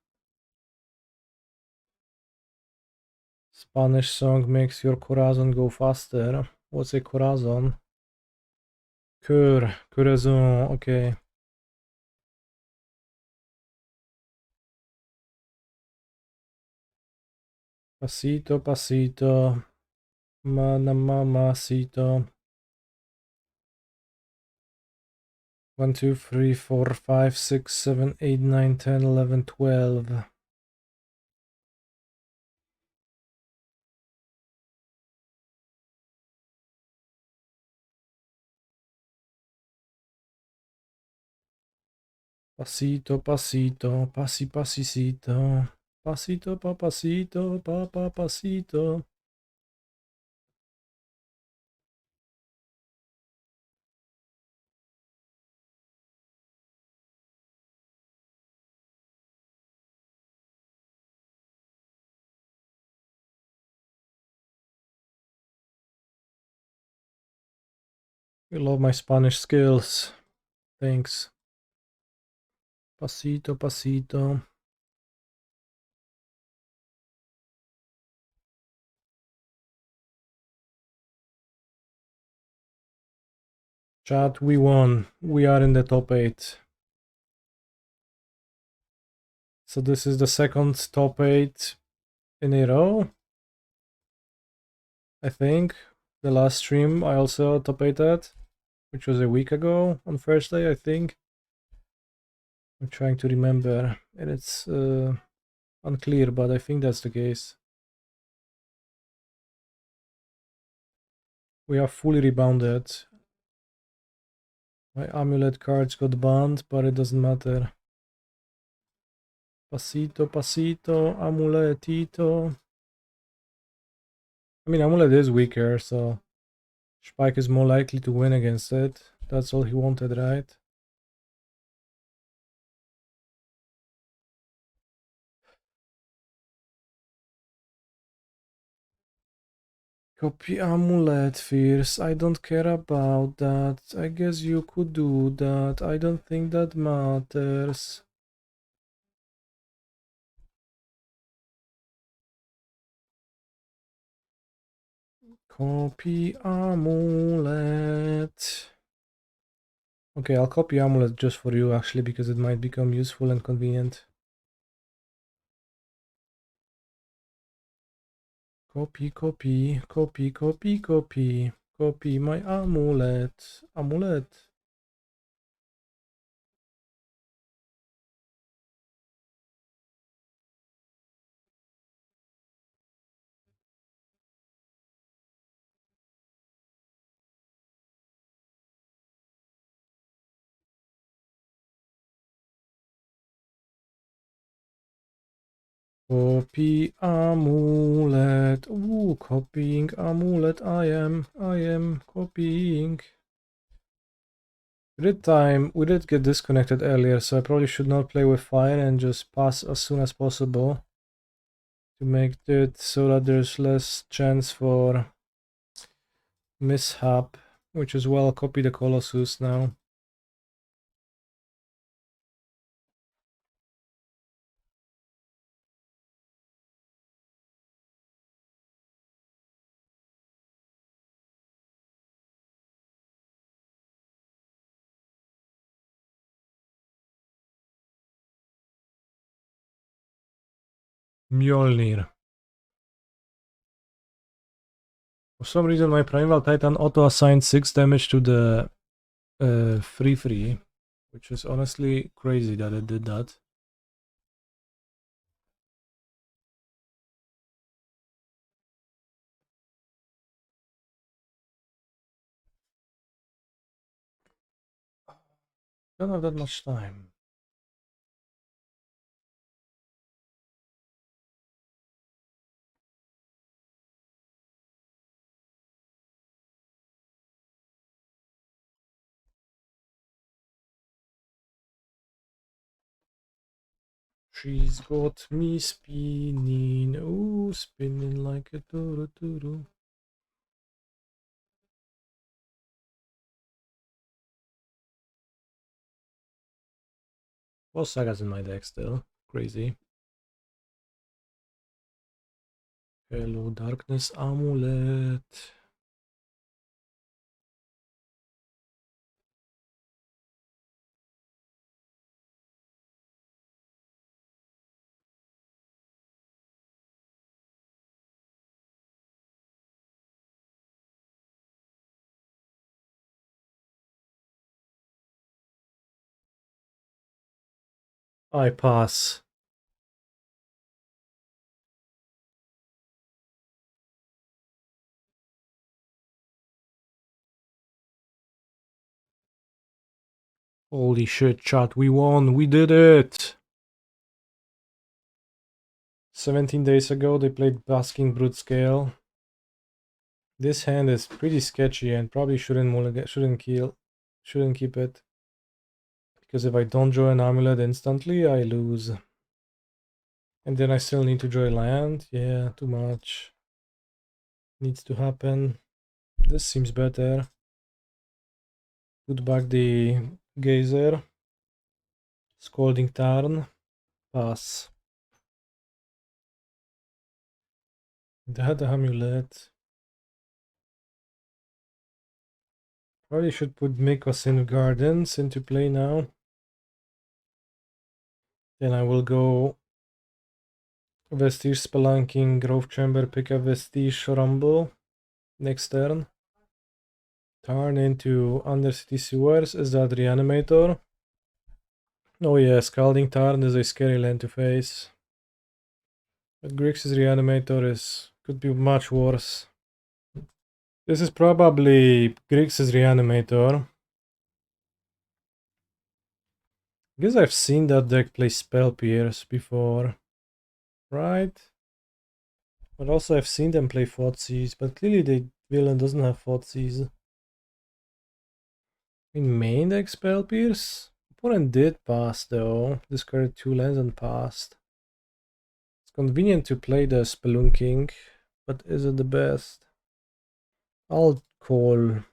Spanish song makes your corazon go faster. What's a corazon? Corazon, okay. Pasito, pasito. Mamacito. 1, 2, 3, 4, 5, 6, 7, 8, 9, 10, 11, 12. Pasito, pasito, pasito. Pasito, papacito, papacito. You love my Spanish skills. Thanks. Pasito, pasito. Chat, we won. We are in the top 8. So this is the second top 8 in a row. I think. The last stream I also top 8'd, which was a week ago on Thursday, I think. I'm trying to remember, and it's unclear, but I think that's the case. We are fully rebounded. My amulet cards got banned, but it doesn't matter. Pasito, pasito, amuletito. I mean, amulet is weaker, so Spike is more likely to win against it. That's all he wanted, right? Copy amulet fears. I don't care about that. I guess you could do that. I don't think that matters. Copy amulet. Okay, I'll copy amulet just for you actually, because it might become useful and convenient. Copy, copy, copy, copy, copy. Copy my amulet. Amulet. Copy amulet. Ooh, copying amulet. I am copying. We did get disconnected earlier, so I probably should not play with fire and just pass as soon as possible to make it so that there's less chance for mishap. which is well copy the Colossus now. Mjlnir. For some reason my Primeval Titan auto-assigned 6 damage to the 3/3, which is honestly crazy that it did that. Don't have that much time. She's got me spinning, ooh, spinning like a tururu. Well, Saga's in my deck still. Crazy. Hello, Darkness Amulet. I pass. Holy shit, chat, we won, we did it! 17 days ago they played Basking Brute Scale. This hand is pretty sketchy and probably shouldn't keep it. Because if I don't draw an amulet instantly, I lose. And then I still need to draw a land. Yeah, too much. Needs to happen. This seems better. Put back the Gazer. Scalding Tarn. Pass. The amulet. Probably should put Mycosynth Gardens into play now. Then I will go Vestige, Spelunking, Grove Chamber, pick up Vestige, Rumble. Next turn. Turn into Undercity Sewers. Is that Reanimator? Oh yeah, Scalding Tarn is a scary land to face. But Grixis Reanimator could be much worse. This is probably Grixis Reanimator. I guess I've seen that deck play Spell Pierce before, right? But also I've seen them play Thoughtseize, but clearly the villain doesn't have Thoughtseize. In main deck Spell Pierce? Opponent did pass though. Discarded 2 lands and passed. It's convenient to play the Spelunking, but is it the best? I'll call.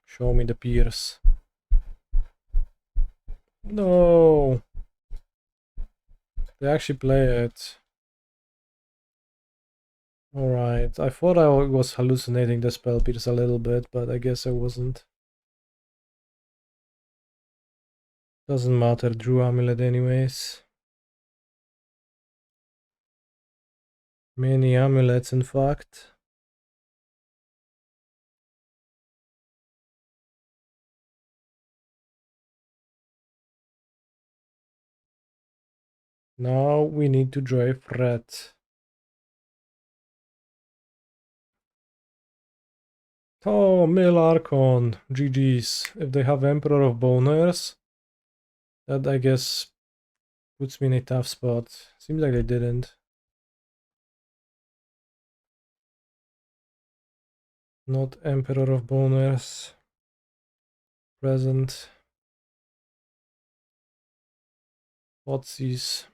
Show me the Pierce. No! They actually play it. Alright, I thought I was hallucinating the Spell Pierce a little bit, but I guess I wasn't. Doesn't matter, drew Amulet anyways. Many amulets in fact. Now we need to draw a threat. Oh, Male Archon, GG's. If they have Emperor of Boners, that I guess puts me in a tough spot. Seems like they didn't. Not Emperor of Boners. Present. Thoughtseize.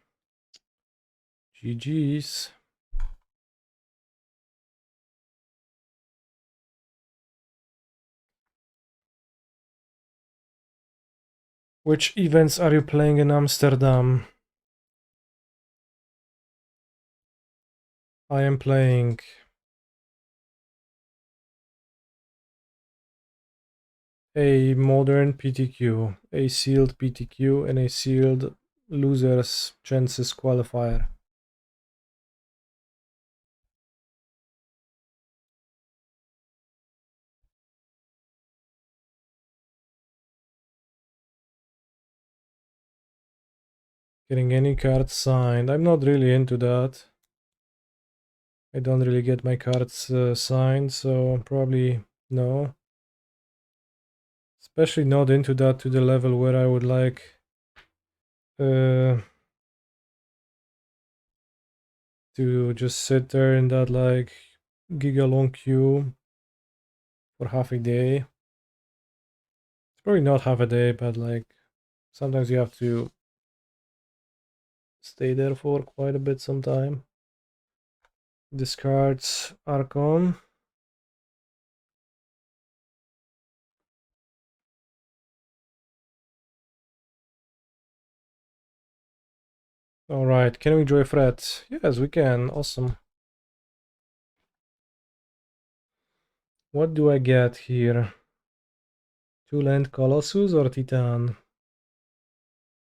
GG's. Which events are you playing in Amsterdam? I am playing a modern PTQ, a sealed PTQ, and a sealed losers chances qualifier. Getting any card signed. I'm not really into that. I don't really get my cards signed, so probably no. Especially not into that to the level where I would like to just sit there in that like giga long queue for half a day. It's probably not half a day, but like sometimes you have to stay there for quite a bit sometime. Discards Archon. Alright, can we enjoy threat? Yes, we can. Awesome. What do I get here? 2-land Colossus or Titan?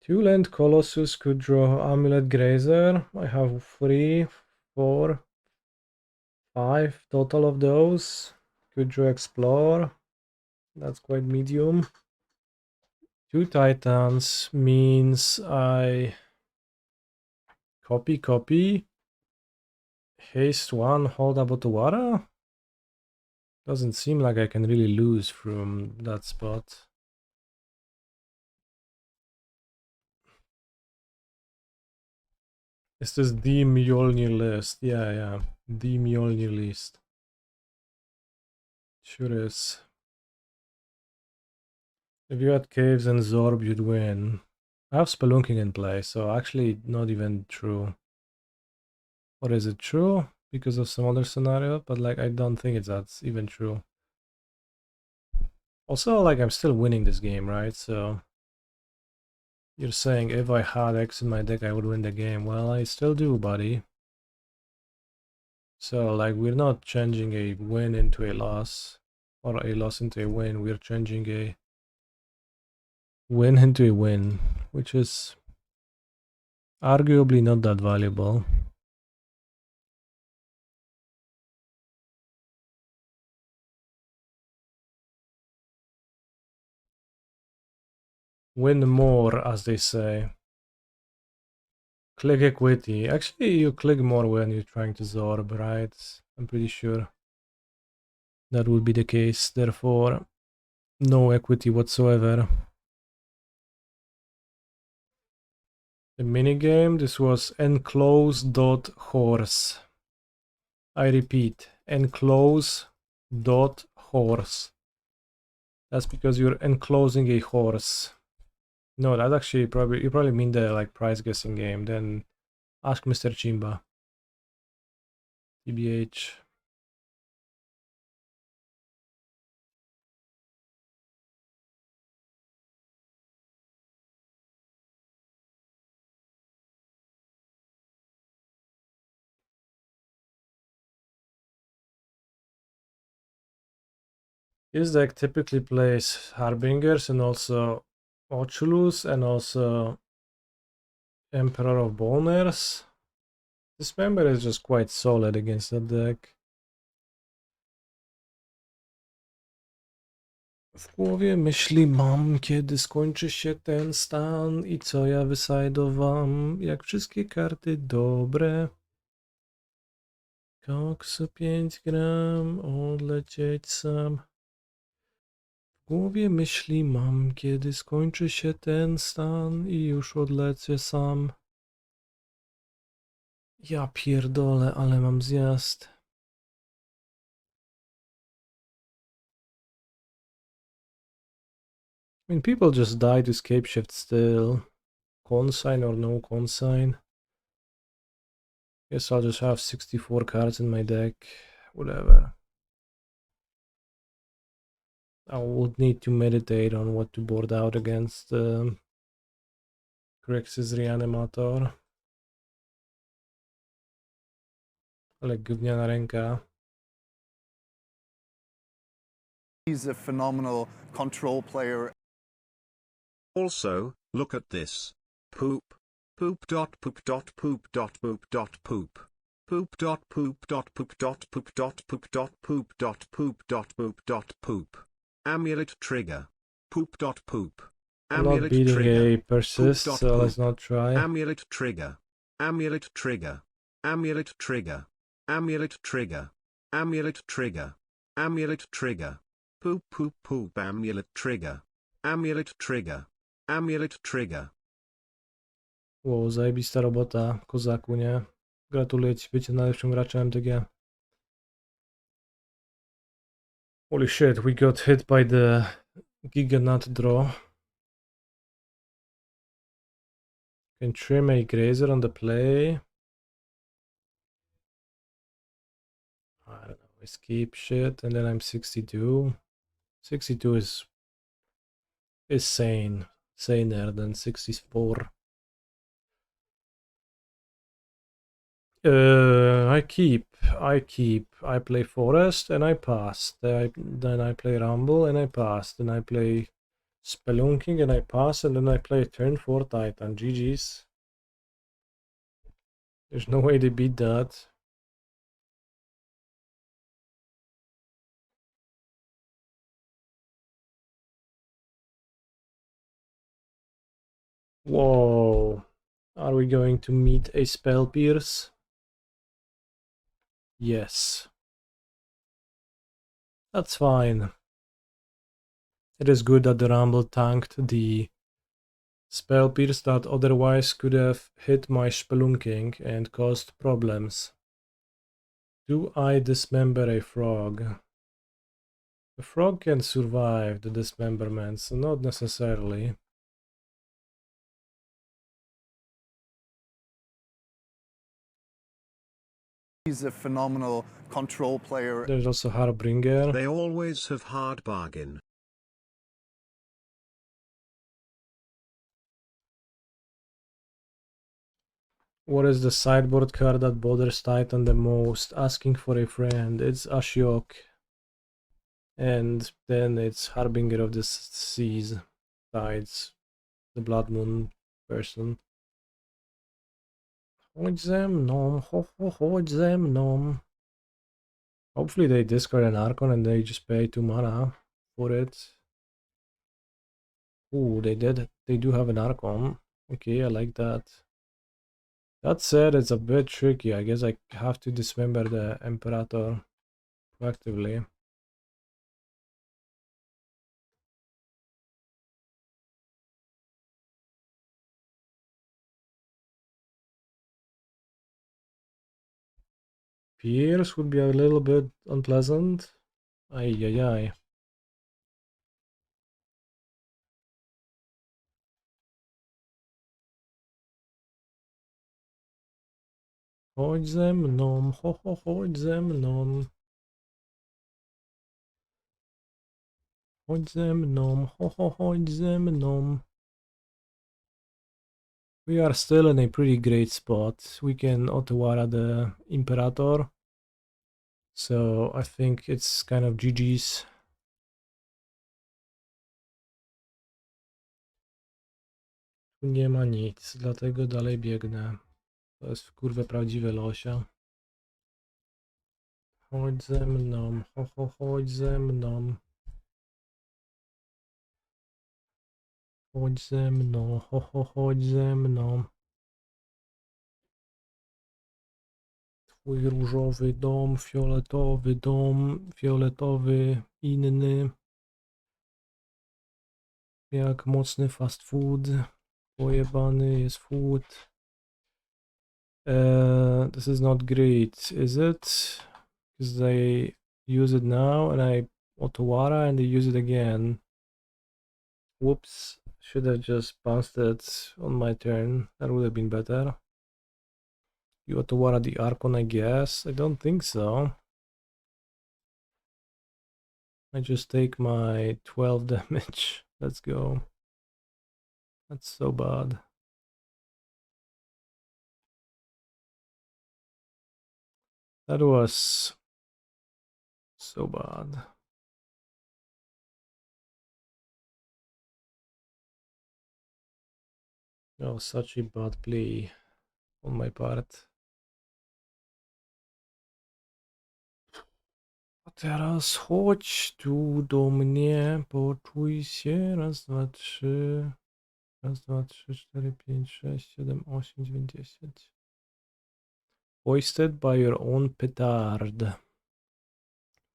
2-land Colossus could draw Amulet Grazer. I have 3, 4, 5 total of those. Could draw Explore. That's quite medium. 2 Titans means I copy. Haste 1, hold up Otawara. Doesn't seem like I can really lose from that spot. Is this the Mjlnir list? Yeah. The Mjlnir list. Sure is. If you had Caves and Zorb, you'd win. I have Spelunking in play, so actually not even true. Or is it true? Because of some other scenario, but like I don't think that's even true. Also, like I'm still winning this game, right? So you're saying if I had X in my deck, I would win the game. Well, I still do, buddy. So like we're not changing a win into a loss or a loss into a win. We're changing a win into a win, which is arguably not that valuable. Win more, as they say. Click equity. Actually, you click more when you're trying to Zorb, right? I'm pretty sure that would be the case. Therefore, no equity whatsoever. The minigame, this was enclose.horse. I repeat, enclose.horse. That's because you're enclosing a horse. No, that's actually you probably mean the like prize guessing game. Then ask Mr. Chimba. TBH. This deck typically plays Harbingers and also Oculus and also Emperor of Boners. This member is just quite solid against that deck. W głowie myśli mam, kiedy skończy się ten stan i co ja wysajdowam, jak wszystkie karty dobre. Koksu 5 gram, odlecieć sam. W głowie myśli mam, kiedy skończy się ten stan i już odlecę sam. Ja pierdolę, ale mam zjazd. I mean, people just die to Scapeshift still. Consign or no consign. Guess I'll just have 64 cards in my deck. Whatever. I would need to meditate on what to board out against Grixis Reanimator. Ale gówniana ręka. He's a phenomenal control player. Also, look at this. Poop. Poop dot poop dot poop dot poop dot poop. Poop dot poop dot poop dot poop dot poop dot poop dot poop dot poop dot poop. Amulet trigger. Poop dot poop. I'm not Amulet beating trigger. a persist, Poop dot so let's poop. not try. Amulet trigger. Amulet trigger. Amulet trigger. Amulet trigger. Amulet trigger. Amulet trigger. Poop poop poop amulet trigger. Amulet trigger. Amulet trigger. Wow, zajebista robota, kozaku, nie? Gratuluję ci bycie najlepszym graczem MTG. Holy shit, we got hit by the Giganut draw. Can trim a Grazer on the play. I don't know, escape shit, and then I'm 62. 62 is sane. Saner than 64. I play Forest and I pass. Then I play Rumble and I pass. Then I play Spelunking and I pass, and then I play turn 4 Titan. GG's. There's no way they beat that. Whoa. Are we going to meet a Spell Pierce? Yes. That's fine. It is good that the Rumble tanked the Spell Pierce that otherwise could have hit my Spelunking and caused problems. Do I dismember a frog? The frog can survive the dismemberment, so not necessarily. He's a phenomenal control player. There's also Harbinger. They always have hard bargain. What is the sideboard card that bothers Titan the most? Asking for a friend. It's Ashiok. And then it's Harbinger of the Seas. Tides. The Blood Moon person. Chodź ze mną, chodź ze mną. Hopefully they discard an Archon and they just pay 2 mana for it. Ooh, they do have an Archon. Okay, I like that. That said, it's a bit tricky. I guess I have to dismember the Imperator proactively. Pierce would be a little bit unpleasant. Ay, ay, ay. Chodź ze mną, chodź ze mną. Chodź ze mną, chodź ze mną. We are still in a pretty great spot. We can Otawara the Imperator. So I think it's kind of GG's. Tu nie ma nic, dlatego dalej biegnę. To jest kurwa prawdziwe losia. Chodź ze mną, chodź ze mną. Chodź ze mną, chodź ze mną. Twój różowy dom, fioletowy, inny. Jak mocny fast food. Pojebany jest food. This is not great, is it? Because they use it now and I Otawara and they use it again. Whoops, should have just bounced it on my turn. That would have been better. You Otawara the Archon, I guess. I don't think so. I just take my 12 damage. Let's go. That's so bad. That was so bad. Oh, such a bad play on my part. Teraz chodź tu do mnie, poczuj się. Raz, dwa, trzy. Raz, dwa, trzy, cztery, pięć, sześć, siedem, osiem, dziewięć, dziesięć. Hoisted by your own petard.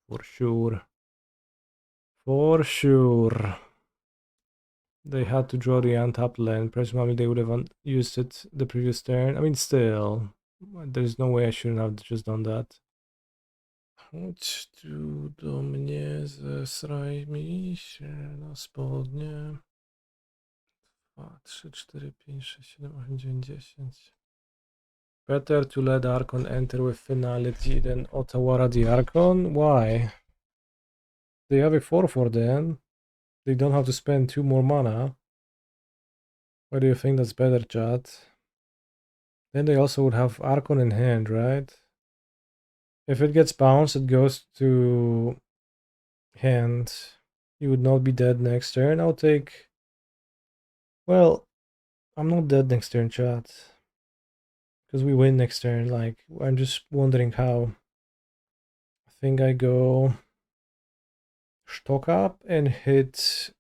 For sure. For sure. They had to draw the untapped land. Presumably they would have used it the previous turn. I mean, still. There's no way I shouldn't have just done that. Chodź tu do mnie, zesraj mi się na spodnie. 2, 3, 4, 5, 6, 7, 8, 9, 10. Better to let Archon enter with finality than Otawara the Archon? Why? They have a 4/4 then. They don't have to spend 2 more mana. Why do you think that's better, chat? Then they also would have Archon in hand, right? If it gets bounced, it goes to hand. You would not be dead next turn. I'll take... Well, I'm not dead next turn, chat. Because we win next turn. Like, I'm just wondering how. I think I go... Stock up and hit...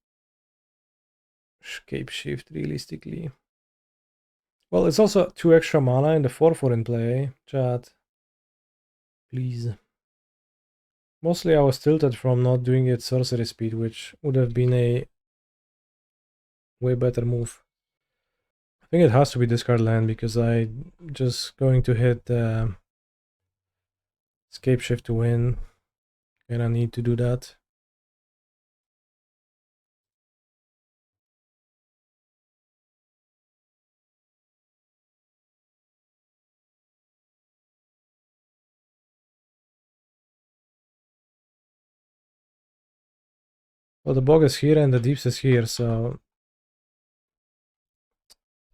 Scapeshift, realistically. Well, it's also 2 extra mana and the 4/4 in play, chat. Please. Mostly I was tilted from not doing it sorcery speed, which would have been a way better move. I think it has to be discard land because I'm just going to hit Scapeshift to win, and I need to do that. Well, the bog is here and the deeps is here, so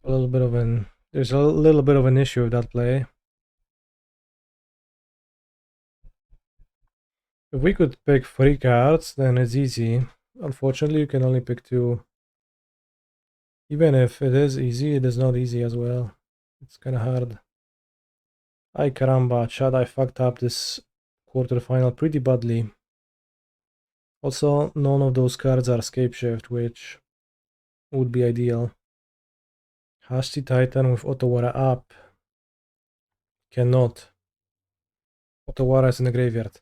a little bit of an... There's a little bit of an issue with that play. If we could pick 3 cards, then it's easy. Unfortunately, you can only pick 2. Even if it is easy, it is not easy as well. It's kind of hard. Ay caramba, chat, I fucked up this quarterfinal pretty badly. Also, none of those cards are Scapeshift, which would be ideal. Hasty Titan with Otawara up. Cannot. Otawara is in the graveyard.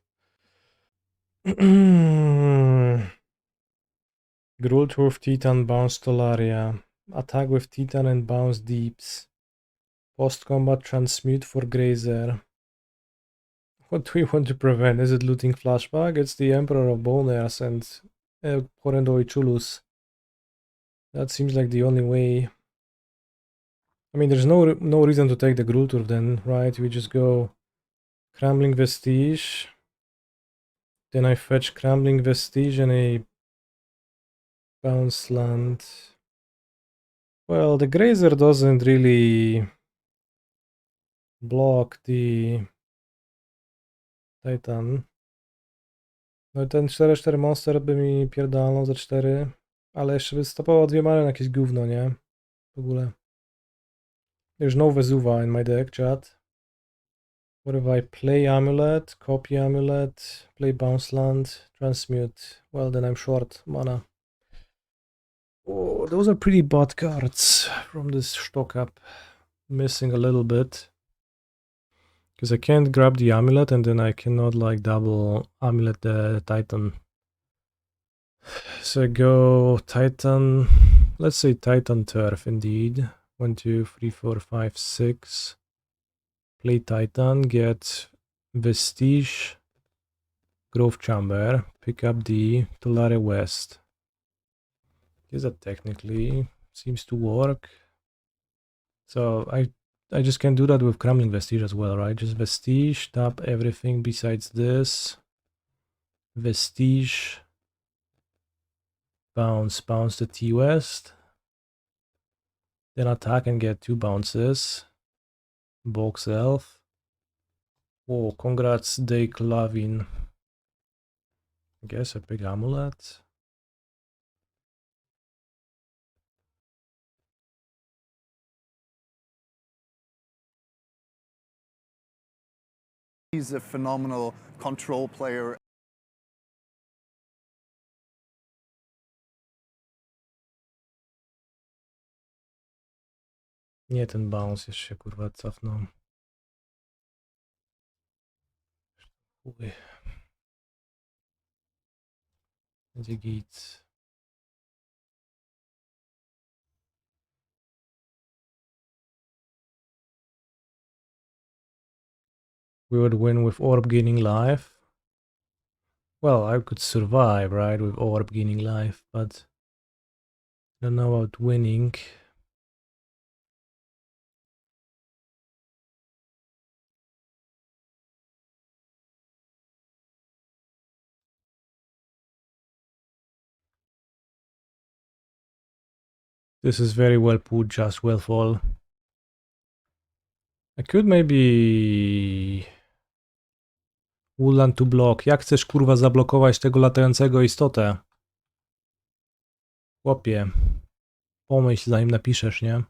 Gruul Turf, Titan, bounce Tolaria. Attack with Titan and bounce Deeps. Post-combat transmute for Grazer. What do we want to prevent? Is it looting flashback? It's the Emperor of Boners and Horrendoi Chulus. That seems like the only way. I mean, there's no reason to take the Gruul Turf then, right? We just go Crumbling Vestige. Then I fetch Crumbling Vestige and a bounce land. Well, the Grazer doesn't really block the Titan. No ten 4/4 monster by mi pierdalnął za 4. Ale jeszcze by stopował 2 many na jakieś gówno, nie? W ogóle. There's no Vesuva in my deck, chat. What if I play Amulet, copy Amulet, play Bounce Land, transmute? Well, then I'm short mana. Oh, those are pretty bad cards from this stock up. Missing a little bit. Because I can't grab the Amulet and then I cannot like double Amulet the Titan. So I go Titan, let's say Titan Turf indeed. 1, 2, 3, 4, 5, 6. Play Titan, get Vestige, Grove Chamber, pick up the Tolaria West. Guess that technically seems to work. So I just can do that with Crumbling Vestige as well, right? Just Vestige, tap everything besides this. Vestige, bounce the T-West. Then attack and get 2 bounces. Box Elf. Whoa, congrats, Dake Lavin. I guess a big amulet. He's a phenomenal control player. Nie, ten bounce jeszcze się kurwa cofnął. Chuj. Będzie git. We would win with Orb gaining life. Well, I could survive, right, with Orb gaining life, but I don't know about winning. This is very well put, just well fall. I could maybe... Woodland to block. Jak chcesz kurwa zablokować tego latającego istotę? Chłopie. Pomyśl zanim napiszesz, nie?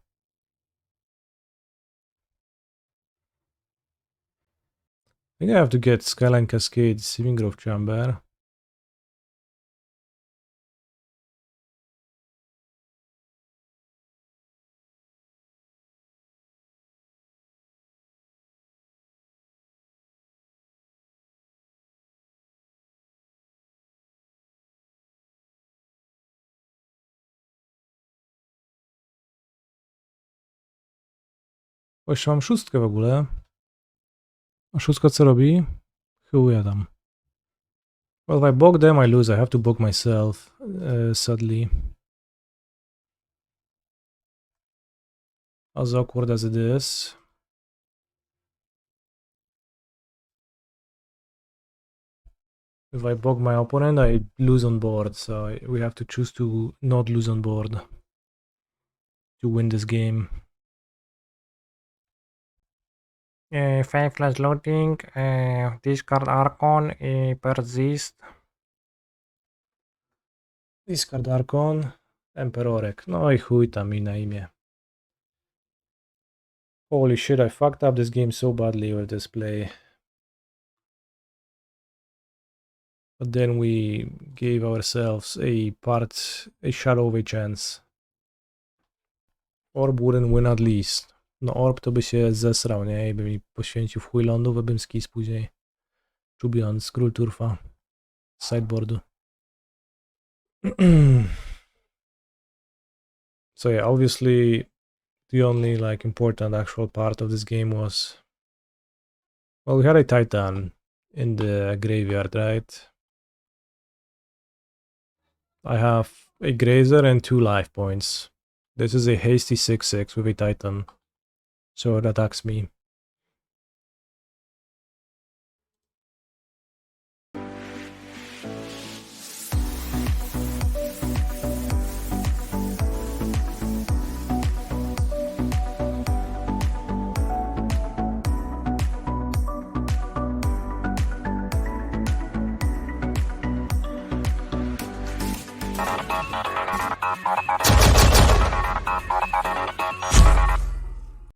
I think I have to get Skyline Cascade, Saving Grove Chamber. O, jeszcze mam szóstkę w ogóle. A szóstka co robi? Chuja tam. Well, if I bog them, I lose. I have to bog myself, sadly. As awkward as it is. If I bog my opponent, I lose on board, so we have to choose to not lose on board to win this game. Faithless loading, discard Archon, persist. Discard Archon, Emperorek. No i chuj tam mi na imię. Holy shit, I fucked up this game so badly with this play. But then we gave ourselves a shadow of a chance. Orb wouldn't win at least. No Orb to by się zesrał, nie? I by mi poświęcił w chuj lądu, bym skis później. Czubiąc Gruul Turfa z sideboardu. So yeah, obviously the only like important actual part of this game was, well, we had a Titan in the graveyard, right? I have a Grazer and 2 life points. This is a hasty 6/6 with a Titan, so it attacks me.